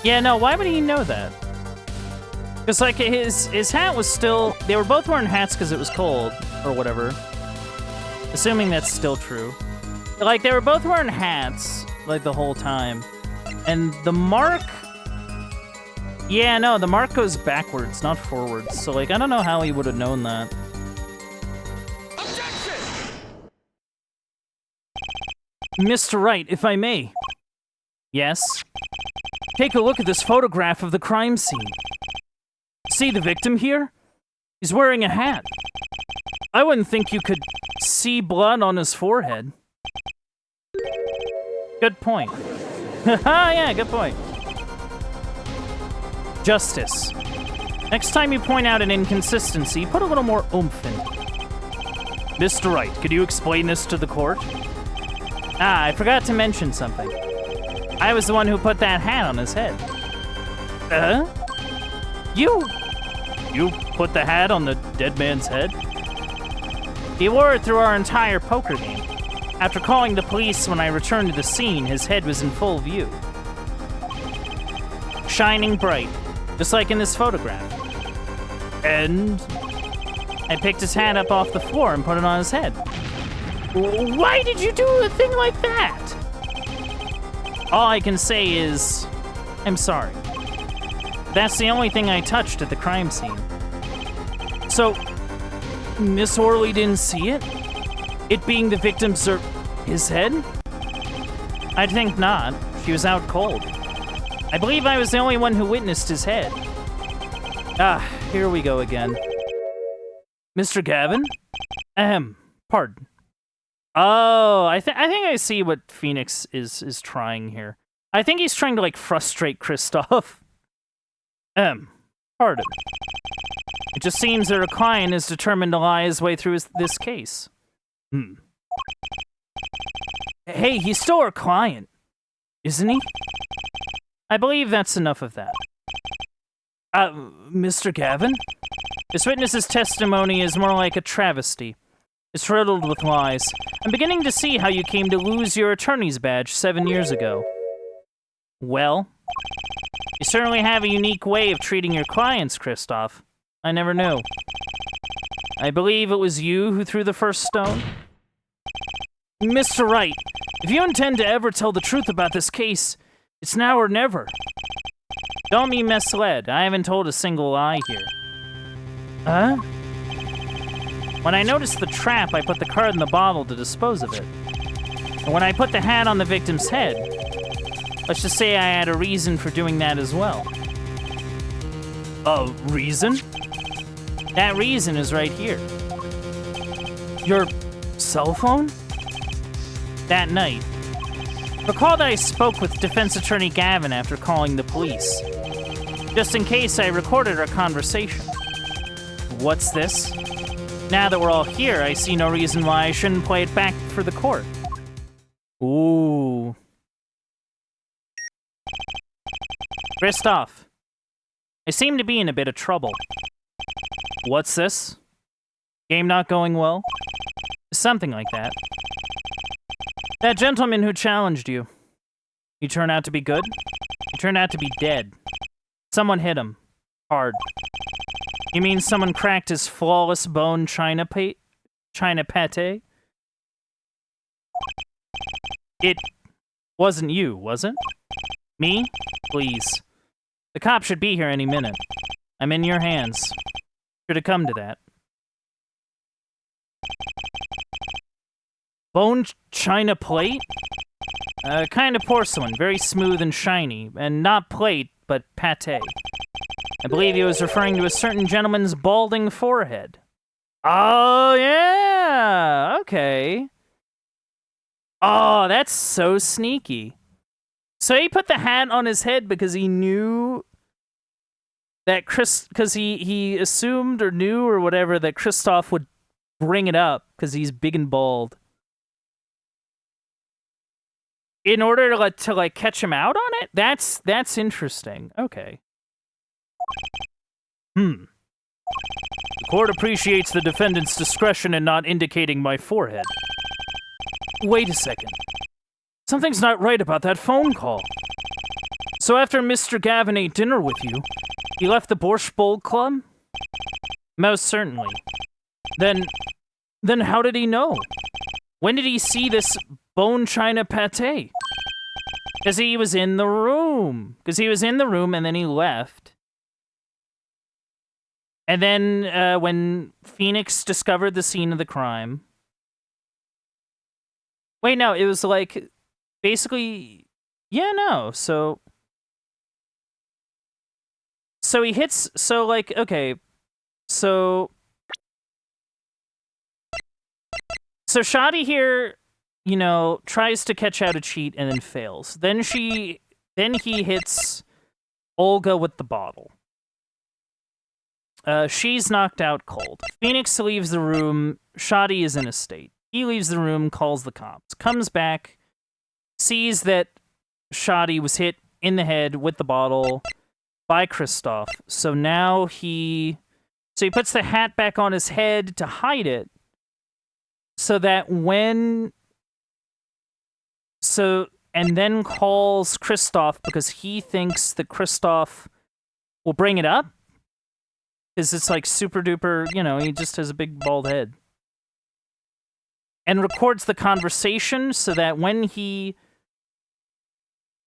Yeah, no, why would he know that? Because, like, his hat was still... They were both wearing hats because it was cold, or whatever. Assuming that's still true. Like, they were both wearing hats, like, the whole time. And the mark... Yeah, no, the mark goes backwards, not forwards. So, like, I don't know how he would have known that. Objection! Mr. Wright, if I may. Yes? Take a look at this photograph of the crime scene. See the victim here? He's wearing a hat. I wouldn't think you could see blood on his forehead. Good point. Haha, yeah, good point. Justice. Next time you point out an inconsistency, put a little more oomph in it. Mr. Wright, could you explain this to the court? Ah, I forgot to mention something. I was the one who put that hat on his head. You put the hat on the dead man's head? He wore it through our entire poker game. After calling the police when I returned to the scene, his head was in full view. Shining bright, just like in this photograph. And I picked his hat up off the floor and put it on his head. Why did you do a thing like that? All I can say is, I'm sorry. That's the only thing I touched at the crime scene. So, Miss Orley didn't see it? It being the victim's his head? I'd think not. She was out cold. I believe I was the only one who witnessed his head. Ah, here we go again. Mr. Gavin? Pardon. Oh, I think I see what Phoenix is trying here. I think he's trying to like frustrate Kristoff. Pardon. It just seems that our client is determined to lie his way through this case. Hey, he's still our client, isn't he? I believe that's enough of that. Mr. Gavin? This witness's testimony is more like a travesty. It's riddled with lies. I'm beginning to see how you came to lose your attorney's badge 7 years ago. Well, you certainly have a unique way of treating your clients, Kristoff. I never knew. I believe it was you who threw the first stone? Mr. Wright, if you intend to ever tell the truth about this case, it's now or never. Don't be misled. I haven't told a single lie here. Huh? When I noticed the trap, I put the card in the bottle to dispose of it. And when I put the hat on the victim's head, let's just say I had a reason for doing that as well. A reason? That reason is right here. Your cell phone? That night. Recall that I spoke with Defense Attorney Gavin after calling the police. Just in case, I recorded our conversation. What's this? Now that we're all here, I see no reason why I shouldn't play it back for the court. Ooh. Kristoff, I seem to be in a bit of trouble. What's this? Game not going well? Something like that. That gentleman who challenged you. He turned out to be good? He turned out to be dead. Someone hit him. Hard. You mean someone cracked his flawless bone china pate? China pate? It wasn't you, was it? Me? Please. The cop should be here any minute. I'm in your hands. Should have come to that. Bone china plate? Kind of porcelain, very smooth and shiny, and not plate, but pate. I believe he was referring to a certain gentleman's balding forehead. Oh, yeah! Okay. Oh, that's so sneaky. So he put the hat on his head because he knew that because he assumed or knew or whatever that Kristoff would bring it up because he's big and bald. In order to catch him out on it? That's interesting. Okay. The court appreciates the defendant's discretion in not indicating my forehead. Wait a second. Something's not right about that phone call. So after Mr. Gavin ate dinner with you, he left the Borscht Bowl Club? Most certainly. Then how did he know? When did he see this bone china pate? Because he was in the room. And then he left. And then when Phoenix discovered the scene of the crime... Wait, no, it was like... Basically... Yeah, no, so he hits... So, like, okay. So Shoddy here, you know, tries to catch out a cheat and then fails. Then he hits Olga with the bottle. She's knocked out cold. Phoenix leaves the room. Shoddy is in a state. He leaves the room, calls the cops. Comes back, sees that Shoddy was hit in the head with the bottle by Kristoff. So now he puts the hat back on his head to hide it. So that and then calls Kristoff because he thinks that Kristoff will bring it up. Because it's like super duper, you know, he just has a big bald head. And records the conversation so that when he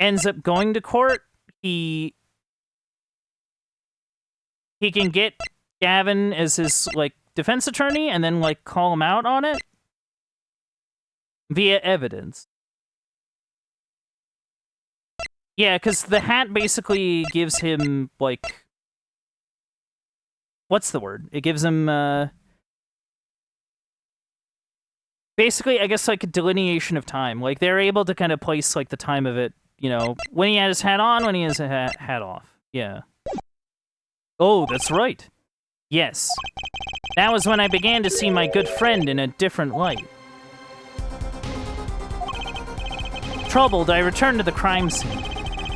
ends up going to court, he can get Gavin as his, like, defense attorney and then, like, call him out on it via evidence. Yeah, because the hat basically gives him, like... What's the word? It gives him, basically, I guess, like a delineation of time. Like, they're able to kind of place, like, the time of it, you know, when he had his hat on, when he has a hat off. Yeah. Oh, that's right. Yes. That was when I began to see my good friend in a different light. Troubled, I returned to the crime scene.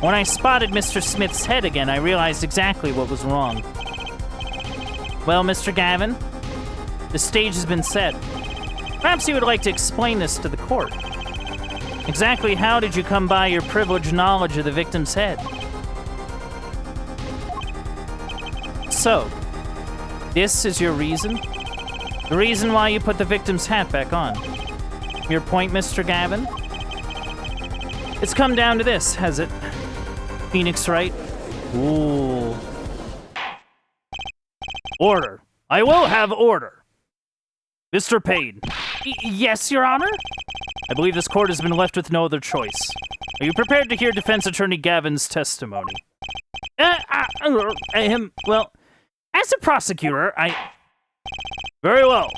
When I spotted Mr. Smith's head again, I realized exactly what was wrong. Well, Mr. Gavin, the stage has been set. Perhaps you would like to explain this to the court. Exactly how did you come by your privileged knowledge of the victim's head? So, this is your reason? The reason why you put the victim's hat back on? Your point, Mr. Gavin? It's come down to this, has it? Phoenix Wright? Ooh. Order. I will have order. Mr. Payne. Yes, Your Honor? I believe this court has been left with no other choice. Are you prepared to hear Defense Attorney Gavin's testimony? Well, as a prosecutor, Very well.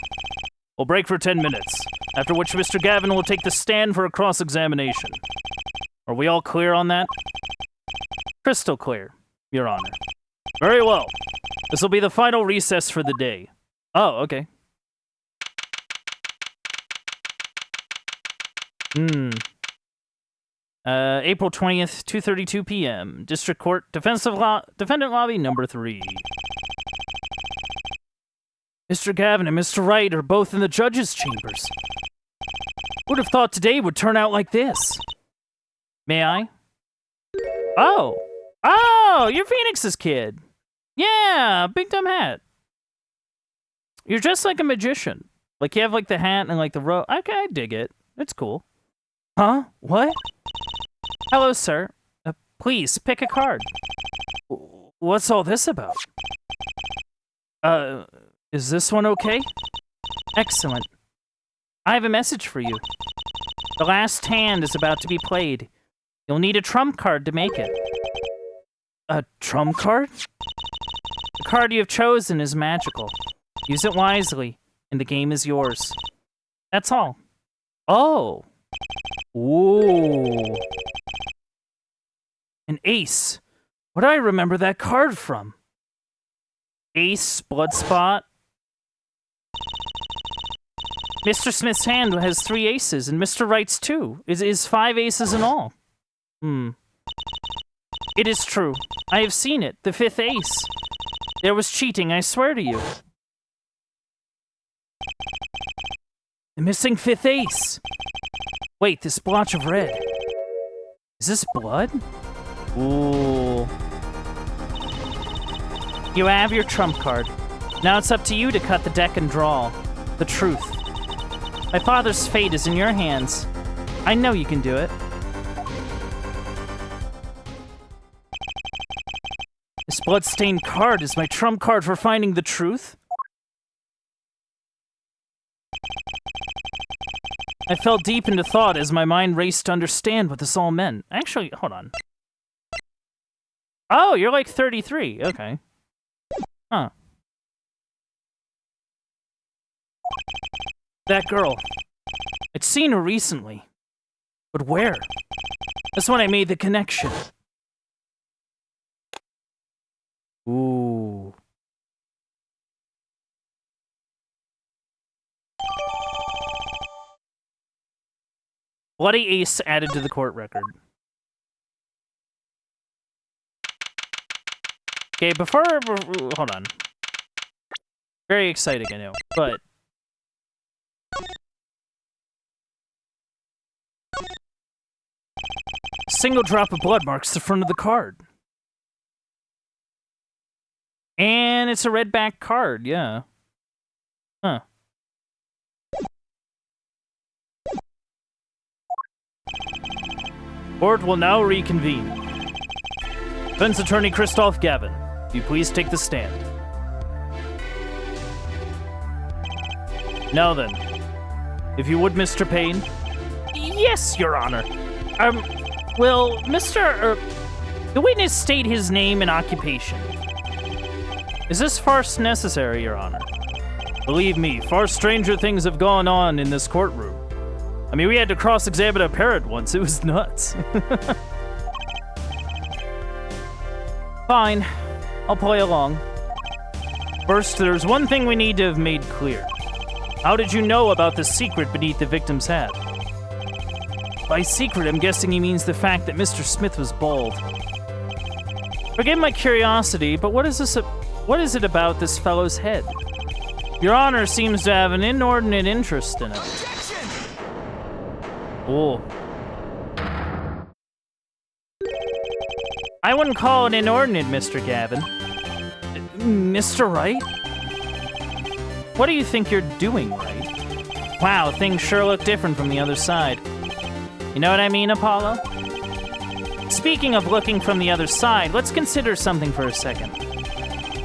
We'll break for 10 minutes, after which Mr. Gavin will take the stand for a cross-examination. Are we all clear on that? Crystal clear, Your Honor. Very well. This will be the final recess for the day. Oh, okay. April 20th, 2:32 p.m. District Court, Defendant Lobby, number 3. Mr. Gavin and Mr. Wright are both in the judges' chambers. Would have thought today would turn out like this. May I? Oh! Oh! You're Phoenix's kid! Yeah! Big dumb hat. You're just like a magician. Like, you have, like, the hat and, like, the robe. Okay, I dig it. It's cool. Huh? What? Hello, sir. Please, pick a card. What's all this about? Is this one okay? Excellent. I have a message for you. The last hand is about to be played. You'll need a trump card to make it. A trump card? The card you have chosen is magical. Use it wisely, and the game is yours. That's all. Oh. Ooh. An ace. What do I remember that card from? Ace, Bloodspot. Mr. Smith's hand has 3 aces, and Mr. Wright's 2. Is 5 aces in all. It is true. I have seen it. The 5th ace. There was cheating, I swear to you. The missing 5th ace. Wait, this blotch of red. Is this blood? Ooh. You have your trump card. Now it's up to you to cut the deck and draw. The truth. My father's fate is in your hands. I know you can do it. This blood-stained card is my trump card for finding the truth? I fell deep into thought as my mind raced to understand what this all meant. Actually, hold on. Oh, you're like 33. Okay. Huh. That girl. I'd seen her recently. But where? That's when I made the connection. Ooh. Bloody ace added to the court record. Okay, hold on. Very exciting, I know, but... Single drop of blood marks the front of the card. And it's a red back card, yeah. Huh. Court will now reconvene. Defense Attorney Christoph Gavin, will you please take the stand? Now then, if you would, Mr. Payne. Yes, Your Honor. Will the witness state his name and occupation? Is this farce necessary, Your Honor? Believe me, far stranger things have gone on in this courtroom. I mean, we had to cross-examine a parrot once. It was nuts. Fine. I'll play along. First, there's one thing we need to have made clear. How did you know about the secret beneath the victim's hat? By secret, I'm guessing he means the fact that Mr. Smith was bald. Forgive my curiosity, but what is it about this fellow's head? Your Honor seems to have an inordinate interest in it. Oh. I wouldn't call it inordinate, Mr. Gavin. Mr. Wright? What do you think you're doing, Wright? Wow, things sure look different from the other side. You know what I mean, Apollo? Speaking of looking from the other side, let's consider something for a second.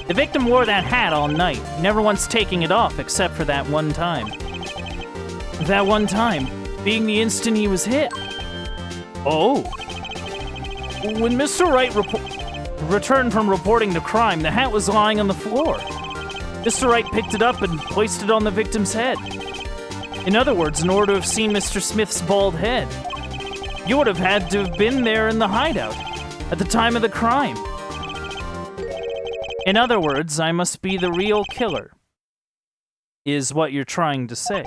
The victim wore that hat all night, never once taking it off except for that one time. That one time being the instant he was hit. Oh. When Mr. Wright returned from reporting the crime, the hat was lying on the floor. Mr. Wright picked it up and placed it on the victim's head. In other words, in order to have seen Mr. Smith's bald head, you would have had to have been there in the hideout at the time of the crime. In other words, I must be the real killer, is what you're trying to say.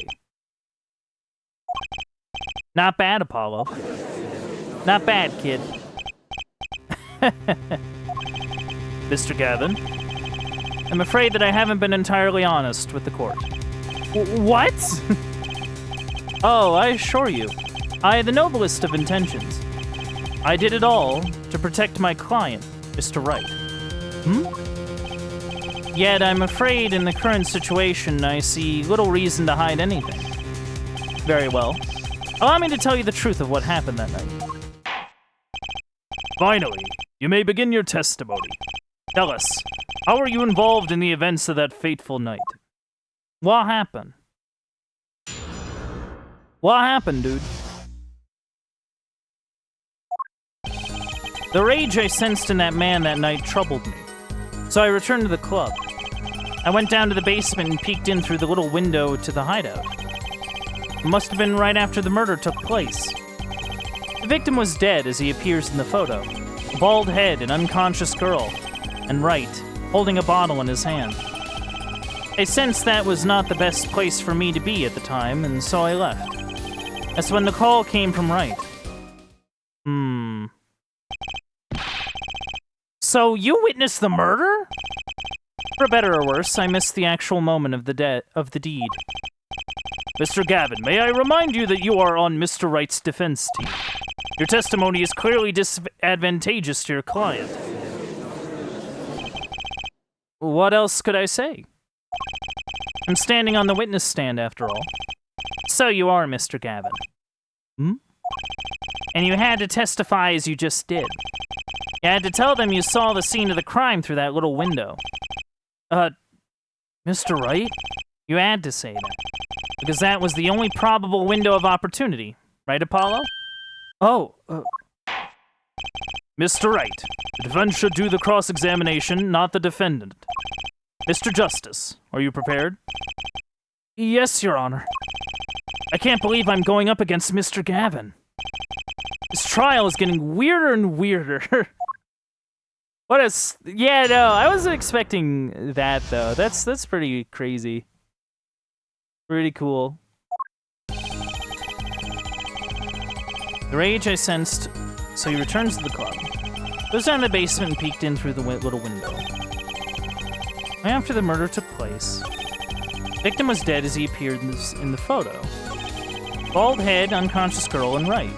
Not bad, Apollo. Not bad, kid. Mr. Gavin, I'm afraid that I haven't been entirely honest with the court. What? Oh, I assure you, I had the noblest of intentions. I did it all to protect my client, Mr. Wright. Yet I'm afraid in the current situation I see little reason to hide anything. Very well. Allow me to tell you the truth of what happened that night. Finally, you may begin your testimony. Tell us, how were you involved in the events of that fateful night? What happened? What happened, dude? The rage I sensed in that man that night troubled me, so I returned to the club. I went down to the basement and peeked in through the little window to the hideout. It must have been right after the murder took place. The victim was dead as he appears in the photo. A bald head, an unconscious girl, and Wright, holding a bottle in his hand. I sensed that was not the best place for me to be at the time, and so I left. That's when the call came from Wright. So you witnessed the murder? For better or worse, I missed the actual moment of the deed. Mr. Gavin, may I remind you that you are on Mr. Wright's defense team. Your testimony is clearly disadvantageous to your client. What else could I say? I'm standing on the witness stand, after all. So you are, Mr. Gavin. And you had to testify as you just did. You had to tell them you saw the scene of the crime through that little window. Mr. Wright? You had to say that. Because that was the only probable window of opportunity. Right, Apollo? Oh, Mr. Wright, the defense should do the cross-examination, not the defendant. Mr. Justice, are you prepared? Yes, Your Honor. I can't believe I'm going up against Mr. Gavin. This trial is getting weirder and weirder. Yeah, no, I wasn't expecting that, though. That's pretty crazy. Pretty cool. The rage I sensed, so he returns to the club. Goes down to the basement and peeked in through the little window. After the murder took place, the victim was dead as he appeared in the photo. Bald head, unconscious girl, and Wright.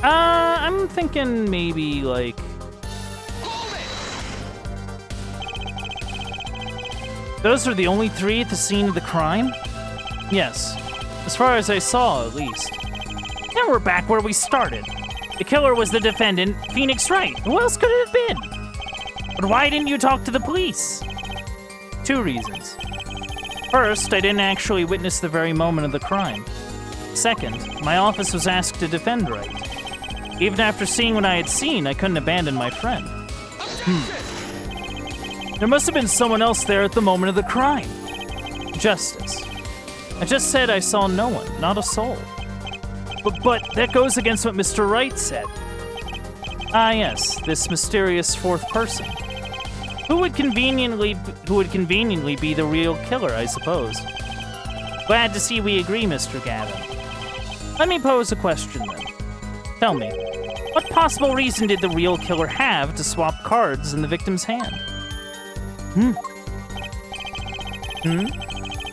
I'm thinking maybe, like... Those are the only three at the scene of the crime? Yes. As far as I saw, at least. Now we're back where we started. The killer was the defendant, Phoenix Wright. Who else could it have been? But why didn't you talk to the police? 2 reasons. First, I didn't actually witness the very moment of the crime. Second, my office was asked to defend right. Even after seeing what I had seen, I couldn't abandon my friend. There must have been someone else there at the moment of the crime. Justice. I just said I saw no one, not a soul. But that goes against what Mr. Wright said. Ah yes, this mysterious fourth person. Who would conveniently be the real killer, I suppose. Glad to see we agree, Mr. Gavin. Let me pose a question then. Tell me, what possible reason did the real killer have to swap cards in the victim's hand?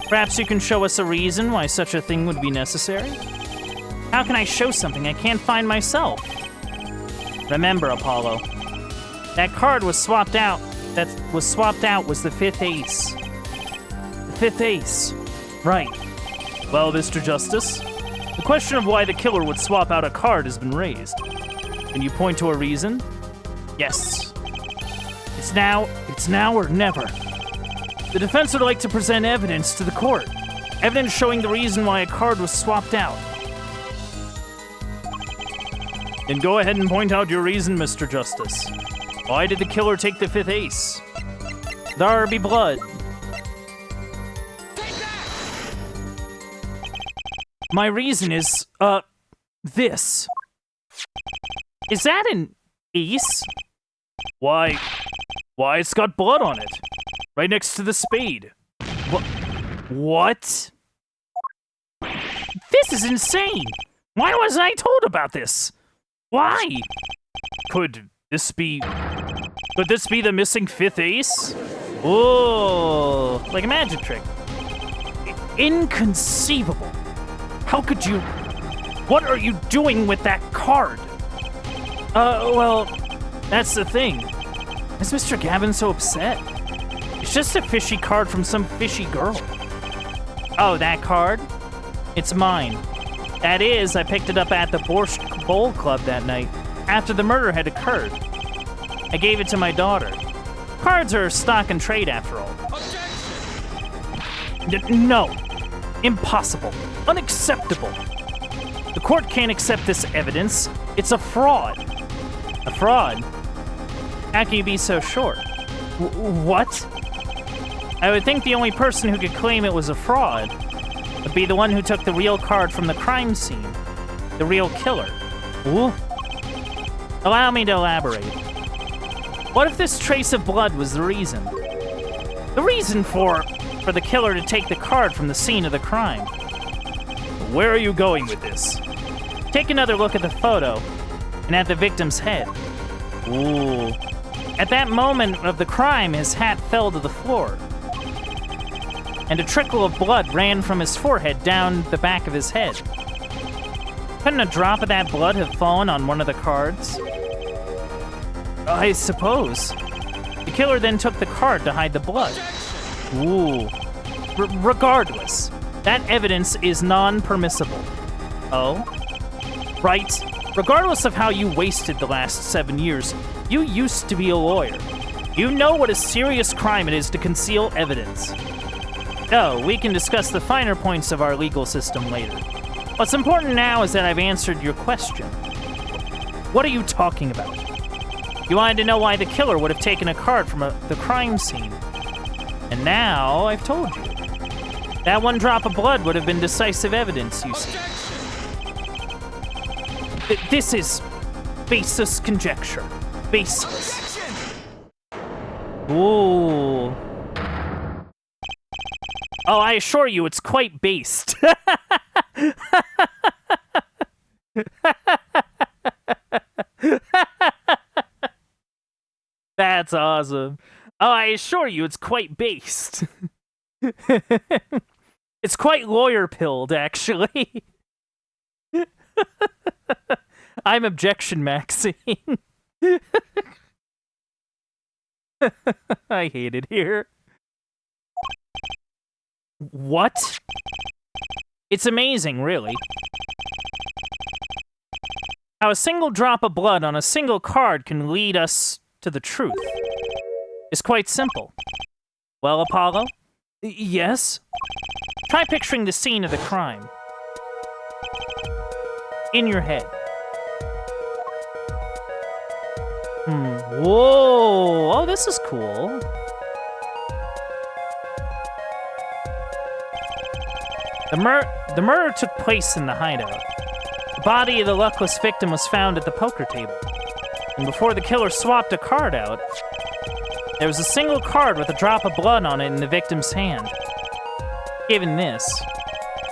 Perhaps you can show us a reason why such a thing would be necessary? How can I show something I can't find myself? Remember, Apollo, that card was swapped out. That was swapped out was the fifth ace. The fifth ace. Right. Well, Mr. Justice, the question of why the killer would swap out a card has been raised. Can you point to a reason? Yes. It's now or never. The defense would like to present evidence to the court. Evidence showing the reason why a card was swapped out. Then go ahead and point out your reason, Mr. Justice. Why did the killer take the fifth ace? There be blood. My reason is, this. Is that an ace? Why, it's got blood on it. Right next to the spade. What? This is insane! Why wasn't I told about this? Why? Could this be the missing fifth ace? Oh, like a magic trick. Inconceivable. How could you? What are you doing with that card? Well, that's the thing. Is Mr. Gavin so upset? It's just a fishy card from some fishy girl. Oh, that card? It's mine. That is, I picked it up at the Borscht Bowl Club that night, after the murder had occurred. I gave it to my daughter. Cards are stock and trade, after all. No. Impossible. Unacceptable. The court can't accept this evidence. It's a fraud. A fraud? How can you be so sure? What? I would think the only person who could claim it was a fraud would be the one who took the real card from the crime scene. The real killer. Ooh. Allow me to elaborate. What if this trace of blood was the reason? The reason for the killer to take the card from the scene of the crime. Where are you going with this? Take another look at the photo and at the victim's head. Ooh. At that moment of the crime, his hat fell to the floor, and a trickle of blood ran from his forehead down the back of his head. Couldn't a drop of that blood have fallen on one of the cards? I suppose. The killer then took the card to hide the blood. Ooh. Regardless, that evidence is non-permissible. Oh? Right. Regardless of how you wasted the last 7 years, you used to be a lawyer. You know what a serious crime it is to conceal evidence. Oh, we can discuss the finer points of our legal system later. What's important now is that I've answered your question. What are you talking about? You wanted to know why the killer would have taken a card from the crime scene. And now I've told you. That one drop of blood would have been decisive evidence, you see. This is baseless conjecture. Baseless. Ooh. Oh, I assure you, it's quite based. That's awesome. Oh, I assure you, it's quite based. It's quite lawyer-pilled, actually. I'm objection Maxine. I hate it here. What? It's amazing, really. How a single drop of blood on a single card can lead us to the truth. It's quite simple. Well, Apollo? Yes? Try picturing the scene of the crime. in your head. Whoa. Oh, this is cool. The murder took place in the hideout. The body of the luckless victim was found at the poker table. And before the killer swapped a card out, there was a single card with a drop of blood on it in the victim's hand. Given this,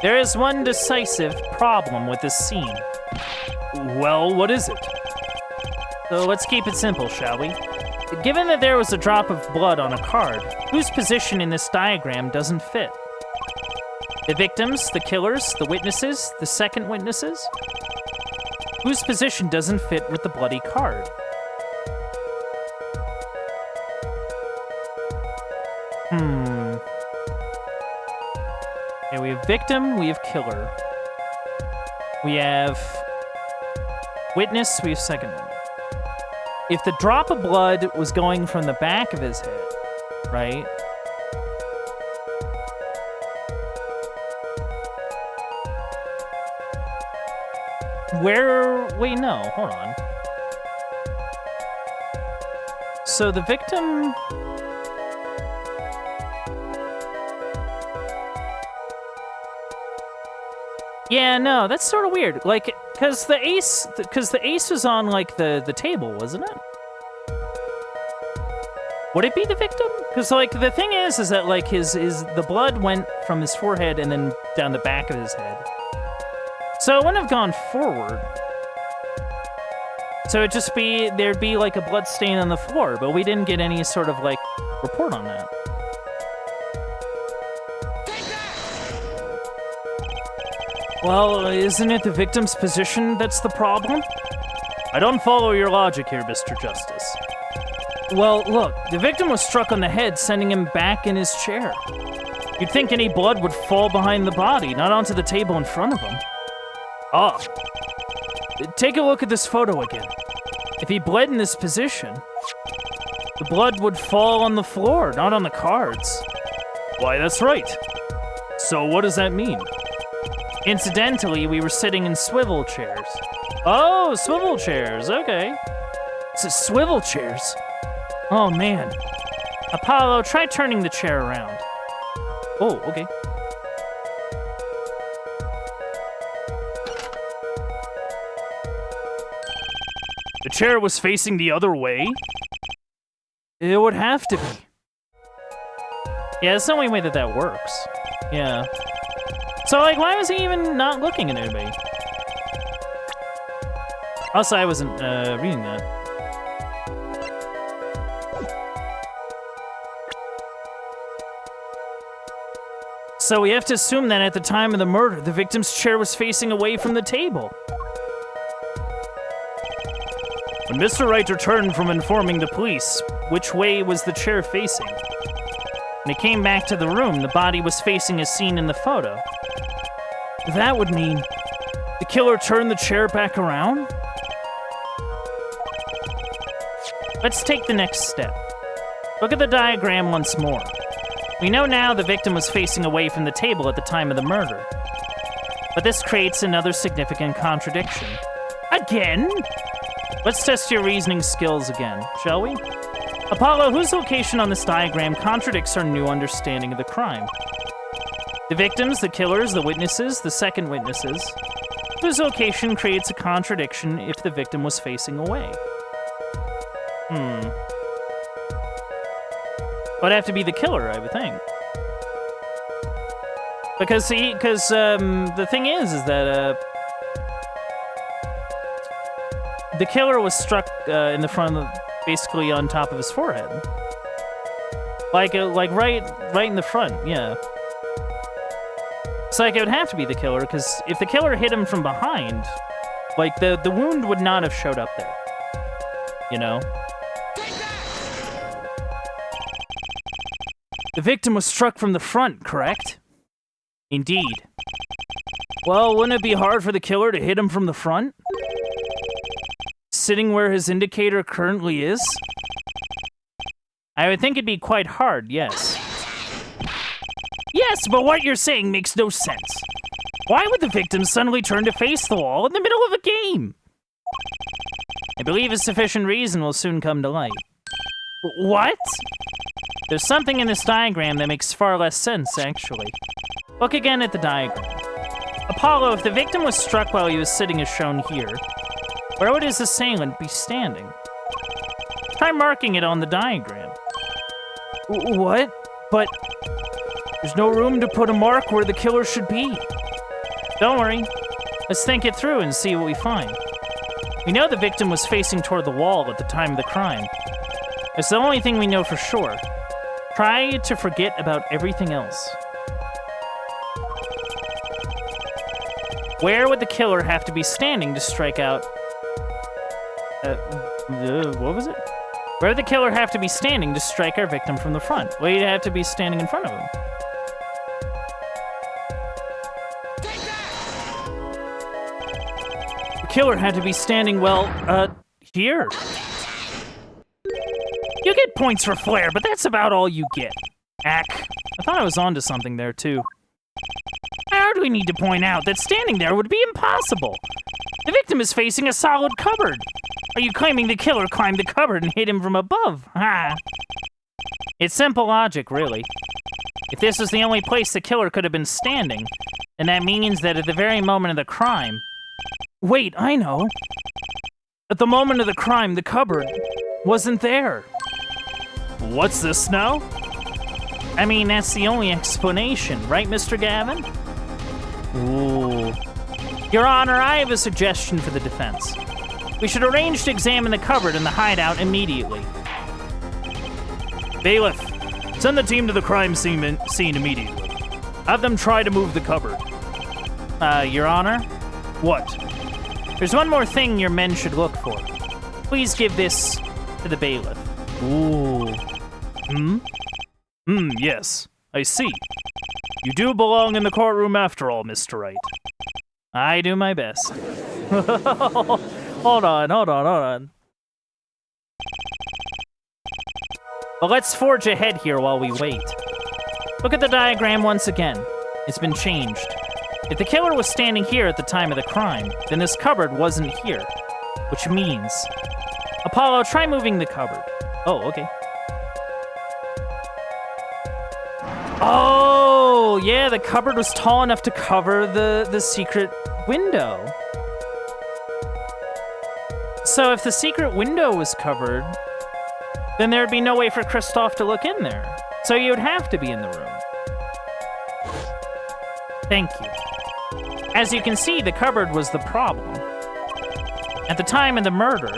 there is one decisive problem with this scene. Well, what is it? So let's keep it simple, shall we? Given that there was a drop of blood on a card, whose position in this diagram doesn't fit? The victims, the killers, the witnesses, the second witnesses? Whose position doesn't fit with the bloody card? Okay, we have victim, we have killer. We have witness, we have second witness. If the drop of blood was going from the back of his head, right? Wait, no, hold on. So the victim... Yeah, no, that's sort of weird. Like, because the ace was on, like, the table, wasn't it? Would it be the victim? Because, like, the thing is that, like, the blood went from his forehead and then down the back of his head. So it wouldn't have gone forward. So it'd just be, there'd be, like, a blood stain on the floor, but we didn't get any sort of, like, report on that. Well, isn't it the victim's position that's the problem? I don't follow your logic here, Mr. Justice. Well, look, the victim was struck on the head, sending him back in his chair. You'd think any blood would fall behind the body, not onto the table in front of him. Ah. Take a look at this photo again. If he bled in this position, the blood would fall on the floor, not on the cards. Why, that's right. So what does that mean? Incidentally, we were sitting in swivel chairs. Oh, swivel chairs, okay. So swivel chairs? Oh, man. Apollo, try turning the chair around. Oh, okay. The chair was facing the other way? It would have to be. Yeah, that's the only way that works. Yeah. So, like, why was he even not looking at anybody? Also, I wasn't reading that. So we have to assume that at the time of the murder, the victim's chair was facing away from the table. When Mr. Wright returned from informing the police, which way was the chair facing? When he came back to the room, the body was facing as seen in the photo. That would mean the killer turned the chair back around? Let's take the next step. Look at the diagram once more. We know now the victim was facing away from the table at the time of the murder. But this creates another significant contradiction. Again? Let's test your reasoning skills again, shall we? Apollo, whose location on this diagram contradicts our new understanding of the crime? The victims, the killers, the witnesses, the second witnesses, whose location creates a contradiction if the victim was facing away. Would have to be the killer, I would think. Because the thing is that the killer was struck in the front of basically on top of his forehead. Like right in the front, yeah. It's like it would have to be the killer, because if the killer hit him from behind, like the wound would not have showed up there. You know? The victim was struck from the front, correct? Indeed. Well, wouldn't it be hard for the killer to hit him from the front? Sitting where his indicator currently is? I would think it'd be quite hard, yes. Yes, but what you're saying makes no sense. Why would the victim suddenly turn to face the wall in the middle of a game? I believe a sufficient reason will soon come to light. What? There's something in this diagram that makes far less sense, actually. Look again at the diagram. Apollo, if the victim was struck while he was sitting as shown here, where would his assailant be standing? Try marking it on the diagram. What? But there's no room to put a mark where the killer should be. Don't worry. Let's think it through and see what we find. We know the victim was facing toward the wall at the time of the crime. It's the only thing we know for sure. Try to forget about everything else. Where would the killer have to be standing to strike out? What was it? Where would the killer have to be standing to strike our victim from the front? Well, he'd have to be standing in front of him. The killer had to be standing, well, here. You get points for flair, but that's about all you get. Ack. I thought I was onto something there, too. How do we need to point out that standing there would be impossible? The victim is facing a solid cupboard. Are you claiming the killer climbed the cupboard and hit him from above? Ha! It's simple logic, really. If this was the only place the killer could have been standing, then that means that at the very moment of the crime... Wait, I know. At the moment of the crime, the cupboard wasn't there. What's this now? I mean, that's the only explanation, right, Mr. Gavin? Ooh. Your Honor, I have a suggestion for the defense. We should arrange to examine the cupboard and the hideout immediately. Bailiff, send the team to the crime scene immediately. Have them try to move the cupboard. Your Honor? What? There's one more thing your men should look for. Please give this to the bailiff. Ooh. Yes. I see. You do belong in the courtroom after all, Mr. Wright. I do my best. Hold on. Well, let's forge ahead here while we wait. Look at the diagram once again. It's been changed. If the killer was standing here at the time of the crime, then this cupboard wasn't here. Which means... Apollo, try moving the cupboard. Oh, okay. Oh, yeah, the cupboard was tall enough to cover the secret window. So if the secret window was covered, then there'd be no way for Kristoff to look in there. So you would have to be in the room. Thank you. As you can see, the cupboard was the problem. At the time of the murder,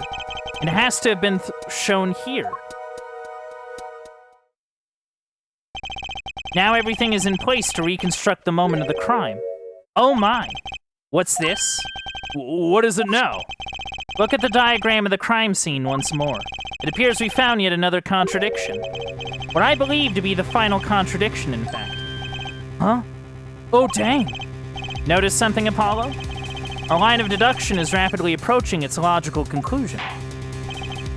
it has to have been shown here. Now everything is in place to reconstruct the moment of the crime. Oh my! What's this? What is it now? Look at the diagram of the crime scene once more. It appears we found yet another contradiction. What I believe to be the final contradiction, in fact. Huh? Oh, dang! Notice something, Apollo? Our line of deduction is rapidly approaching its logical conclusion.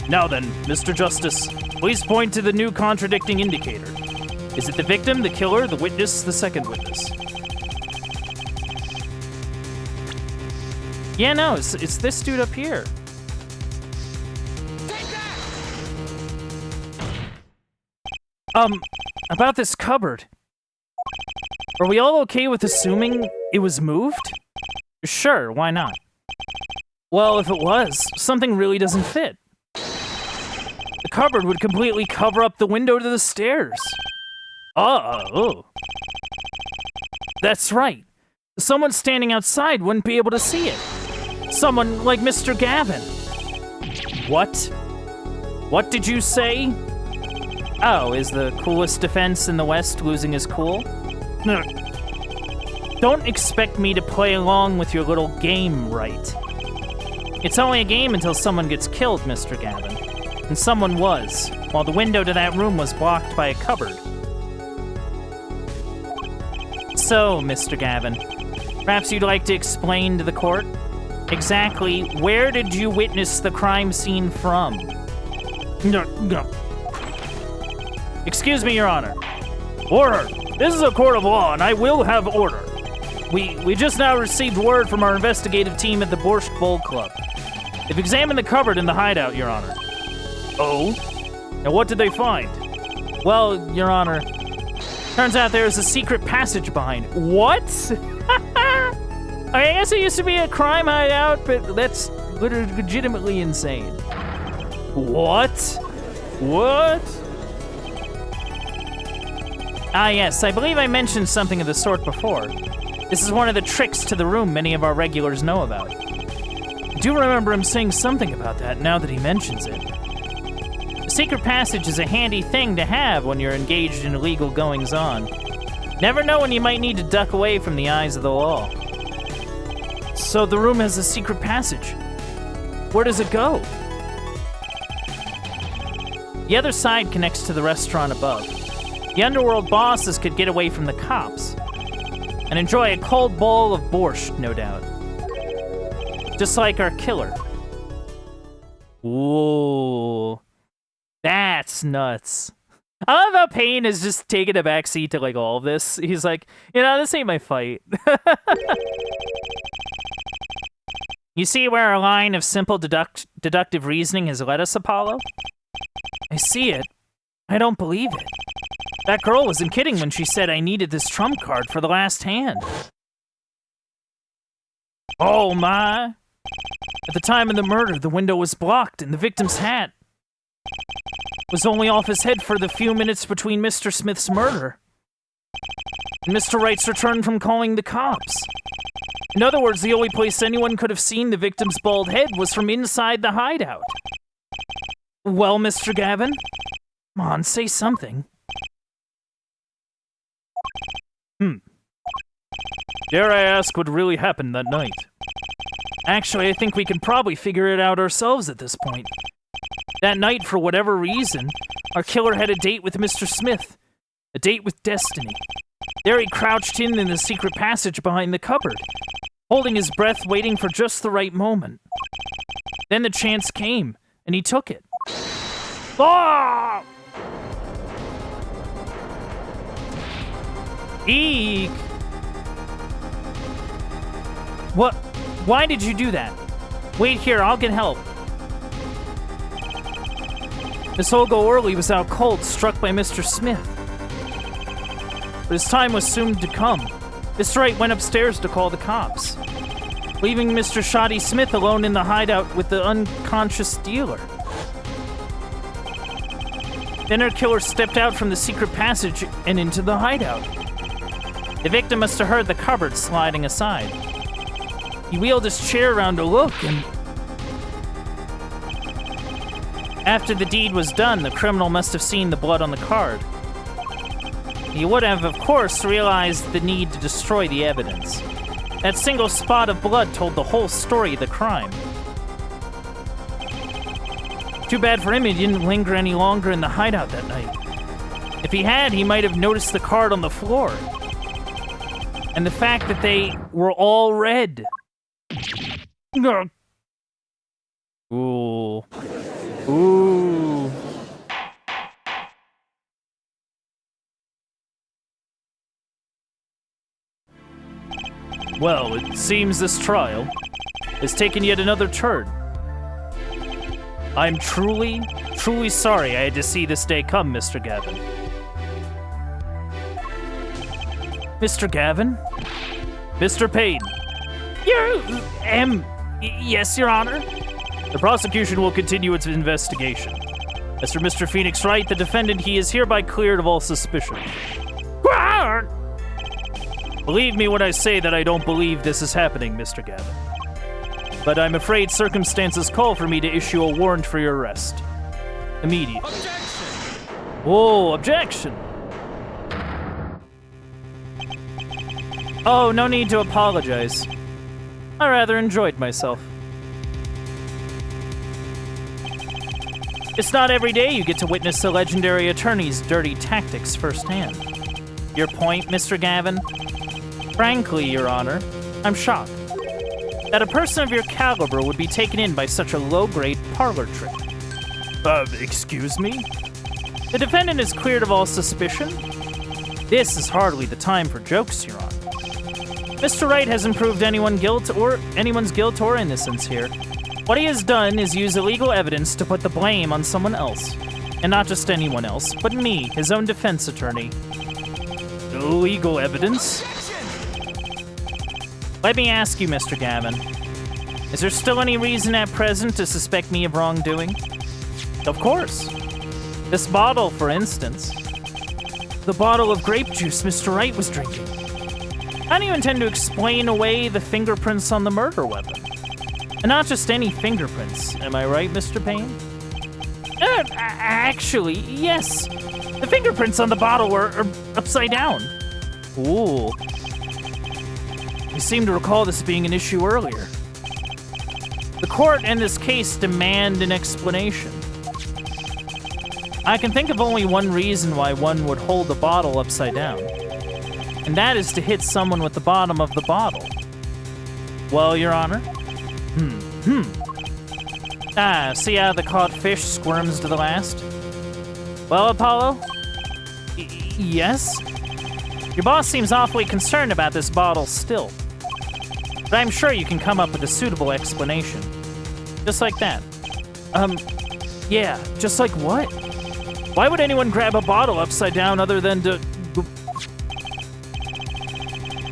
Now then, Mr. Justice, please point to the new contradicting indicator. Is it the victim, the killer, the witness, the second witness? Yeah, no, it's this dude up here. About this cupboard. Are we all okay with assuming it was moved? Sure, why not? Well, if it was, something really doesn't fit. The cupboard would completely cover up the window to the stairs. Oh. That's right. Someone standing outside wouldn't be able to see it. Someone like Mr. Gavin. What? What did you say? Oh, is the coolest defense in the West losing his cool? No. Don't expect me to play along with your little game, right? It's only a game until someone gets killed, Mr. Gavin. And someone was, while the window to that room was blocked by a cupboard. So, Mr. Gavin, perhaps you'd like to explain to the court exactly where did you witness the crime scene from? No. Excuse me, Your Honor. Order! This is a court of law, and I will have order. We just now received word from our investigative team at the Borscht Bowl Club. They've examined the cupboard in the hideout, Your Honor. Oh? And what did they find? Well, Your Honor, turns out there's a secret passage behind. What? I guess it used to be a crime hideout, but that's legitimately insane. What? What? Ah, yes, I believe I mentioned something of the sort before. This is one of the tricks to the room many of our regulars know about. I do remember him saying something about that now that he mentions it. The secret passage is a handy thing to have when you're engaged in illegal goings-on. Never know when you might need to duck away from the eyes of the law. So the room has a secret passage. Where does it go? The other side connects to the restaurant above. The underworld bosses could get away from the cops and enjoy a cold bowl of borscht, no doubt. Just like our killer. Whoa. That's nuts. I love how Payne is just taking a backseat to like all of this. He's like, you know, this ain't my fight. You see where our line of simple deductive reasoning has led us, Apollo? I see it. I don't believe it. That girl wasn't kidding when she said I needed this trump card for the last hand. Oh my. At the time of the murder, the window was blocked and the victim's hat was only off his head for the few minutes between Mr. Smith's murder and Mr. Wright's return from calling the cops. In other words, the only place anyone could have seen the victim's bald head was from inside the hideout. Well, Mr. Gavin? Come on, say something. Dare I ask what really happened that night? Actually, I think we can probably figure it out ourselves at this point. That night, for whatever reason, our killer had a date with Mr. Smith. A date with destiny. There he crouched in the secret passage behind the cupboard, holding his breath, waiting for just the right moment. Then the chance came, and he took it. Ah! Eek! What? Why did you do that? Wait here, I'll get help. Miss Olga Orley was out cold, struck by Mr. Smith. But his time was soon to come. Mr. Wright went upstairs to call the cops, leaving Mr. Shoddy Smith alone in the hideout with the unconscious dealer. Then our killer stepped out from the secret passage and into the hideout. The victim must have heard the cupboard sliding aside. He wheeled his chair around to look, and after the deed was done, the criminal must have seen the blood on the card. He would have, of course, realized the need to destroy the evidence. That single spot of blood told the whole story of the crime. Too bad for him he didn't linger any longer in the hideout that night. If he had, he might have noticed the card on the floor. And the fact that they were all red. Ooh. Ooh. Well, it seems this trial has taken yet another turn. I'm truly, truly sorry I had to see this day come, Mr. Gavin. Mr. Gavin? Mr. Payne. Yes, Your Honor? The prosecution will continue its investigation. As for Mr. Phoenix Wright, the defendant, he is hereby cleared of all suspicion. Believe me when I say that I don't believe this is happening, Mr. Gavin. But I'm afraid circumstances call for me to issue a warrant for your arrest. Immediately. Objection! Whoa, objection! Oh, no need to apologize. I rather enjoyed myself. It's not every day you get to witness the legendary attorney's dirty tactics firsthand. Your point, Mr. Gavin? Frankly, Your Honor, I'm shocked that a person of your caliber would be taken in by such a low-grade parlor trick. Excuse me? The defendant is cleared of all suspicion? This is hardly the time for jokes, Your Honor. Mr. Wright hasn't proved anyone's guilt or innocence here. What he has done is use illegal evidence to put the blame on someone else. And not just anyone else, but me, his own defense attorney. Illegal evidence? Let me ask you, Mr. Gavin. Is there still any reason at present to suspect me of wrongdoing? Of course. This bottle, for instance. The bottle of grape juice Mr. Wright was drinking. How do you intend to explain away the fingerprints on the murder weapon? And not just any fingerprints, am I right, Mr. Payne? Actually, yes. The fingerprints on the bottle were upside down. Ooh. You seem to recall this being an issue earlier. The court in this case demand an explanation. I can think of only one reason why one would hold the bottle upside down. And that is to hit someone with the bottom of the bottle. Well, Your Honor? See how the caught fish squirms to the last? Well, Apollo? Yes? Your boss seems awfully concerned about this bottle still. But I'm sure you can come up with a suitable explanation. Just like that. Yeah, just like what? Why would anyone grab a bottle upside down other than to...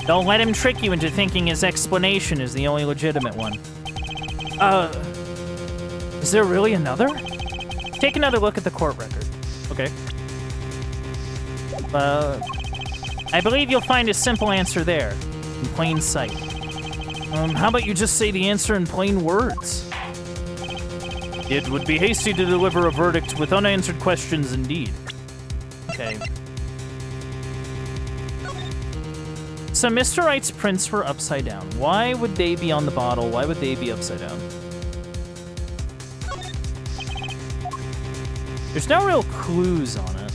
Don't let him trick you into thinking his explanation is the only legitimate one. Is there really another? Take another look at the court record. Okay. I believe you'll find a simple answer there, in plain sight. How about you just say the answer in plain words? It would be hasty to deliver a verdict with unanswered questions indeed. Okay. So Mr. Wright's prints were upside down. Why would they be on the bottle? Why would they be upside down? There's no real clues on it.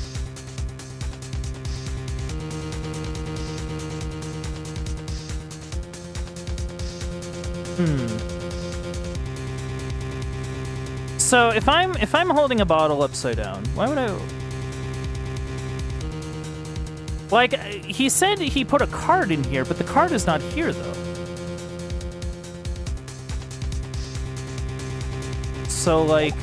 So if I'm holding a bottle upside down, why would I? Like, he said he put a card in here, but the card is not here though. So like,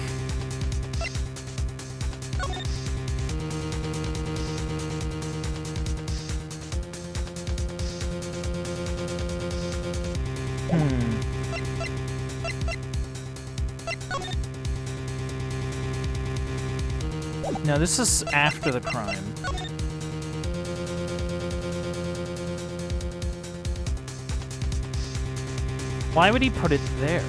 No, this is after the crime. Why would he put it there?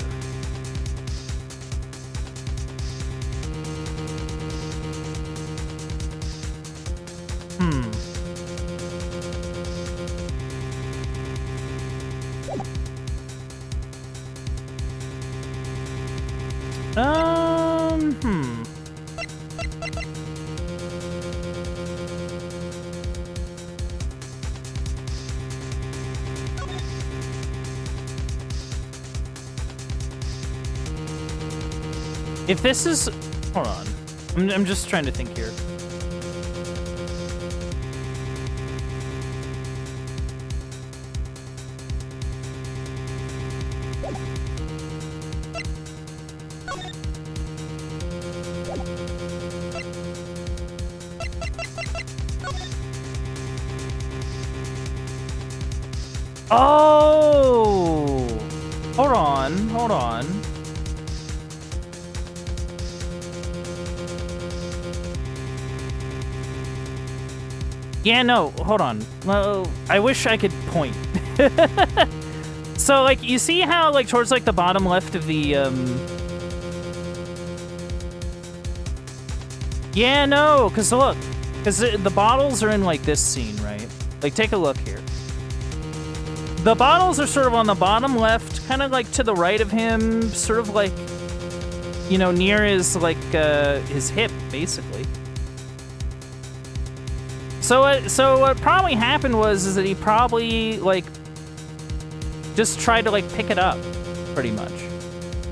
If this is... Hold on. I'm just trying to think here. Oh! Hold on, hold on. Yeah, no, hold on. Well, I wish I could point. So, like, you see how, like, towards, like, the bottom left of the, Yeah, no, because look. Because the bottles are in, like, this scene, right? Like, take a look here. The bottles are sort of on the bottom left, kind of, like, to the right of him, sort of, like, you know, near his, like, his hip, basically. So what probably happened is that he probably, like, just tried to, like, pick it up, pretty much.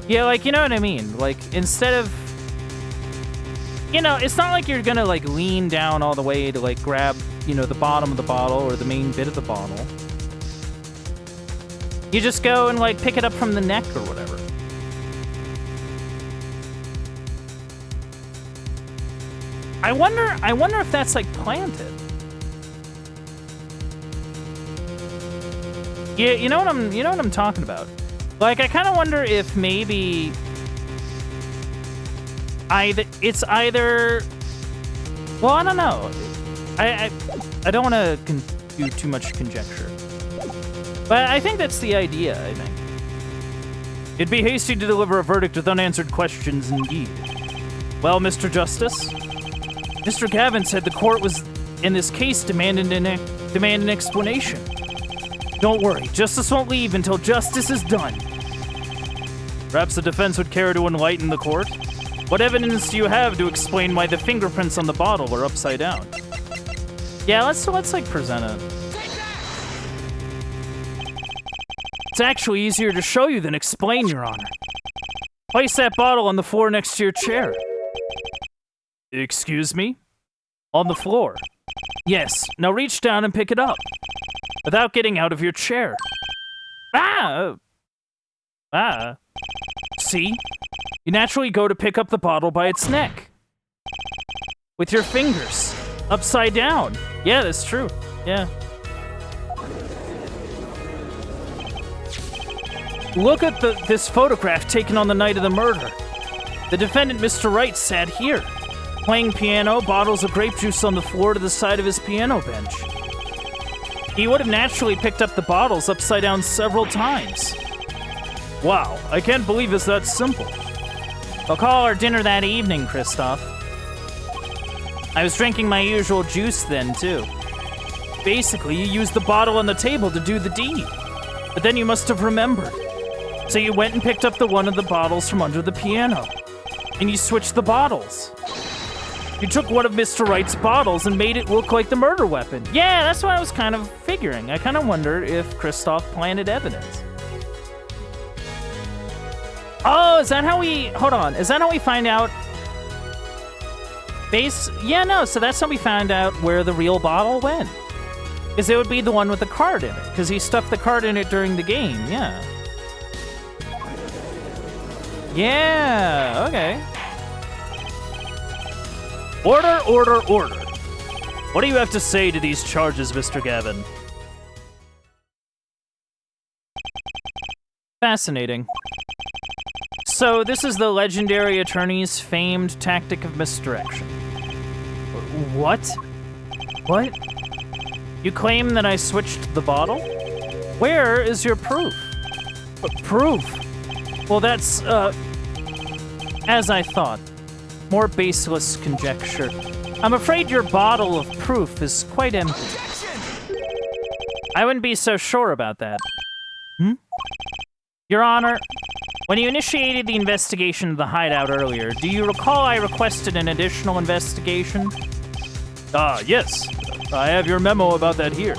Yeah, like, you know what I mean? Like, instead of... You know, it's not like you're gonna, like, lean down all the way to, like, grab, you know, the bottom of the bottle or the main bit of the bottle. You just go and, like, pick it up from the neck or whatever. I wonder if that's, like, planted. Yeah, you know what I'm talking about. Like, I kind of wonder if maybe it's either. Well, I don't know. I don't want to do too much conjecture, but I think that's the idea. I think it'd be hasty to deliver a verdict with unanswered questions, indeed. Well, Mr. Justice, Mr. Gavin said the court was in this case demand an explanation. Don't worry, justice won't leave until justice is done. Perhaps the defense would care to enlighten the court? What evidence do you have to explain why the fingerprints on the bottle are upside down? Yeah, let's like present it. It's actually easier to show you than explain, Your Honor. Place that bottle on the floor next to your chair. Excuse me? On the floor. Yes, now reach down and pick it up. Without getting out of your chair. See? You naturally go to pick up the bottle by its neck. With your fingers. Upside down. Yeah, that's true. Yeah. Look at this photograph taken on the night of the murder. The defendant, Mr. Wright, sat here. Playing piano, bottles of grape juice on the floor to the side of his piano bench. He would have naturally picked up the bottles upside down several times. Wow, I can't believe it's that simple. I'll call our dinner that evening, Kristoff. I was drinking my usual juice then, too. Basically, you used the bottle on the table to do the deed. But then you must have remembered. So you went and picked up one of the bottles from under the piano. And you switched the bottles. You took one of Mr. Wright's bottles and made it look like the murder weapon. Yeah, that's what I was kind of figuring. I kind of wondered if Kristoff planted evidence. Oh, is that how we... Hold on. Is that how we find out... Yeah, no. So that's how we found out where the real bottle went. Because it would be the one with the card in it. Because he stuffed the card in it during the game. Yeah. Yeah. Okay. Order, order, order. What do you have to say to these charges, Mr. Gavin? Fascinating. So this is the legendary attorney's famed tactic of misdirection. What? What? You claim that I switched the bottle? Where is your proof? Proof? Well, that's, as I thought. More baseless conjecture. I'm afraid your bottle of proof is quite empty. I wouldn't be so sure about that. Your Honor, when you initiated the investigation of the hideout earlier, do you recall I requested an additional investigation? Yes. I have your memo about that here.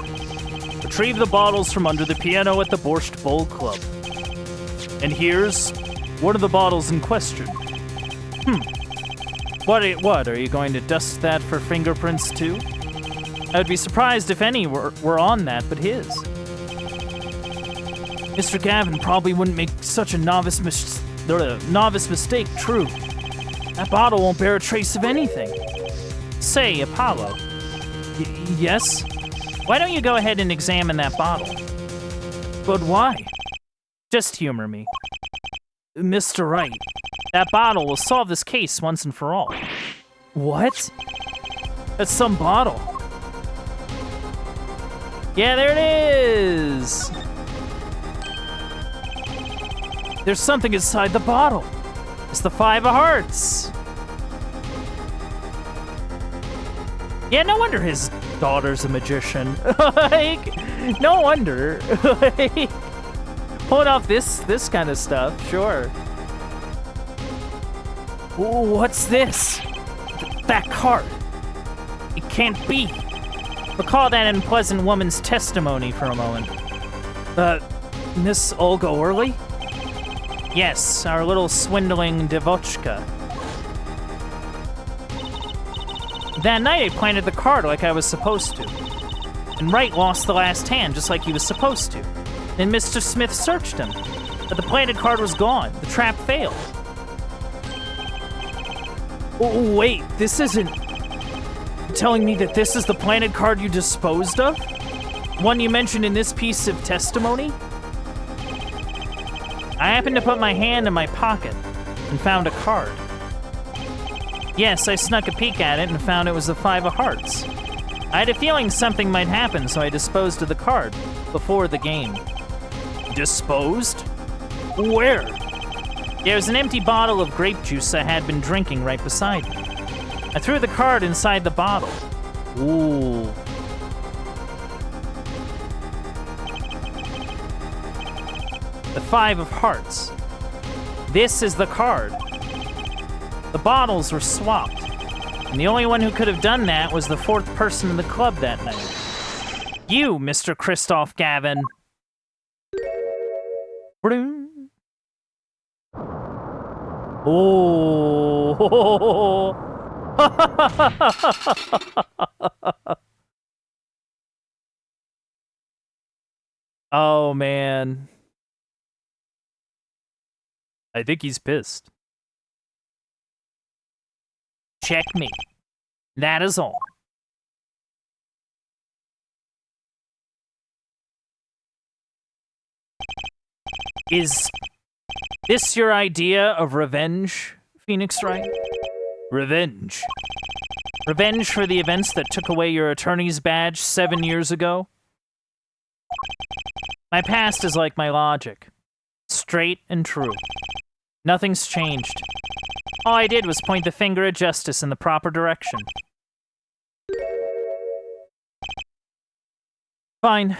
Retrieve the bottles from under the piano at the Borscht Bowl Club. And here's one of the bottles in question. What, are you going to dust that for fingerprints too? I would be surprised if any were on that but his. Mr. Gavin probably wouldn't make such a novice mistake, true. That bottle won't bear a trace of anything. Say, Apollo. Yes? Why don't you go ahead and examine that bottle? But why? Just humor me. Mr. Wright, that bottle will solve this case once and for all. What? That's some bottle. Yeah, there it is! There's something inside the bottle. It's the Five of Hearts. Yeah, no wonder his daughter's a magician. Like, no wonder. Like, pulling off this kind of stuff, sure. Ooh, what's this? That card. It can't be. Recall that unpleasant woman's testimony for a moment. Miss Olga Orley? Yes, our little swindling Devochka. That night I planted the card like I was supposed to. And Wright lost the last hand just like he was supposed to. Then Mr. Smith searched him, but the planted card was gone. The trap failed. Oh, wait, this isn't... You're telling me that this is the planted card you disposed of? One you mentioned in this piece of testimony? I happened to put my hand in my pocket and found a card. Yes, I snuck a peek at it and found it was the 5 of hearts. I had a feeling something might happen, so I disposed of the card before the game. Disposed? Where? There's an empty bottle of grape juice I had been drinking right beside me. I threw the card inside the bottle. Ooh. The 5 of hearts. This is the card. The bottles were swapped, and the only one who could have done that was the 4th person in the club that night. You, Mr. Christoph Gavin. Oh. Oh, man. I think he's pissed. Checkmate. That is all. Is this your idea of revenge, Phoenix Wright? Revenge. Revenge for the events that took away your attorney's badge 7 years ago? My past is like my logic. Straight and true. Nothing's changed. All I did was point the finger at justice in the proper direction. Fine.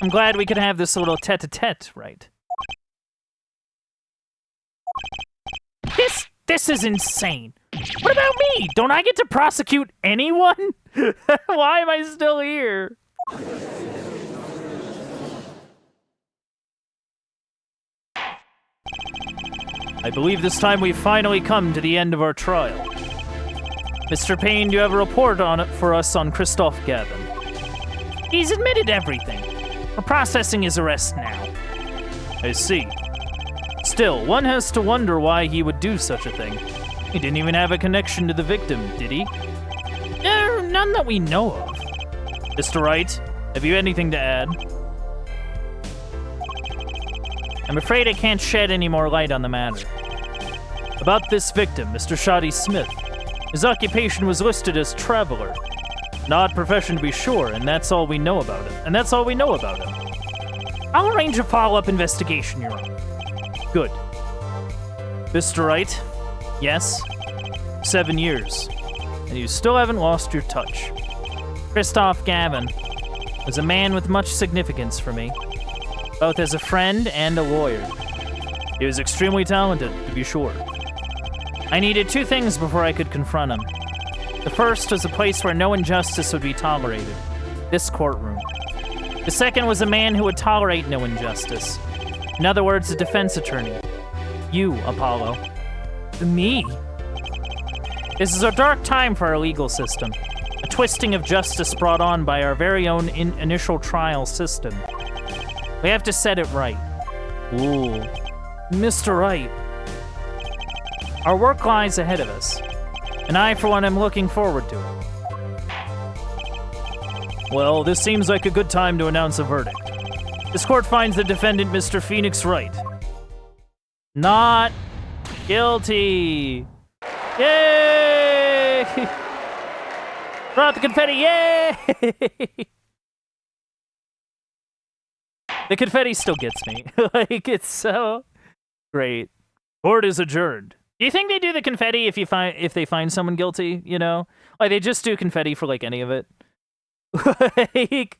I'm glad we could have this little tete-a-tete, right? This is insane. What about me? Don't I get to prosecute anyone? Why am I still here? I believe this time we've finally come to the end of our trial. Mr. Payne, do you have a report on it for us on Christoph Gavin? He's admitted everything. We're processing his arrest now. I see. Still, one has to wonder why he would do such a thing. He didn't even have a connection to the victim, did he? No, none that we know of. Mr. Wright, have you anything to add? I'm afraid I can't shed any more light on the matter. About this victim, Mr. Shoddy Smith. His occupation was listed as traveler. An odd profession to be sure, and that's all we know about him. I'll arrange a follow-up investigation, Your Honor. Good. Mr. Wright? Yes? 7 years. And you still haven't lost your touch. Christoph Gavin was a man with much significance for me, both as a friend and a lawyer. He was extremely talented, to be sure. I needed 2 things before I could confront him. The first was a place where no injustice would be tolerated. This courtroom. The second was a man who would tolerate no injustice. In other words, a defense attorney. You, Apollo. Me? This is a dark time for our legal system. A twisting of justice brought on by our very own initial trial system. We have to set it right. Ooh. Mr. Wright. Our work lies ahead of us, and I, for one, am looking forward to it. Well, this seems like a good time to announce a verdict. This court finds the defendant, Mr. Phoenix Wright, not guilty. Yay! Throw out the confetti, yay! The confetti still gets me. Like, it's so great. Court is adjourned. Do you think they do the confetti if they find someone guilty, you know? Like, they just do confetti for, like, any of it? Like,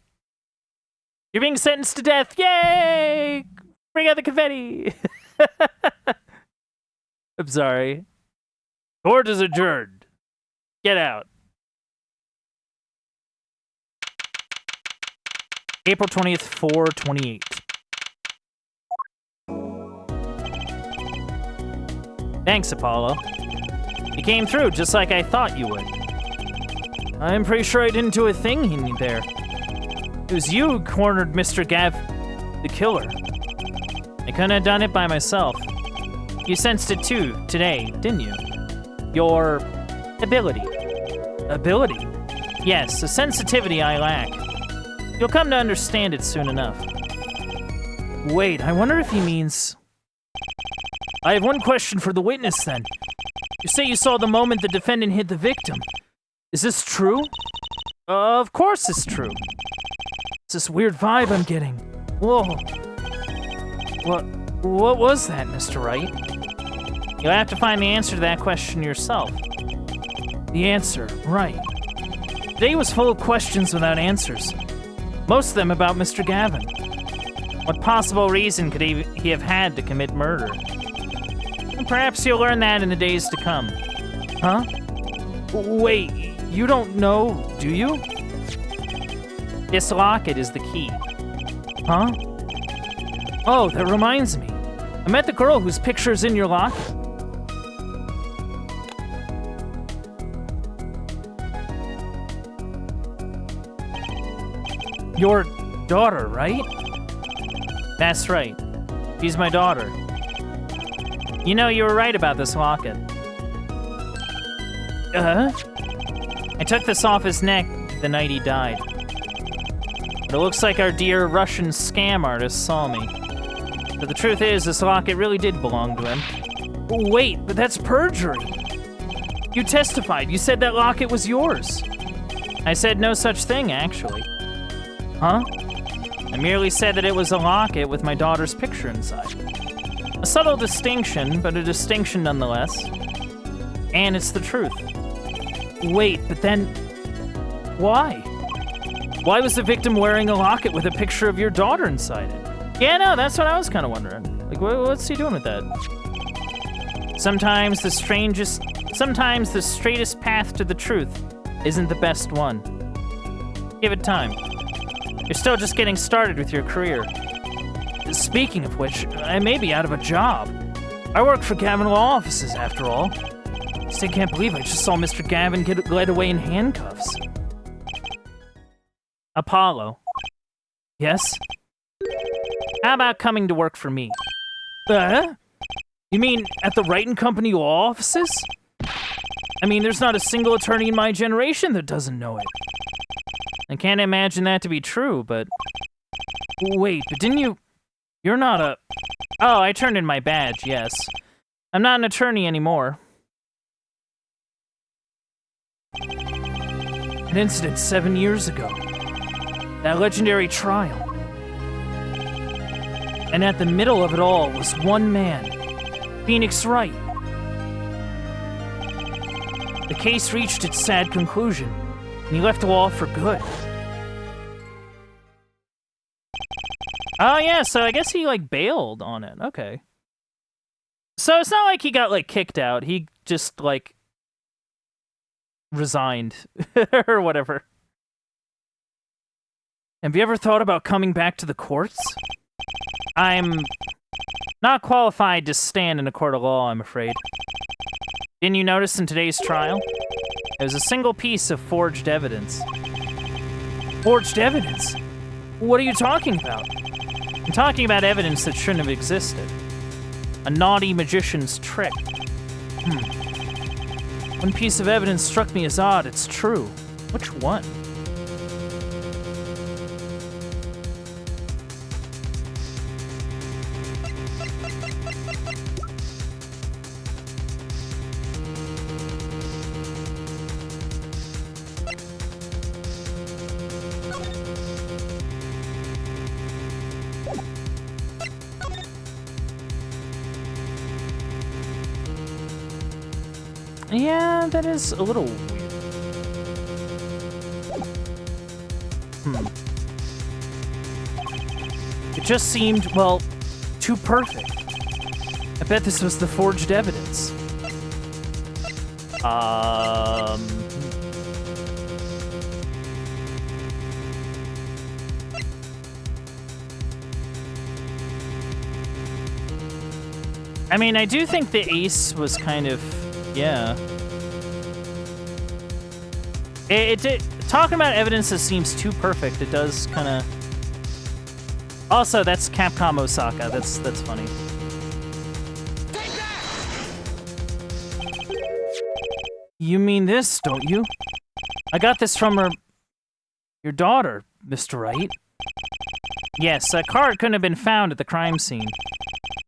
you're being sentenced to death, yay! Bring out the confetti! I'm sorry. Court is adjourned. Get out. April 20th, 4/28. Thanks, Apollo. You came through just like I thought you would. I'm pretty sure I didn't do a thing in there. It was you who cornered Mr. The killer. I couldn't have done it by myself. You sensed it too, today, didn't you? Your ability. Ability? Yes, a sensitivity I lack. You'll come to understand it soon enough. Wait, I wonder if he means... I have one question for the witness, then. You say you saw the moment the defendant hit the victim. Is this true? Of course it's true. It's this weird vibe I'm getting. Whoa. What was that, Mr. Wright? You'll have to find the answer to that question yourself. The answer, right. Today was full of questions without answers. Most of them about Mr. Gavin. What possible reason could he have had to commit murder? And perhaps you'll learn that in the days to come. Huh? Wait, you don't know, do you? This locket is the key. Huh? Oh, that reminds me. I met the girl whose picture's in your locket. Your daughter, right? That's right. She's my daughter. You know, you were right about this locket. I took this off his neck the night he died. But it looks like our dear Russian scam artist saw me. But the truth is, this locket really did belong to him. Wait, but that's perjury. You testified. You said that locket was yours. I said no such thing, actually. Huh? I merely said that it was a locket with my daughter's picture inside. A subtle distinction, but a distinction nonetheless. And it's the truth. Wait, but then... why? Why was the victim wearing a locket with a picture of your daughter inside it? Yeah, no, that's what I was kind of wondering. Like, what's he doing with that? Sometimes the straightest path to the truth isn't the best one. Give it time. You're still just getting started with your career. Speaking of which, I may be out of a job. I work for Gavin Law Offices, after all. I still can't believe I just saw Mr. Gavin get led away in handcuffs. Apollo. Yes? How about coming to work for me? You mean at the Wright & Company Law Offices? I mean, there's not a single attorney in my generation that doesn't know it. I can't imagine that to be true, but... Wait, but didn't you... You're not a... Oh, I turned in my badge, yes. I'm not an attorney anymore. An incident 7 years ago. That legendary trial. And at the middle of it all was one man. Phoenix Wright. The case reached its sad conclusion, and he left the law for good. Oh yeah, so I guess he, like, bailed on it. Okay. So it's not like he got, like, kicked out. He just, like, resigned. Or whatever. Have you ever thought about coming back to the courts? I'm not qualified to stand in a court of law, I'm afraid. Didn't you notice in today's trial? There's a single piece of forged evidence. Forged evidence? What are you talking about? I'm talking about evidence that shouldn't have existed. A naughty magician's trick. One piece of evidence struck me as odd. It's true. Which one? Yeah, that is a little weird. It just seemed, well, too perfect. I bet this was the forged evidence. I mean, I do think the ace was kind of... Yeah. Talking about evidence that seems too perfect, it does kind of... Also, that's Capcom Osaka. That's funny. You mean this, don't you? I got this from your daughter, Mr. Wright. Yes, a card couldn't have been found at the crime scene.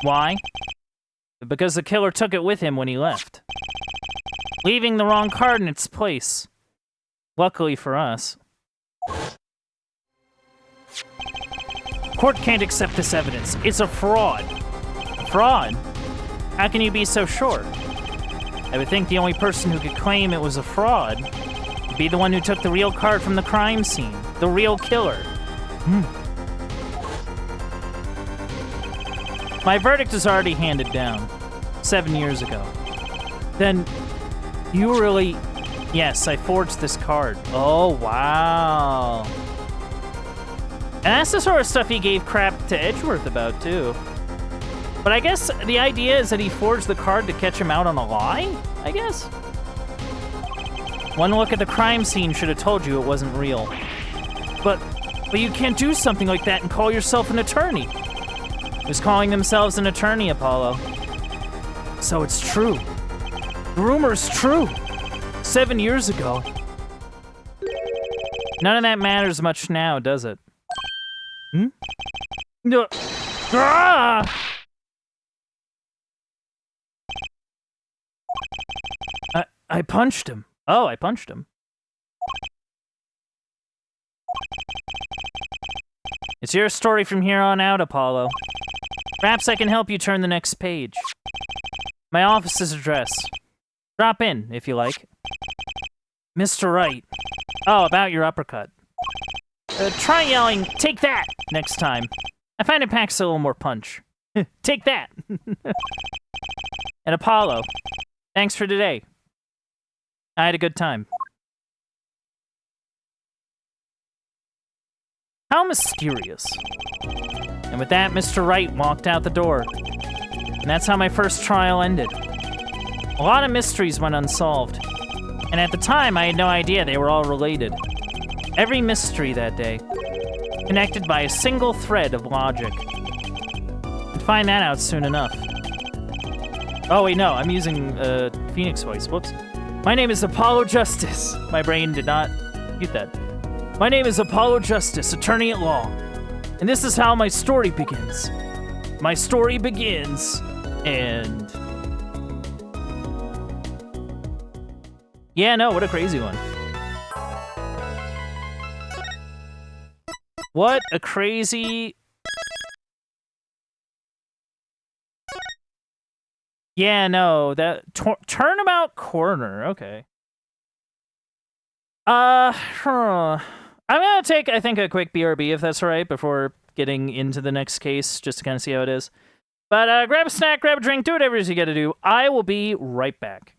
Why? Because the killer took it with him when he left, leaving the wrong card in its place. Luckily for us. Court can't accept this evidence. It's a fraud. A fraud? How can you be so sure? I would think the only person who could claim it was a fraud would be the one who took the real card from the crime scene. The real killer. My verdict is already handed down. 7 years ago. Then, you really... Yes, I forged this card. Oh, wow. And that's the sort of stuff he gave crap to Edgeworth about, too. But I guess the idea is that he forged the card to catch him out on a lie? I guess? One look at the crime scene should have told you it wasn't real. But you can't do something like that and call yourself an attorney. Who's calling themselves an attorney, Apollo? So it's true. The rumor's true. 7 years ago. None of that matters much now, does it? No. Ah! I punched him. Oh, I punched him. It's your story from here on out, Apollo. Perhaps I can help you turn the next page. My office's address. Drop in, if you like. Mr. Wright. Oh, about your uppercut. Try yelling, "Take that!" next time. I find it packs a little more punch. Take that! And Apollo, thanks for today. I had a good time. How mysterious. And with that, Mr. Wright walked out the door. And that's how my first trial ended. A lot of mysteries went unsolved. And at the time, I had no idea they were all related. Every mystery that day, connected by a single thread of logic. I'd find that out soon enough. Oh wait, no, I'm using Phoenix voice, whoops. My name is Apollo Justice. My brain did not get that. My name is Apollo Justice, attorney at law. And this is how my story begins. My story begins, and... Yeah, no, what a crazy one. What a crazy... Yeah, no, that... Turnabout Corner, okay. I'm gonna take, I think, a quick BRB, if that's all right, before getting into the next case, just to kind of see how it is. But grab a snack, grab a drink, do whatever it is you gotta do. I will be right back.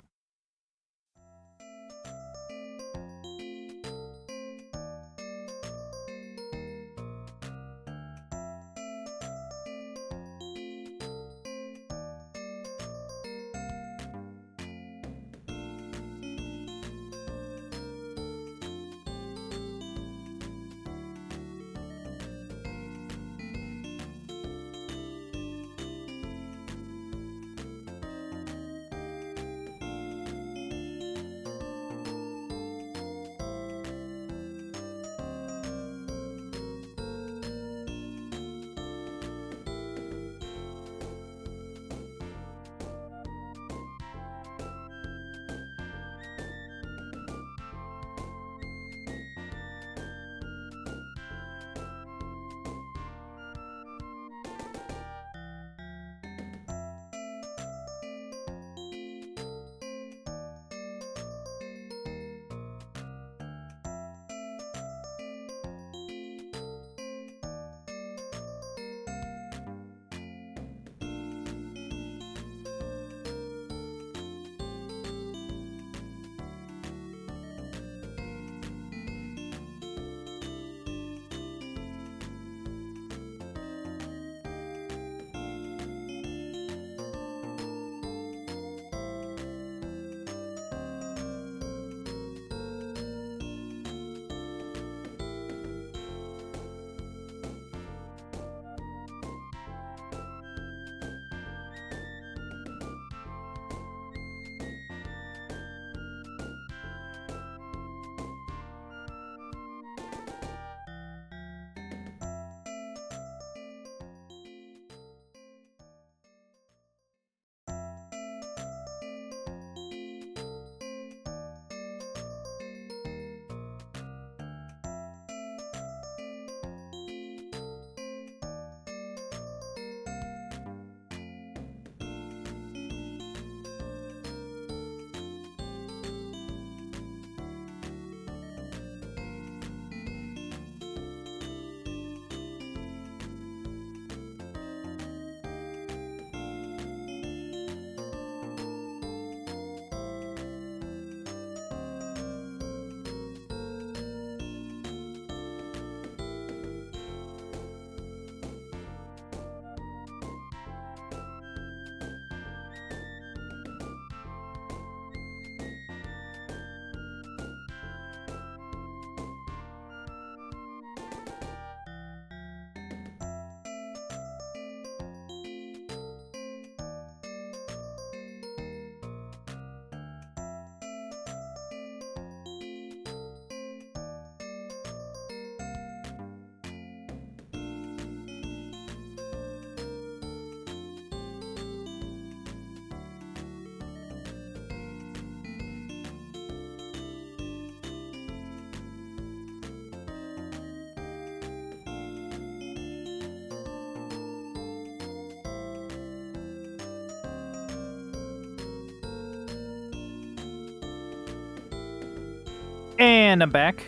And I'm back.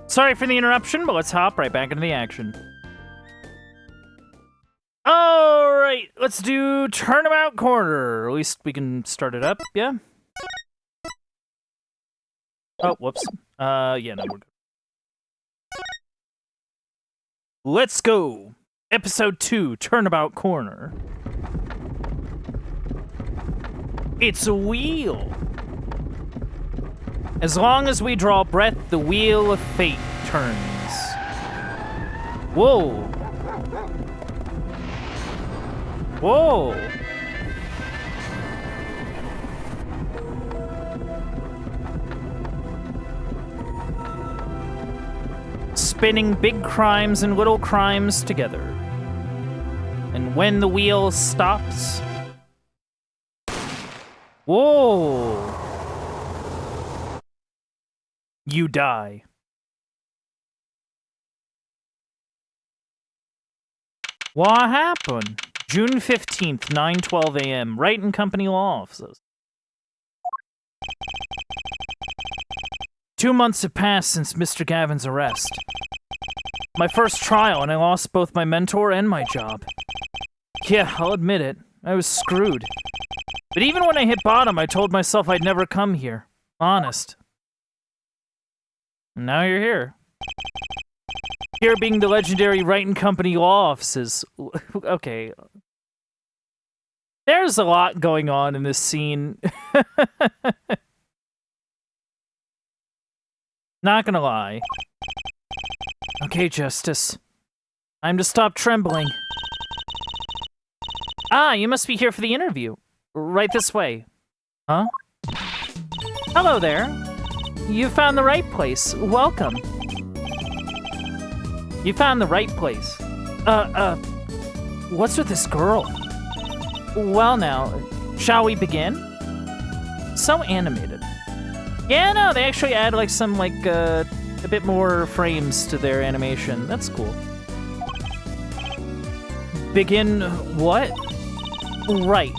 Sorry for the interruption, but let's hop right back into the action. Alright, let's do Turnabout Corner. At least we can start it up, yeah? Oh, whoops. Yeah, no, we're good. Let's go! Episode 2, Turnabout Corner. It's a wheel! As long as we draw breath, the wheel of fate turns. Whoa! Whoa! Spinning big crimes and little crimes together. And when the wheel stops... Whoa! You die. What happened? June 15th, 9:12 a.m. Wright and Company Law Offices. 2 months have passed since Mr. Gavin's arrest. My first trial, and I lost both my mentor and my job. Yeah, I'll admit it. I was screwed. But even when I hit bottom, I told myself I'd never come here. Honest. And now you're here. Here being the legendary Wright and Company Law Offices. Okay. There's a lot going on in this scene. Not gonna lie. Okay, Justice. Time to stop trembling. Ah, you must be here for the interview. Right this way. Huh? Hello there. You found the right place. Welcome. You found the right place. What's with this girl? Well now, shall we begin? So animated. Yeah, no, they actually add like some a bit more frames to their animation. That's cool. Begin what? Right.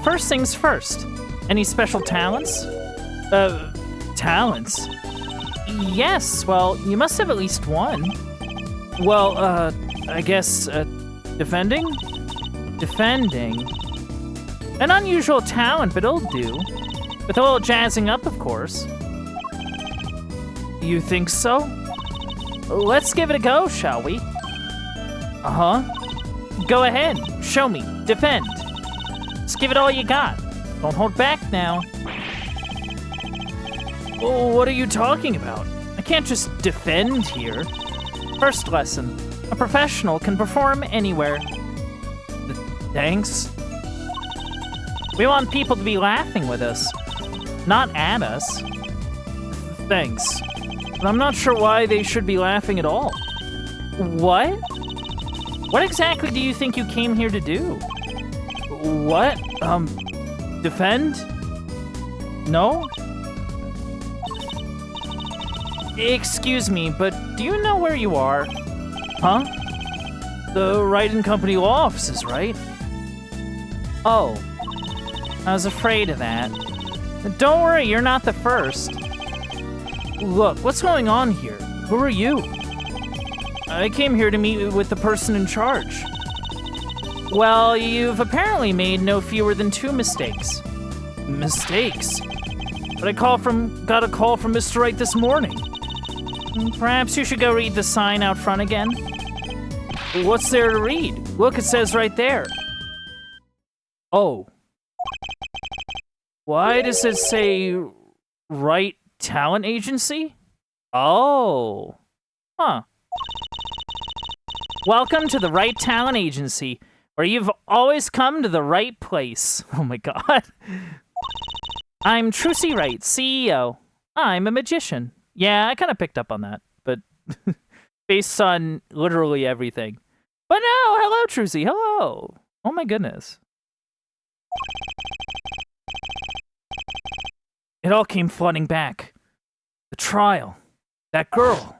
First things first. Any special talents? Talents? Yes, well, you must have at least one. Well, I guess, defending? Defending? An unusual talent, but it'll do. With a little jazzing up, of course. You think so? Let's give it a go, shall we? Uh-huh. Go ahead, show me, defend. Just give it all you got. Don't hold back now. Oh, what are you talking about? I can't just defend here. First lesson. A professional can perform anywhere. Thanks. We want people to be laughing with us, not at us. Thanks. But I'm not sure why they should be laughing at all. What? What exactly do you think you came here to do? What? Defend? No? Excuse me, but do you know where you are? Huh? The Wright and Company Law Offices, right? Oh. I was afraid of that. But don't worry, you're not the first. Look, what's going on here? Who are you? I came here to meet with the person in charge. Well, you've apparently made no fewer than 2 mistakes. Mistakes? But I got a call from Mr. Wright this morning. Perhaps you should go read the sign out front again. What's there to read? Look, it says right there. Oh. Why does it say Wright Talent Agency? Oh. Huh. Welcome to the Wright Talent Agency, where you've always come to the right place. Oh my god. I'm Trucy Wright, CEO. I'm a magician. Yeah, I kind of picked up on that, but based on literally everything. But no, hello, Trucy, hello. Oh my goodness. It all came flooding back. The trial. That girl.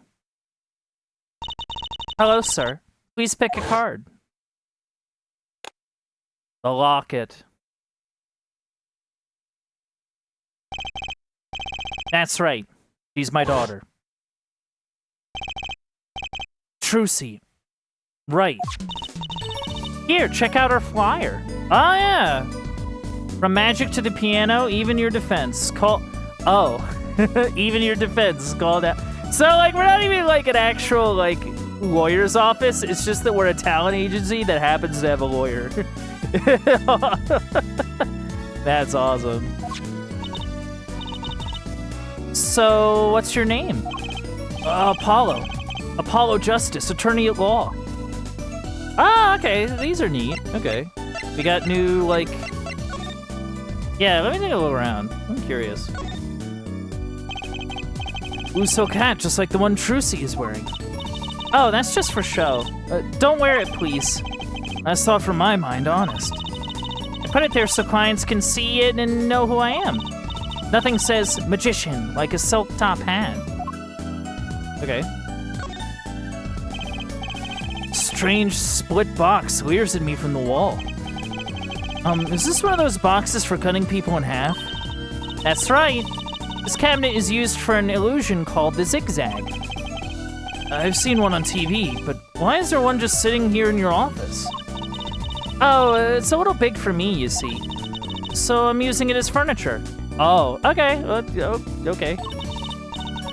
Hello, sir. Please pick a card. The locket. That's right. She's my daughter. Trucy. Right. Here, check out our flyer. Oh, yeah. From magic to the piano, even your defense. Oh. Even your defense is called out. So, like, we're not even, like, an actual, like, lawyer's office. It's just that we're a talent agency that happens to have a lawyer. That's awesome. So, what's your name? Apollo. Apollo Justice, attorney at law. Ah, okay. These are neat. Okay. We got new, like... Yeah, let me take a look around. I'm curious. Uso hat, just like the one Trucy is wearing. Oh, that's just for show. Don't wear it, please. That's thought from my mind, honest. I put it there so clients can see it and know who I am. Nothing says magician like a silk top hat. Okay. Strange split box leers at me from the wall. Is this one of those boxes for cutting people in half? That's right. This cabinet is used for an illusion called the zigzag. I've seen one on TV, but why is there one just sitting here in your office? Oh, it's a little big for me, you see. So I'm using it as furniture. Oh, okay, okay.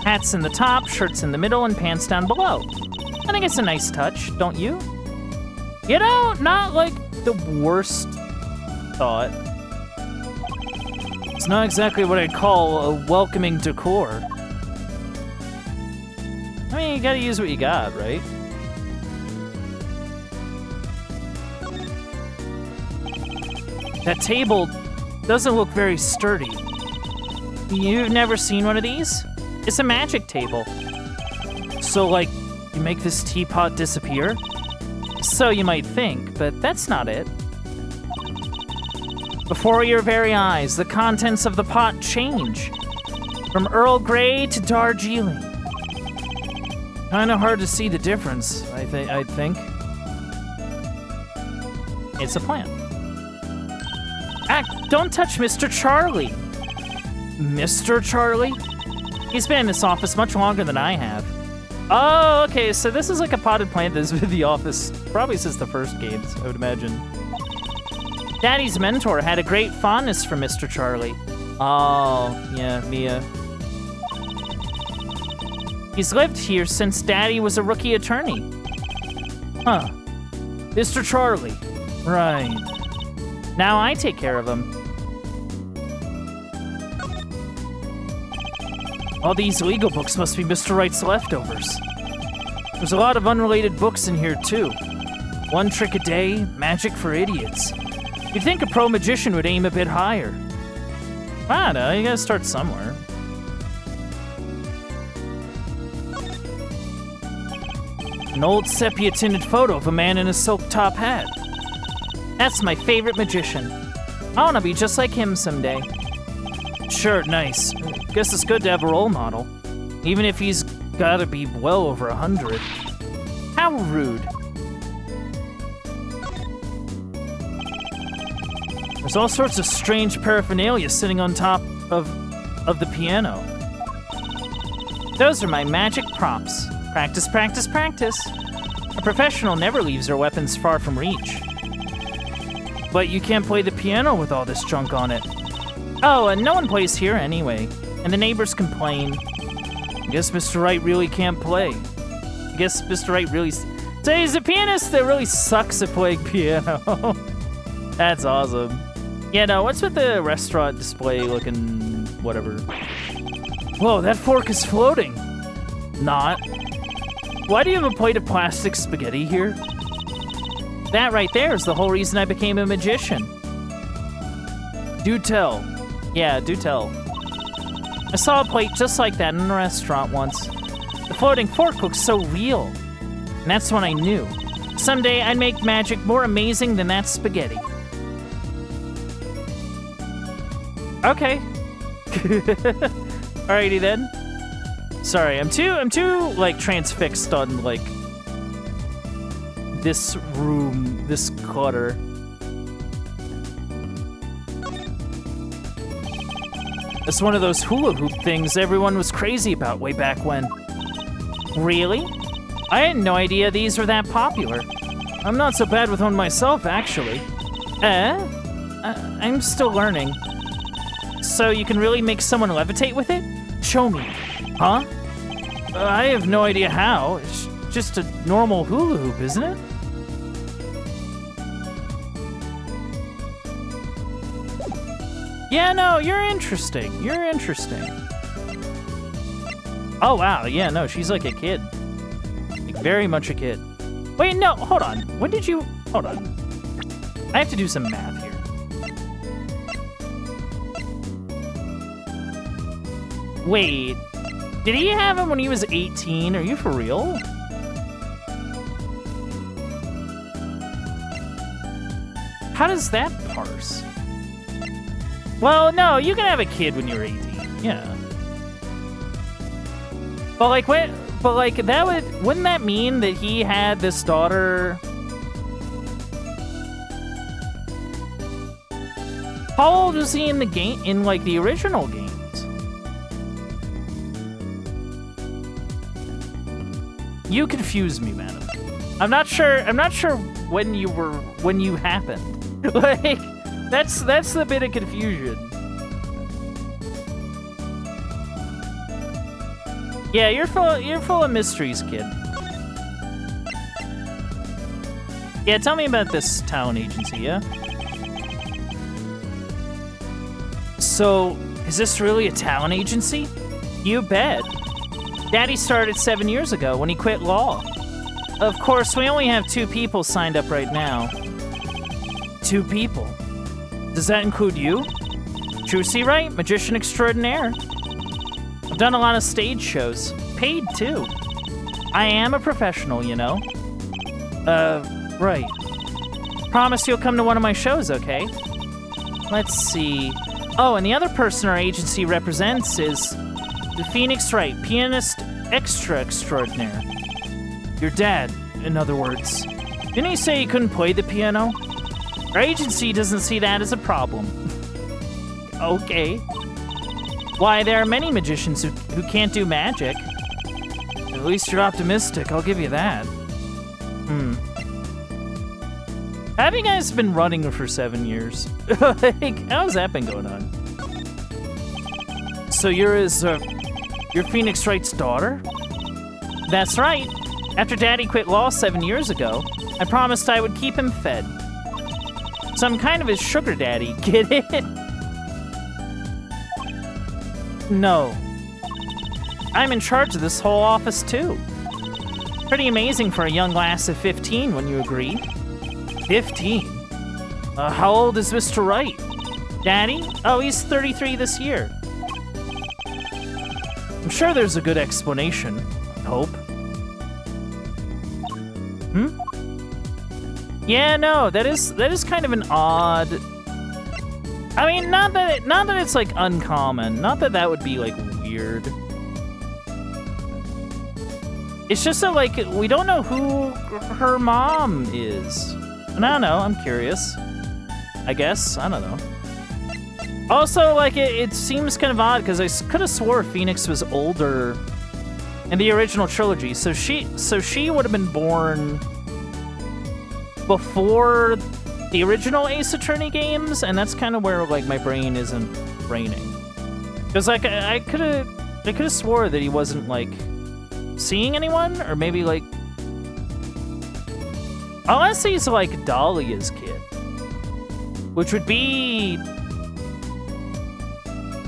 Hats in the top, shirts in the middle, and pants down below. I think it's a nice touch, don't you? You know, not like the worst thought. It's not exactly what I'd call a welcoming decor. I mean, you gotta use what you got, right? That table doesn't look very sturdy. You've never seen one of these? It's a magic table. So, like, you make this teapot disappear? So you might think, but that's not it. Before your very eyes, the contents of the pot change. From Earl Grey to Darjeeling. Kinda hard to see the difference, I'd think. It's a plant. Don't touch Mr. Charlie. Mr. Charlie? He's been in this office much longer than I have. Oh, okay, so this is like a potted plant that's been in the office probably since the first games, I would imagine. Daddy's mentor had a great fondness for Mr. Charlie. Oh, yeah, Mia. He's lived here since Daddy was a rookie attorney. Huh. Mr. Charlie. Right. Now I take care of him. All these legal books must be Mr. Wright's leftovers. There's a lot of unrelated books in here, too. One Trick a Day, Magic for Idiots. You'd think a pro magician would aim a bit higher. I don't know, you gotta start somewhere. An old sepia-tinted photo of a man in a silk top hat. That's my favorite magician. I wanna be just like him someday. Sure, nice. Guess it's good to have a role model. Even if he's gotta be well over 100. How rude. There's all sorts of strange paraphernalia sitting on top of the piano. Those are my magic props. Practice, practice, practice. A professional never leaves their weapons far from reach. But you can't play the piano with all this junk on it. Oh, and no one plays here anyway. And the neighbors complain. I guess Mr. Wright really can't play. I guess Mr. Wright really... So he's a pianist that really sucks at playing piano. That's awesome. Yeah, no, what's with the restaurant display looking whatever? Whoa, that fork is floating. Not. Why do you have a plate of plastic spaghetti here? That right there is the whole reason I became a magician. Do tell. Yeah, do tell. I saw a plate just like that in a restaurant once. The floating fork looks so real. And that's when I knew. Someday I'd make magic more amazing than that spaghetti. Okay. Alrighty then. Sorry, I'm too like transfixed on like this room, this clutter. It's one of those hula hoop things everyone was crazy about way back when. Really? I had no idea these were that popular. I'm not so bad with one myself, actually. I'm still learning. So you can really make someone levitate with it? Show me. Huh? I have no idea how. It's just a normal hula hoop, isn't it? Yeah, no, you're interesting. You're interesting. Oh, wow. Yeah, no, she's like a kid. Like, very much a kid. Wait, no, hold on. When did you... Hold on. I have to do some math here. Wait. Did he have him when he was 18? Are you for real? How does that parse? Well, no, you can have a kid when you're 18. Yeah. But like that wouldn't that mean that he had this daughter? How old was he in the game, in like the original games? You confuse me, madam. I'm not sure when you happened. Like, that's the bit of confusion. Yeah, you're full of mysteries, kid. Yeah, tell me about this talent agency, yeah? So, is this really a talent agency? You bet. Daddy started 7 years ago when he quit law. Of course, we only have 2 people signed up right now. 2 people? Does that include you? Trucy Wright, magician extraordinaire. I've done a lot of stage shows. Paid, too. I am a professional, you know. Right. Promise you'll come to one of my shows, okay? Let's see. Oh, and the other person our agency represents is the Phoenix Wright, pianist extra extraordinaire. Your dad, in other words. Didn't he say he couldn't play the piano? Our agency doesn't see that as a problem. Okay. Why, there are many magicians who can't do magic. At least you're optimistic, I'll give you that. Have you guys been running for 7 years? Like, how's that been going on? So you're Phoenix Wright's daughter? That's right. After Daddy quit law 7 years ago, I promised I would keep him fed. So I'm kind of his sugar daddy, get it? No. I'm in charge of this whole office, too. Pretty amazing for a young lass of 15, when you agree. 15? How old is Mr. Wright? Daddy? Oh, he's 33 this year. I'm sure there's a good explanation, I hope. Yeah, no, that is kind of an odd... I mean, not that it's like uncommon. Not that would be like weird. It's just that like we don't know who her mom is. And I don't know. I'm curious. I guess I don't know. Also, like it seems kind of odd because I could have swore Phoenix was older in the original trilogy. So she would have been born before the original Ace Attorney games, and that's kind of where like my brain isn't braining. Because like I could have swore that he wasn't like seeing anyone, or maybe like unless he's like Dahlia's kid, which would be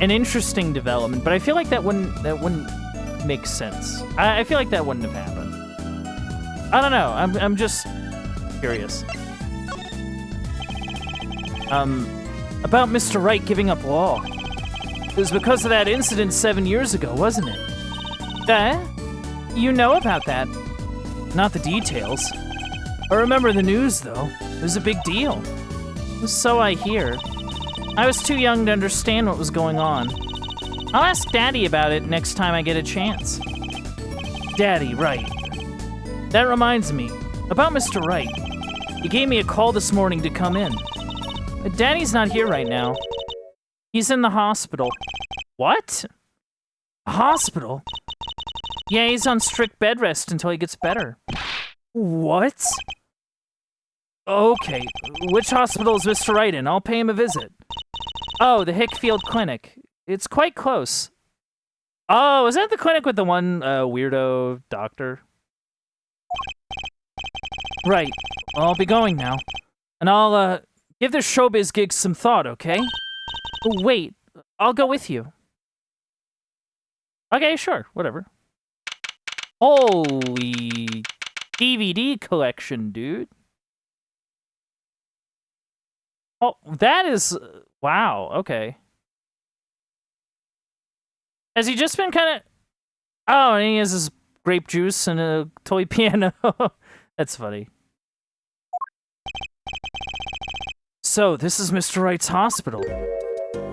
an interesting development. But I feel like that wouldn't make sense. I feel like that wouldn't have happened. I don't know. I'm just curious. About Mr. Wright giving up law. It was because of that incident 7 years ago, wasn't it? You know about that. Not the details. I remember the news, though. It was a big deal. So I hear. I was too young to understand what was going on. I'll ask Daddy about it next time I get a chance. Daddy, right. That reminds me. About Mr. Wright. He gave me a call this morning to come in. But Daddy's not here right now. He's in the hospital. What? A hospital? Yeah, he's on strict bed rest until he gets better. What? Okay, which hospital is Mr. Wright in? I'll pay him a visit. Oh, the Hickfield Clinic. It's quite close. Oh, is that the clinic with the one weirdo doctor? Right. I'll be going now. And I'll give this showbiz gig some thought, okay? Oh, wait, I'll go with you. Okay, sure, whatever. Holy DVD collection, dude. Oh, that is... Wow, okay. Has he just been kind of... Oh, and he has his grape juice and a toy piano. That's funny. So, this is Mr. Wright's hospital.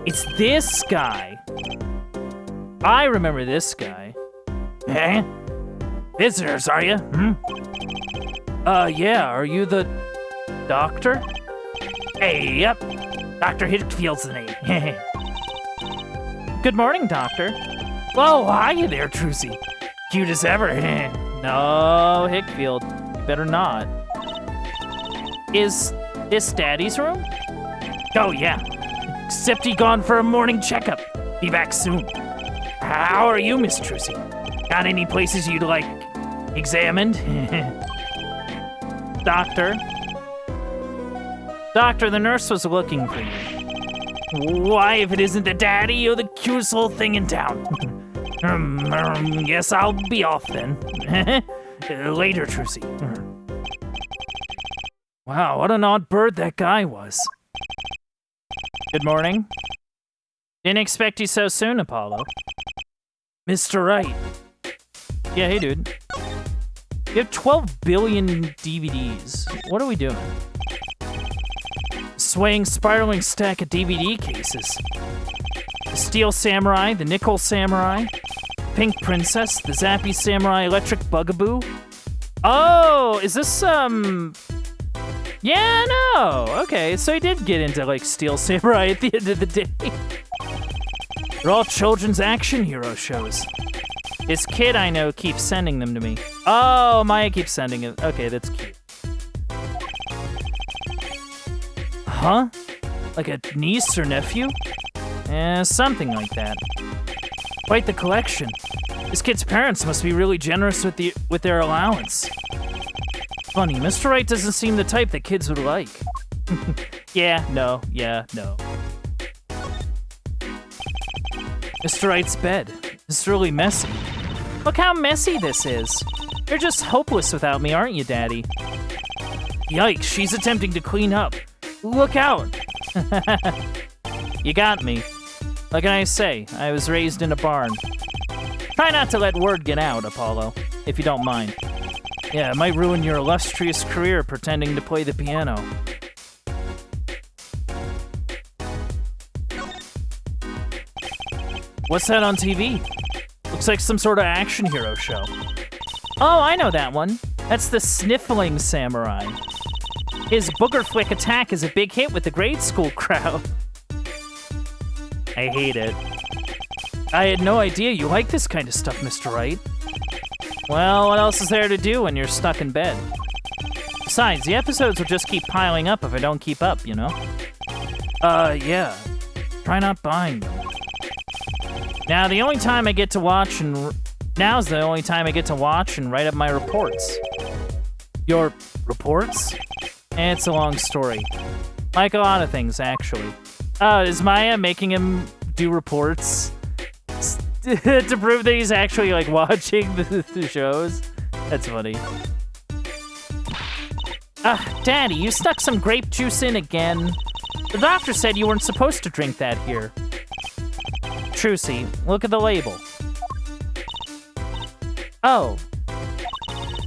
It's this guy. I remember this guy. Eh? Visitors, are you? Yeah, are you the doctor? Hey, yep. Dr. Hickfield's the name. Good morning, Doctor. Whoa, hiya there, Trucy. Cute as ever. No, Hickfield. You better not. Is this Daddy's room? Oh, yeah. Except he gone for a morning checkup. Be back soon. How are you, Miss Trucy? Got any places you'd like examined? Doctor? Doctor, the nurse was looking for you. Why, if it isn't the daddy, you're the cutest little thing in town. Guess I'll be off then. Later, Trucy. Wow, what an odd bird that guy was. Good morning. Didn't expect you so soon, Apollo. Mr. Wright. Yeah, hey, dude. You have 12 billion DVDs. What are we doing? Swaying, spiraling stack of DVD cases. The Steel Samurai, the Nickel Samurai, Pink Princess, the Zappy Samurai, Electric Bugaboo. Oh, is this, Yeah, no. Okay, so he did get into, like, Steel Samurai at the end of the day. They're all children's action hero shows. This kid I know keeps sending them to me. Oh, Maya keeps sending it. Okay, that's cute. Huh? Like a niece or nephew? Something like that. Quite the collection. This kid's parents must be really generous with their allowance. Funny, Mr. Wright doesn't seem the type that kids would like. Yeah, no. Mr. Wright's bed. It's really messy. Look how messy this is. You're just hopeless without me, aren't you, Daddy? Yikes, she's attempting to clean up. Look out! You got me. What can I say? I was raised in a barn. Try not to let word get out, Apollo, if you don't mind. Yeah, it might ruin your illustrious career pretending to play the piano. What's that on TV? Looks like some sort of action hero show. Oh, I know that one. That's the Sniffling Samurai. His booger flick attack is a big hit with the grade school crowd. I hate it. I had no idea you like this kind of stuff, Mr. Wright. Well, what else is there to do when you're stuck in bed? Besides, the episodes will just keep piling up if I don't keep up, you know? Yeah. Try not buying them. Now's the only time I get to watch and write up my reports. Your reports? It's a long story. Like a lot of things, actually. Is Maya making him do reports to prove that he's actually, like, watching the shows? That's funny. Daddy, you stuck some grape juice in again. The doctor said you weren't supposed to drink that here. Trucy, look at the label. Oh.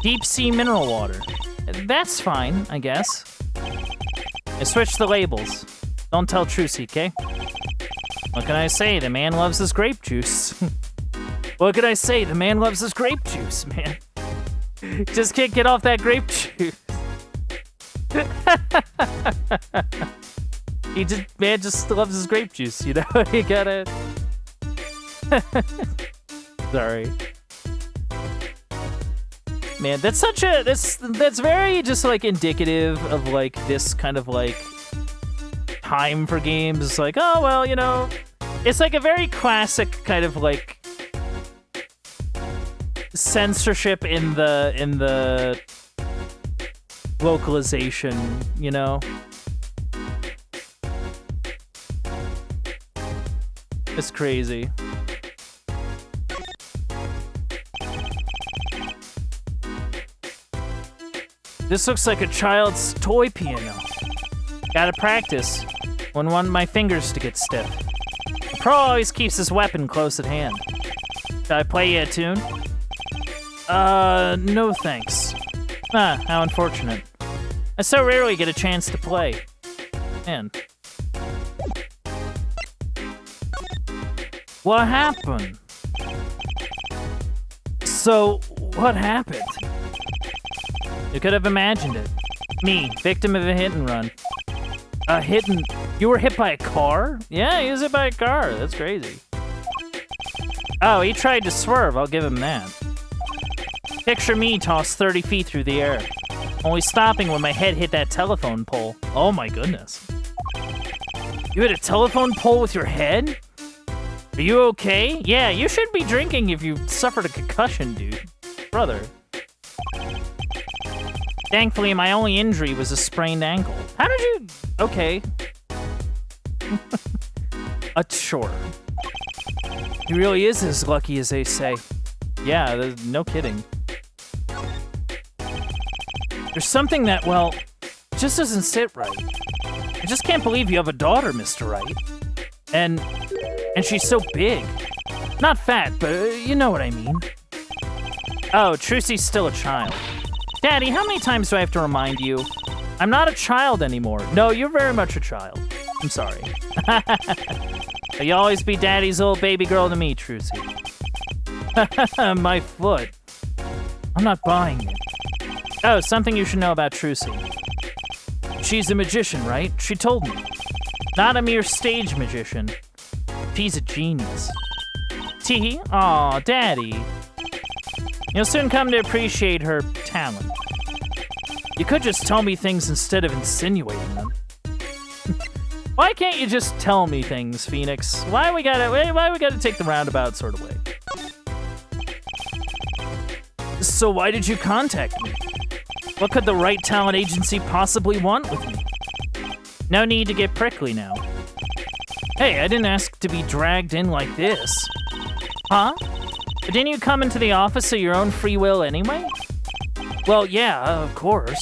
Deep sea mineral water. That's fine, I guess. I switched the labels. Don't tell Trucy, okay? What can I say? The man loves his grape juice. What can I say? The man loves his grape juice, man. Just can't get off that grape juice. Man just loves his grape juice, you know? You gotta... Sorry. Man, that's such a that's very just like indicative of like this kind of like time for games. It's like, oh well, you know, it's like a very classic kind of like censorship in the localization, you know? It's crazy. This looks like a child's toy piano. Gotta practice. Wouldn't want my fingers to get stiff. The pro always keeps his weapon close at hand. Shall I play you a tune? No thanks. Ah, how unfortunate. I so rarely get a chance to play. Man. What happened? So, what happened? You could have imagined it. Me, victim of a hit and run. You were hit by a car? Yeah, he was hit by a car. That's crazy. Oh, he tried to swerve. I'll give him that. Picture me tossed 30 feet through the air. Only stopping when my head hit that telephone pole. Oh my goodness. You hit a telephone pole with your head? Are you okay? Yeah, you should be drinking if you suffered a concussion, dude. Brother. Thankfully, my only injury was a sprained ankle. How did you... Okay. Sure. He really is as lucky as they say. Yeah, there's no kidding. There's something that, well, just doesn't sit right. I just can't believe you have a daughter, Mr. Wright. And she's so big. Not fat, but you know what I mean. Oh, Trucy's still a child. Daddy, how many times do I have to remind you? I'm not a child anymore. No, you're very much a child. I'm sorry. But you always be Daddy's little baby girl to me, Trucy. My foot. I'm not buying it. Oh, something you should know about Trucy. She's a magician, right? She told me. Not a mere stage magician. She's a genius. Teehee? Aw, Daddy. You'll soon come to appreciate her talent. You could just tell me things instead of insinuating them. Why can't you just tell me things, Phoenix? Why we gotta take the roundabout sort of way? So why did you contact me? What could the Wright Talent Agency possibly want with me? No need to get prickly now. Hey, I didn't ask to be dragged in like this. Huh? But didn't you come into the office of your own free will anyway? Well, yeah, of course.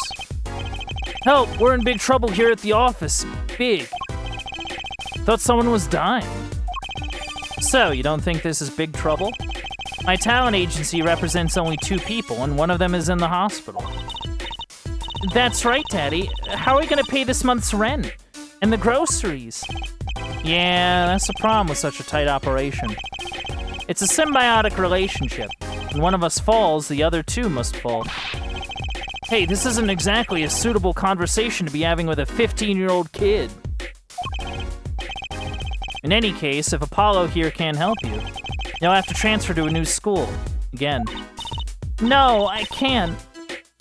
Help, we're in big trouble here at the office. Big. Thought someone was dying. So, you don't think this is big trouble? My talent agency represents only 2 people, and one of them is in the hospital. That's right, Daddy. How are we gonna pay this month's rent? And the groceries? Yeah, that's the problem with such a tight operation. It's a symbiotic relationship. When one of us falls, the other 2 must fall. Hey, this isn't exactly a suitable conversation to be having with a 15-year-old kid. In any case, if Apollo here can't help you, you'll have to transfer to a new school. Again. No, I can't.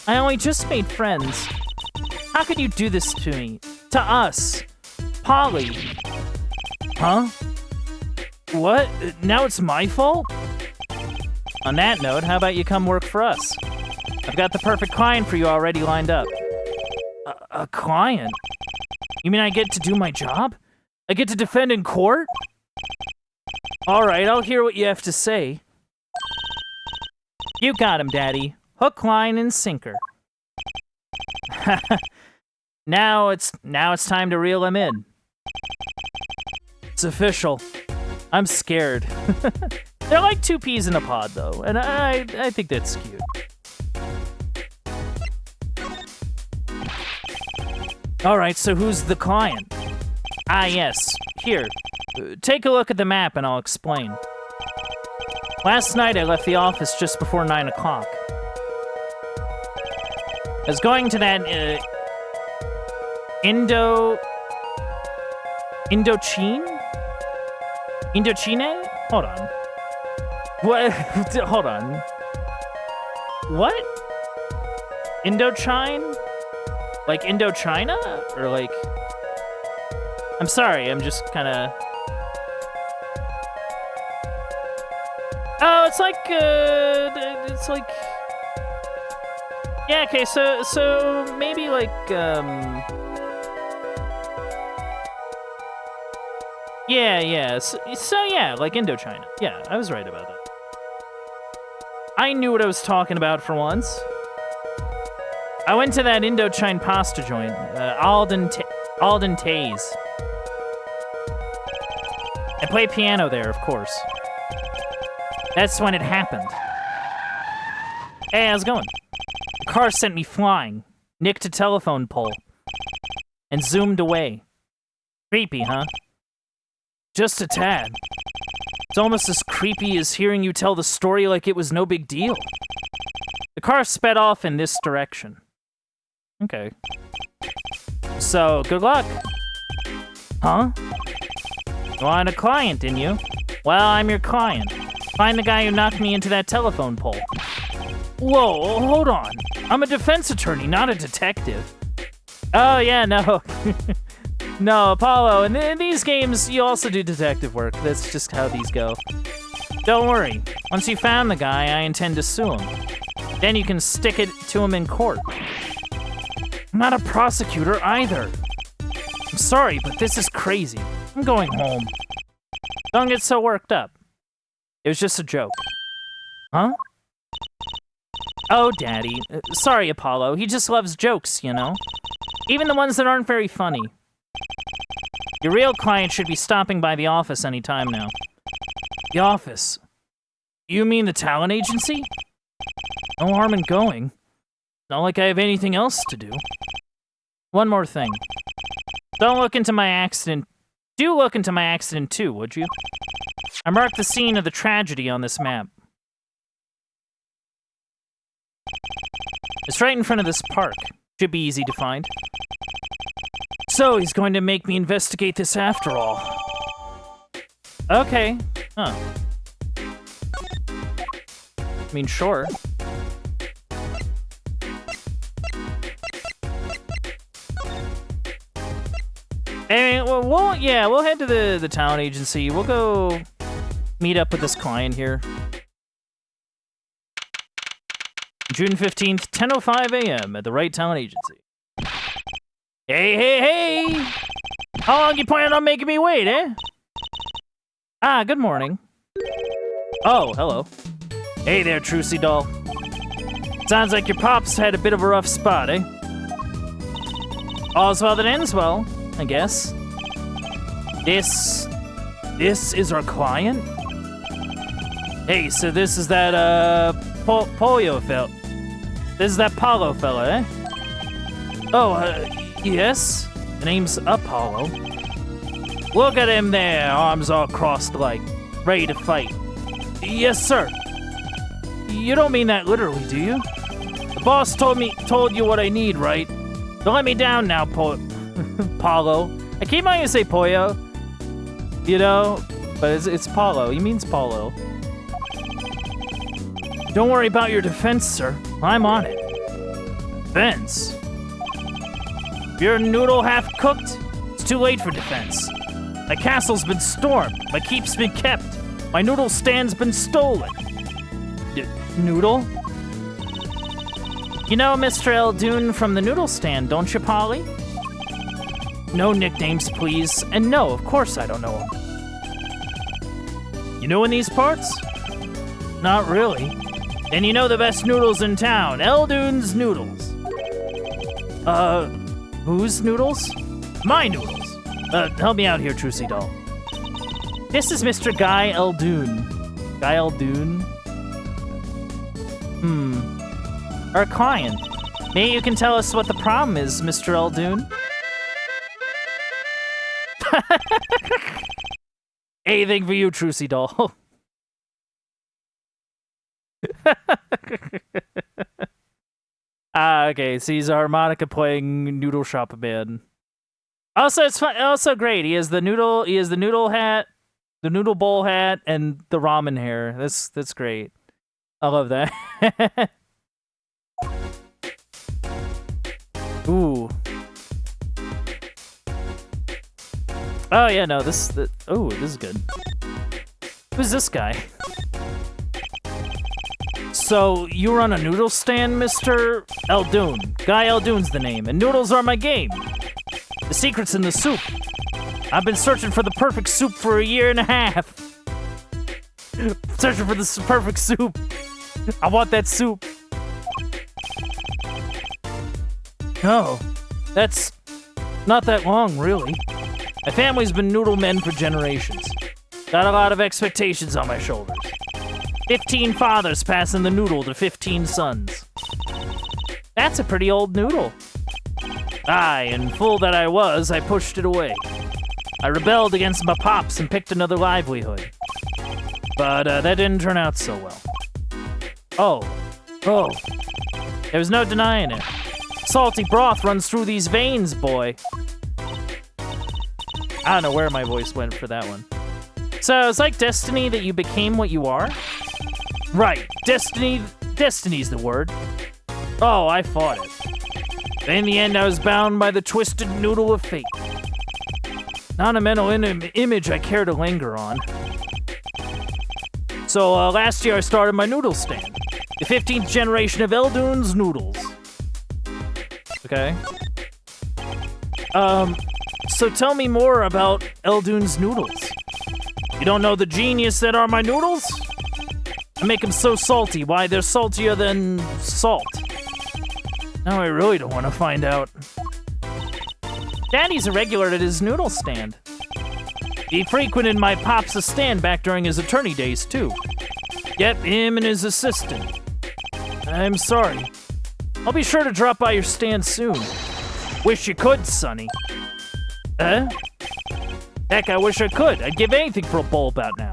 I only just made friends. How could you do this to me? To us. Polly. Huh? What? Now it's my fault? On that note, how about you come work for us? I've got the perfect client for you already lined up. A client? You mean I get to do my job? I get to defend in court? Alright, I'll hear what you have to say. You got him, Daddy. Hook, line, and sinker. Now it's time to reel him in. It's official. I'm scared. They're like 2 peas in a pod, though, and I think that's cute. Alright, so who's the client? Ah, yes. Here, take a look at the map and I'll explain. Last night I left the office just before 9 o'clock. I was going to that, Indochine? Hold on. What? Hold on. What? Indochine? Like Indochina? Or like... I'm sorry, I'm just kind of... Oh, it's like, yeah, okay, so maybe like, yeah, so yeah, like Indochina. Yeah, I was right about that. I knew what I was talking about for once. I went to that Indochine pasta joint, Alden Tay's. I play piano there, of course. That's when it happened. Hey, how's it going? The car sent me flying, nicked a telephone pole, and zoomed away. Creepy, huh? Just a tad. It's almost as creepy as hearing you tell the story like it was no big deal. The car sped off in this direction. Okay. So, good luck. Huh? You wanted a client, didn't you? Well, I'm your client. Find the guy who knocked me into that telephone pole. Whoa, hold on. I'm a defense attorney, not a detective. Oh, yeah, no. No, Apollo, in these games, you also do detective work. That's just how these go. Don't worry. Once you found the guy, I intend to sue him. Then you can stick it to him in court. I'm not a prosecutor either. I'm sorry, but this is crazy. I'm going home. Don't get so worked up. It was just a joke. Huh? Oh, Daddy. Sorry, Apollo. He just loves jokes, you know? Even the ones that aren't very funny. Your real client should be stopping by the office any time now. The office? You mean the talent agency? No harm in going. Not like I have anything else to do. One more thing. Don't look into my accident. Do look into my accident too, would you? I marked the scene of the tragedy on this map. It's right in front of this park. Should be easy to find. So, he's going to make me investigate this after all. Okay. Huh. I mean, sure. And we'll head to the talent agency. We'll go meet up with this client here. June 15th, 10:05 a.m. at the Right Talent Agency. Hey! How long you planning on making me wait, eh? Ah, good morning. Oh, hello. Hey there, Trucy doll. Sounds like your pops had a bit of a rough spot, eh? All's well that ends well, I guess. This is our client? Hey, so this is that, Pollo fella. This is that Apollo fella, eh? Oh, yes? The name's Apollo. Look at him there, arms all crossed like, ready to fight. Yes, sir. You don't mean that literally, do you? The boss told you what I need, right? Don't let me down now, Paulo. I keep wanting to say Pollo, you know, but it's Paulo. He means Paulo. Don't worry about your defense, sir. I'm on it. Defense? If your noodle half-cooked, it's too late for defense. My castle's been stormed. My keep's been kept. My noodle stand's been stolen. Noodle? You know Mr. Eldoon from the noodle stand, don't you, Polly? No nicknames, please. And no, of course I don't know him. You know in these parts? Not really. Then you know the best noodles in town, Eldoon's Noodles. Whose noodles? My noodles. Help me out here, Trucy doll. This is Mr. Guy Eldoon. Guy Eldoon? Our client. Maybe you can tell us what the problem is, Mr. Eldoon? Anything for you, Trucy doll. Okay, so he's a harmonica playing noodle shop man. Also, it's fun, also great. He has the noodle hat. The noodle bowl hat and the ramen hair. That's great. I love that. Ooh. Oh yeah, no, this is good. Who's this guy? So, you run a noodle stand, Mr. Eldoon. Guy Eldoon's the name, and noodles are my game. The secret's in the soup. I've been searching for the perfect soup for a year and a half. Searching for the perfect soup. I want that soup. Oh, that's not that long, really. My family's been noodle men for generations. Got a lot of expectations on my shoulders. 15 fathers passing the noodle to 15 sons. That's a pretty old noodle. Aye, and fool that I was, I pushed it away. I rebelled against my pops and picked another livelihood. But that didn't turn out so well. Oh. There was no denying it. Salty broth runs through these veins, boy. I don't know where my voice went for that one. So it's like destiny that you became what you are? Right, destiny's the word. Oh, I fought it. But in the end, I was bound by the twisted noodle of fate. Not a mental image I care to linger on. So last year I started my noodle stand. The 15th generation of Eldoon's Noodles. Okay. So tell me more about Eldoon's Noodles. You don't know the genius that are my noodles? I make them so salty. Why, they're saltier than salt. Now I really don't want to find out. Daddy's a regular at his noodle stand. He frequented my pops' stand back during his attorney days, too. Yep, him and his assistant. I'm sorry. I'll be sure to drop by your stand soon. Wish you could, Sonny. Heck, I wish I could. I'd give anything for a bowl about now.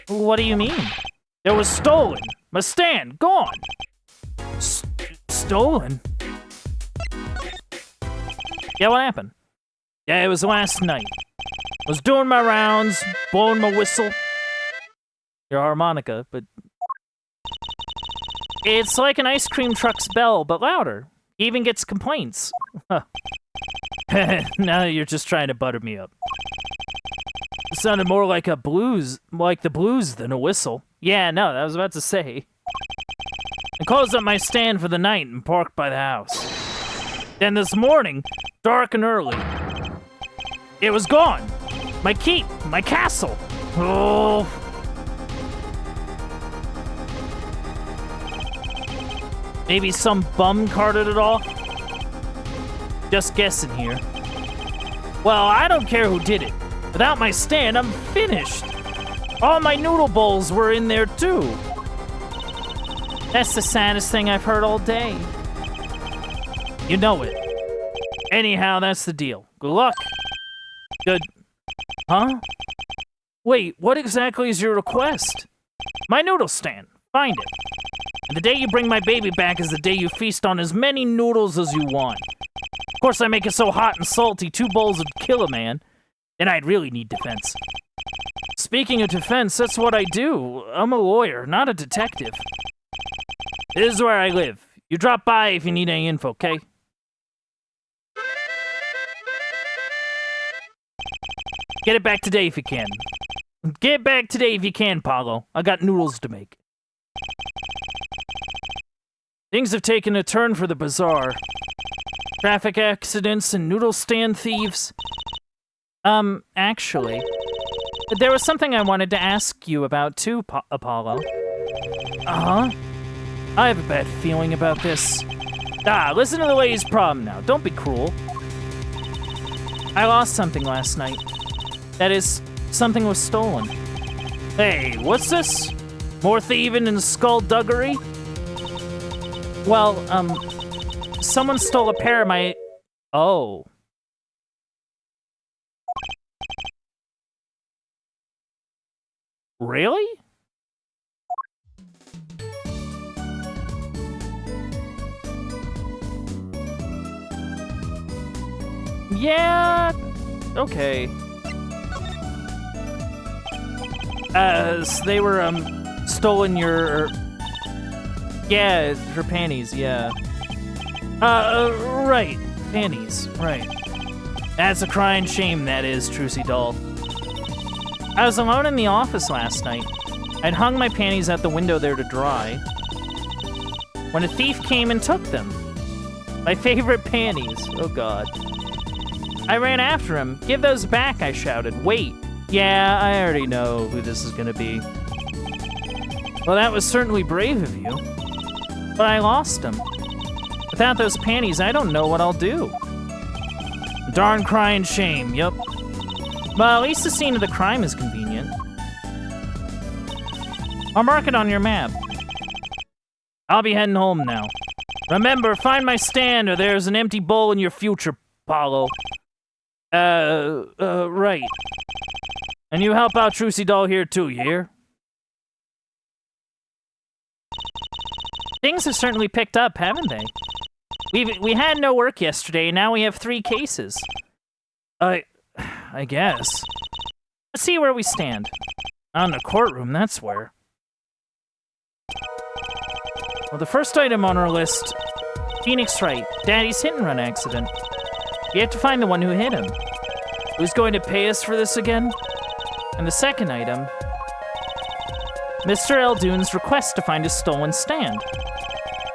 What do you mean? It was stolen. My stand, gone. Stolen? Yeah, what happened? Yeah, it was last night. I was doing my rounds, blowing my whistle. Your harmonica, but... It's like an ice cream truck's bell, but louder. He even gets complaints. Now you're just trying to butter me up. It sounded more like the blues than a whistle. Yeah, no, I was about to say. I closed up my stand for the night and parked by the house. Then this morning, dark and early, it was gone. My keep, my castle. Oh. Maybe some bum carted it off? Just guessing here. Well, I don't care who did it. Without my stand, I'm finished. All my noodle bowls were in there, too. That's the saddest thing I've heard all day. You know it. Anyhow, that's the deal. Good luck. Good. Huh? Wait, what exactly is your request? My noodle stand. Find it. And the day you bring my baby back is the day you feast on as many noodles as you want. Of course, I make it so hot and salty, 2 bowls would kill a man. Then I'd really need defense. Speaking of defense, that's what I do. I'm a lawyer, not a detective. This is where I live. You drop by if you need any info, okay? Get it back today if you can. Get it back today if you can, Paulo. I got noodles to make. Things have taken a turn for the bazaar. Traffic accidents and noodle stand thieves. Actually, there was something I wanted to ask you about too, Apollo. Uh-huh? I have a bad feeling about this. Listen to the lady's problem now. Don't be cruel. I lost something last night. That is, something was stolen. Hey, what's this? More thieving and skullduggery? Well, someone stole a pair of my... Oh. Really? Yeah, okay. They were, stolen your... Yeah, her panties, yeah. Right. Panties, right. That's a crying shame, that is, Trucy Doll. I was alone in the office last night. I'd hung my panties out the window there to dry, when a thief came and took them. My favorite panties. Oh, God. I ran after him. Give those back, I shouted. Wait. Yeah, I already know who this is gonna be. Well, that was certainly brave of you. But I lost him. Without those panties, I don't know what I'll do. Darn crying shame, yup. Well, at least the scene of the crime is convenient. I'll mark it on your map. I'll be heading home now. Remember, find my stand or there's an empty bowl in your future, Paulo. Right. And you help out Trucy Doll here too, you hear? Things have certainly picked up, haven't they? We had no work yesterday, and now we have 3 cases. I guess. Let's see where we stand. On the courtroom, that's where. Well, the first item on our list, Phoenix Wright, Daddy's hit-and-run accident. You have to find the one who hit him. Who's going to pay us for this again? And the second item, Mr. Eldoon's request to find his stolen stand,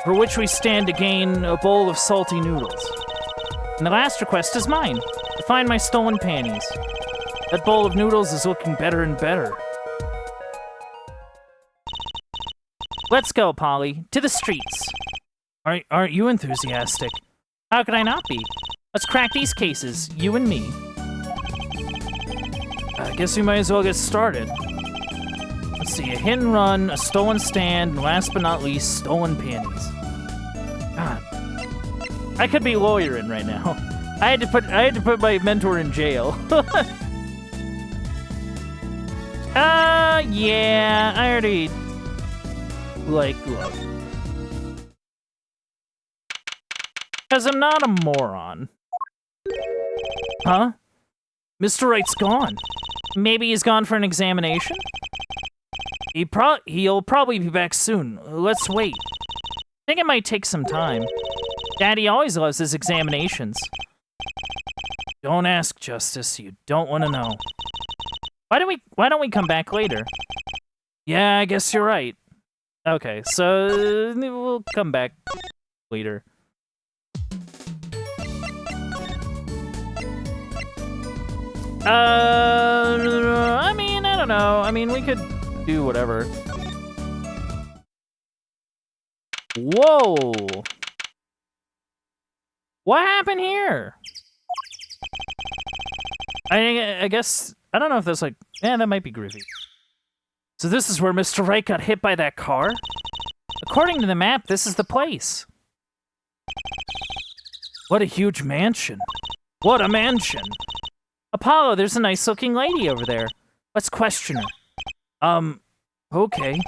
for which we stand to gain a bowl of salty noodles. And the last request is mine, to find my stolen panties. That bowl of noodles is looking better and better. Let's go, Polly. To the streets. Aren't you enthusiastic? How could I not be? Let's crack these cases, you and me. I guess we might as well get started. Let's see, a hit and run, a stolen stand, and last but not least, stolen panties. God, I could be lawyering right now. I had to put my mentor in jail. Yeah, I already like love. Because I'm not a moron. Huh? Mr. Wright's gone. Maybe he's gone for an examination? He'll probably be back soon. Let's wait. I think it might take some time. Daddy always loves his examinations. Don't ask, Justice. You don't want to know. Why don't we come back later? Yeah, I guess you're right. Okay, so we'll come back later. I mean, I don't know. I mean, we could do whatever. Whoa! What happened here? I guess, I don't know if that's like, yeah, that might be groovy. So this is where Mr. Wright got hit by that car? According to the map, this is the place. What a huge mansion. What a mansion. Apollo, there's a nice-looking lady over there. Let's question her. Okay.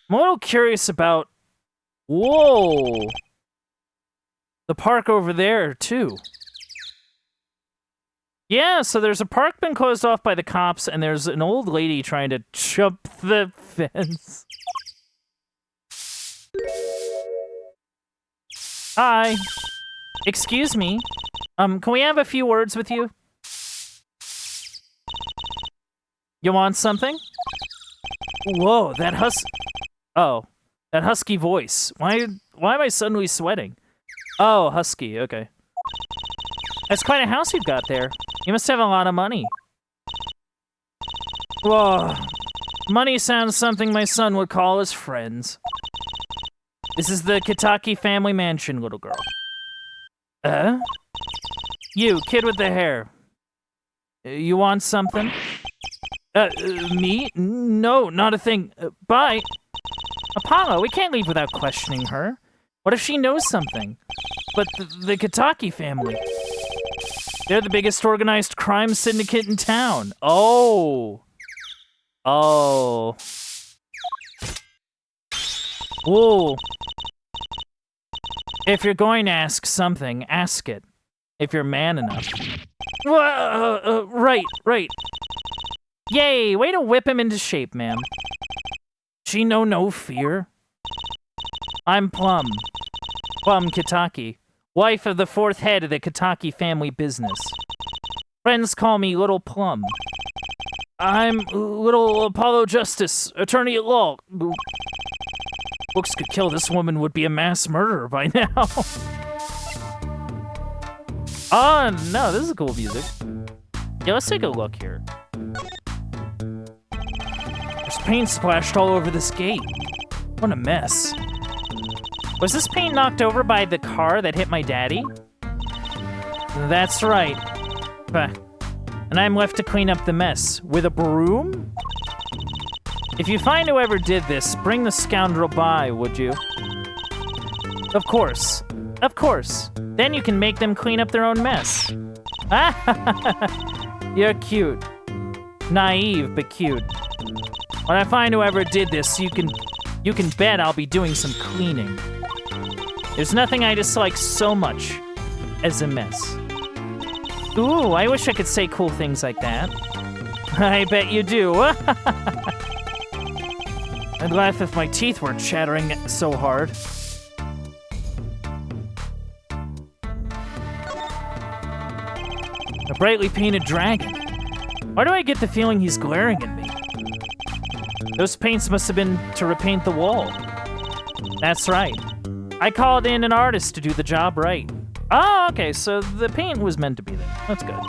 I'm a little curious about... Whoa! The park over there, too. Yeah, so there's a park been closed off by the cops, and there's an old lady trying to jump the fence. Hi. Excuse me. Can we have a few words with you? You want something? Whoa, that that husky voice. Why am I suddenly sweating? Oh, husky, okay. That's quite a house you've got there. You must have a lot of money. Whoa. Money sounds something my son would call his friends. This is the Kitaki family mansion, little girl. You, kid with the hair. You want something? Me? No, not a thing. Bye. Apollo, we can't leave without questioning her. What if she knows something? But the Kitaki family... They're the biggest organized crime syndicate in town. Oh. Oh. Whoa. If you're going to ask something, ask it. If you're man enough. Right. Yay, way to whip him into shape, ma'am. She know no fear. I'm Plum. Plum Kitaki, wife of the 4th head of the Kitaki family business. Friends call me Little Plum. I'm Little Apollo Justice, attorney at law. Looks could kill this woman would be a mass murderer by now. Oh, no, this is cool music. Yeah, let's take a look here. There's paint splashed all over this gate. What a mess. Was this paint knocked over by the car that hit my daddy? That's right. And I'm left to clean up the mess. With a broom? If you find whoever did this, bring the scoundrel by, would you? Of course. Of course. Then you can make them clean up their own mess. You're cute. Naive, but cute. When I find whoever did this, you can bet I'll be doing some cleaning. There's nothing I dislike so much as a mess. Ooh, I wish I could say cool things like that. I bet you do. I'd laugh if my teeth weren't chattering so hard. A brightly painted dragon. Why do I get the feeling he's glaring at me? Those paints must have been to repaint the wall. That's right. I called in an artist to do the job right. Oh, okay, so the paint was meant to be there. That's good.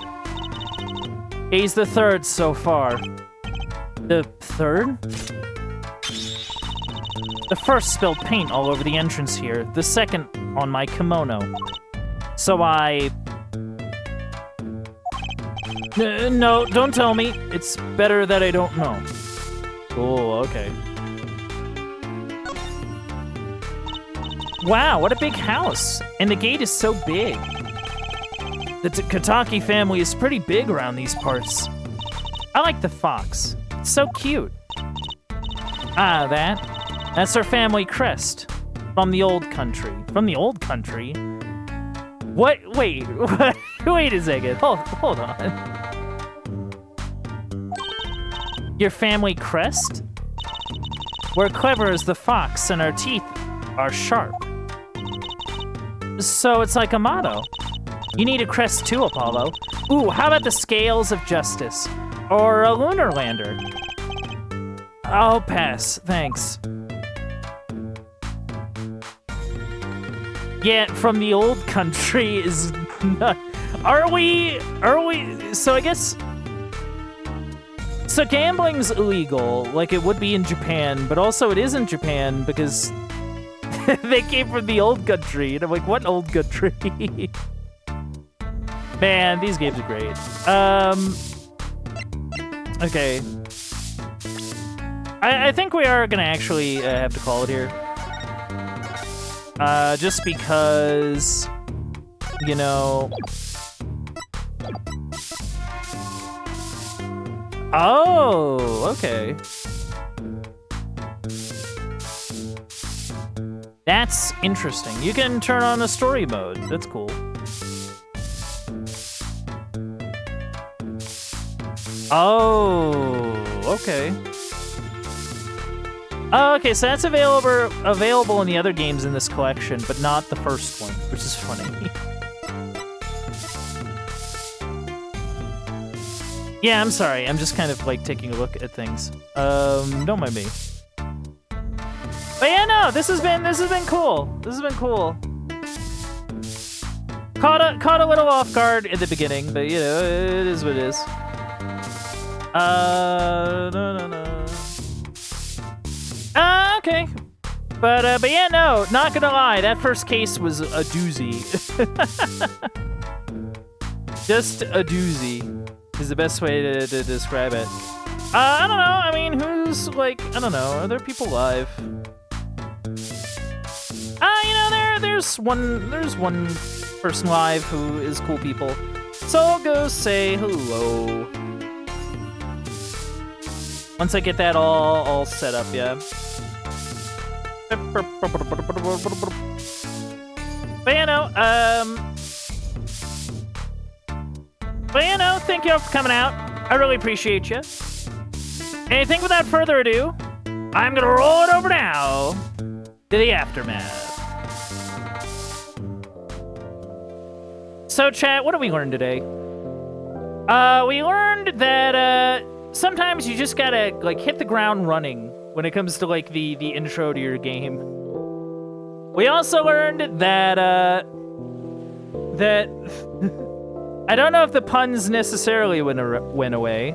He's the 3rd so far. The 3rd? The 1st spilled paint all over the entrance here. The 2nd on my kimono. So I... No, don't tell me. It's better that I don't know. Oh, okay. Wow, what a big house. And the gate is so big. The Kitaki family is pretty big around these parts. I like the fox. It's so cute. Ah, that's our family crest. From the old country. From the old country? What? Wait, wait a second. Hold on. Your family crest? We're clever as the fox, and our teeth are sharp. So it's like a motto. You need a crest too, Apollo. Ooh, how about the scales of justice? Or a lunar lander? I'll pass, thanks. Yeah, from the old country is not... Are we... So I guess... So gambling's illegal, like it would be in Japan, but also it is in Japan because they came from the old country. And I'm like, what old country? Man, these games are great. Okay. I think we are gonna actually have to call it here. Just because, you know... Oh, okay. That's interesting. You can turn on a story mode. That's cool. Oh, okay. Oh, okay, so that's available in the other games in this collection, but not the first one, which is funny. Yeah, I'm sorry. I'm just kind of like taking a look at things. Don't mind me. But yeah, no, this has been cool. This has been cool. Caught a little off guard at the beginning, but you know, it is what it is. No. Okay. But yeah, no, not gonna lie, that first case was a doozy. Just a doozy is the best way to describe it. I don't know, I mean, who's, like, I don't know, are there people live? You know, there's one person live who is cool people. So I'll go say hello. Once I get that all set up, yeah. But you know, thank y'all for coming out. I really appreciate you. I think without further ado, I'm gonna roll it over now to the aftermath. So, chat, what did we learn today? We learned that sometimes you just gotta like hit the ground running when it comes to like the intro to your game. We also learned that that I don't know if the puns necessarily went away.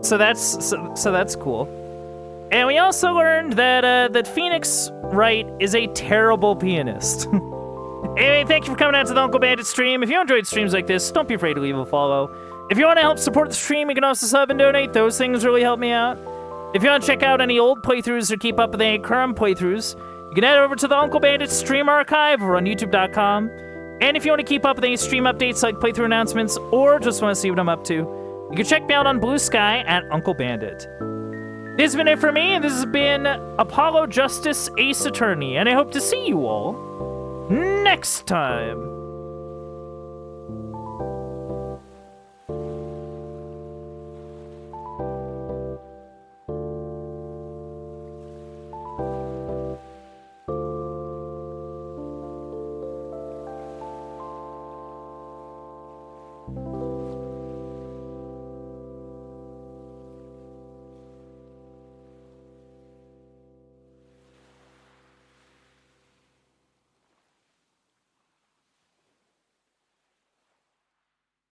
So that's cool. And we also learned that that Phoenix Wright is a terrible pianist. Anyway, thank you for coming out to the Uncle Bandit stream. If you enjoyed streams like this, don't be afraid to leave a follow. If you want to help support the stream, you can also sub and donate. Those things really help me out. If you want to check out any old playthroughs or keep up with any current playthroughs, you can head over to the Uncle Bandit stream archive or on youtube.com. And if you want to keep up with any stream updates like playthrough announcements or just want to see what I'm up to, you can check me out on Blue Sky at Uncle Bandit. This has been it for me, and this has been Apollo Justice Ace Attorney, and I hope to see you all next time.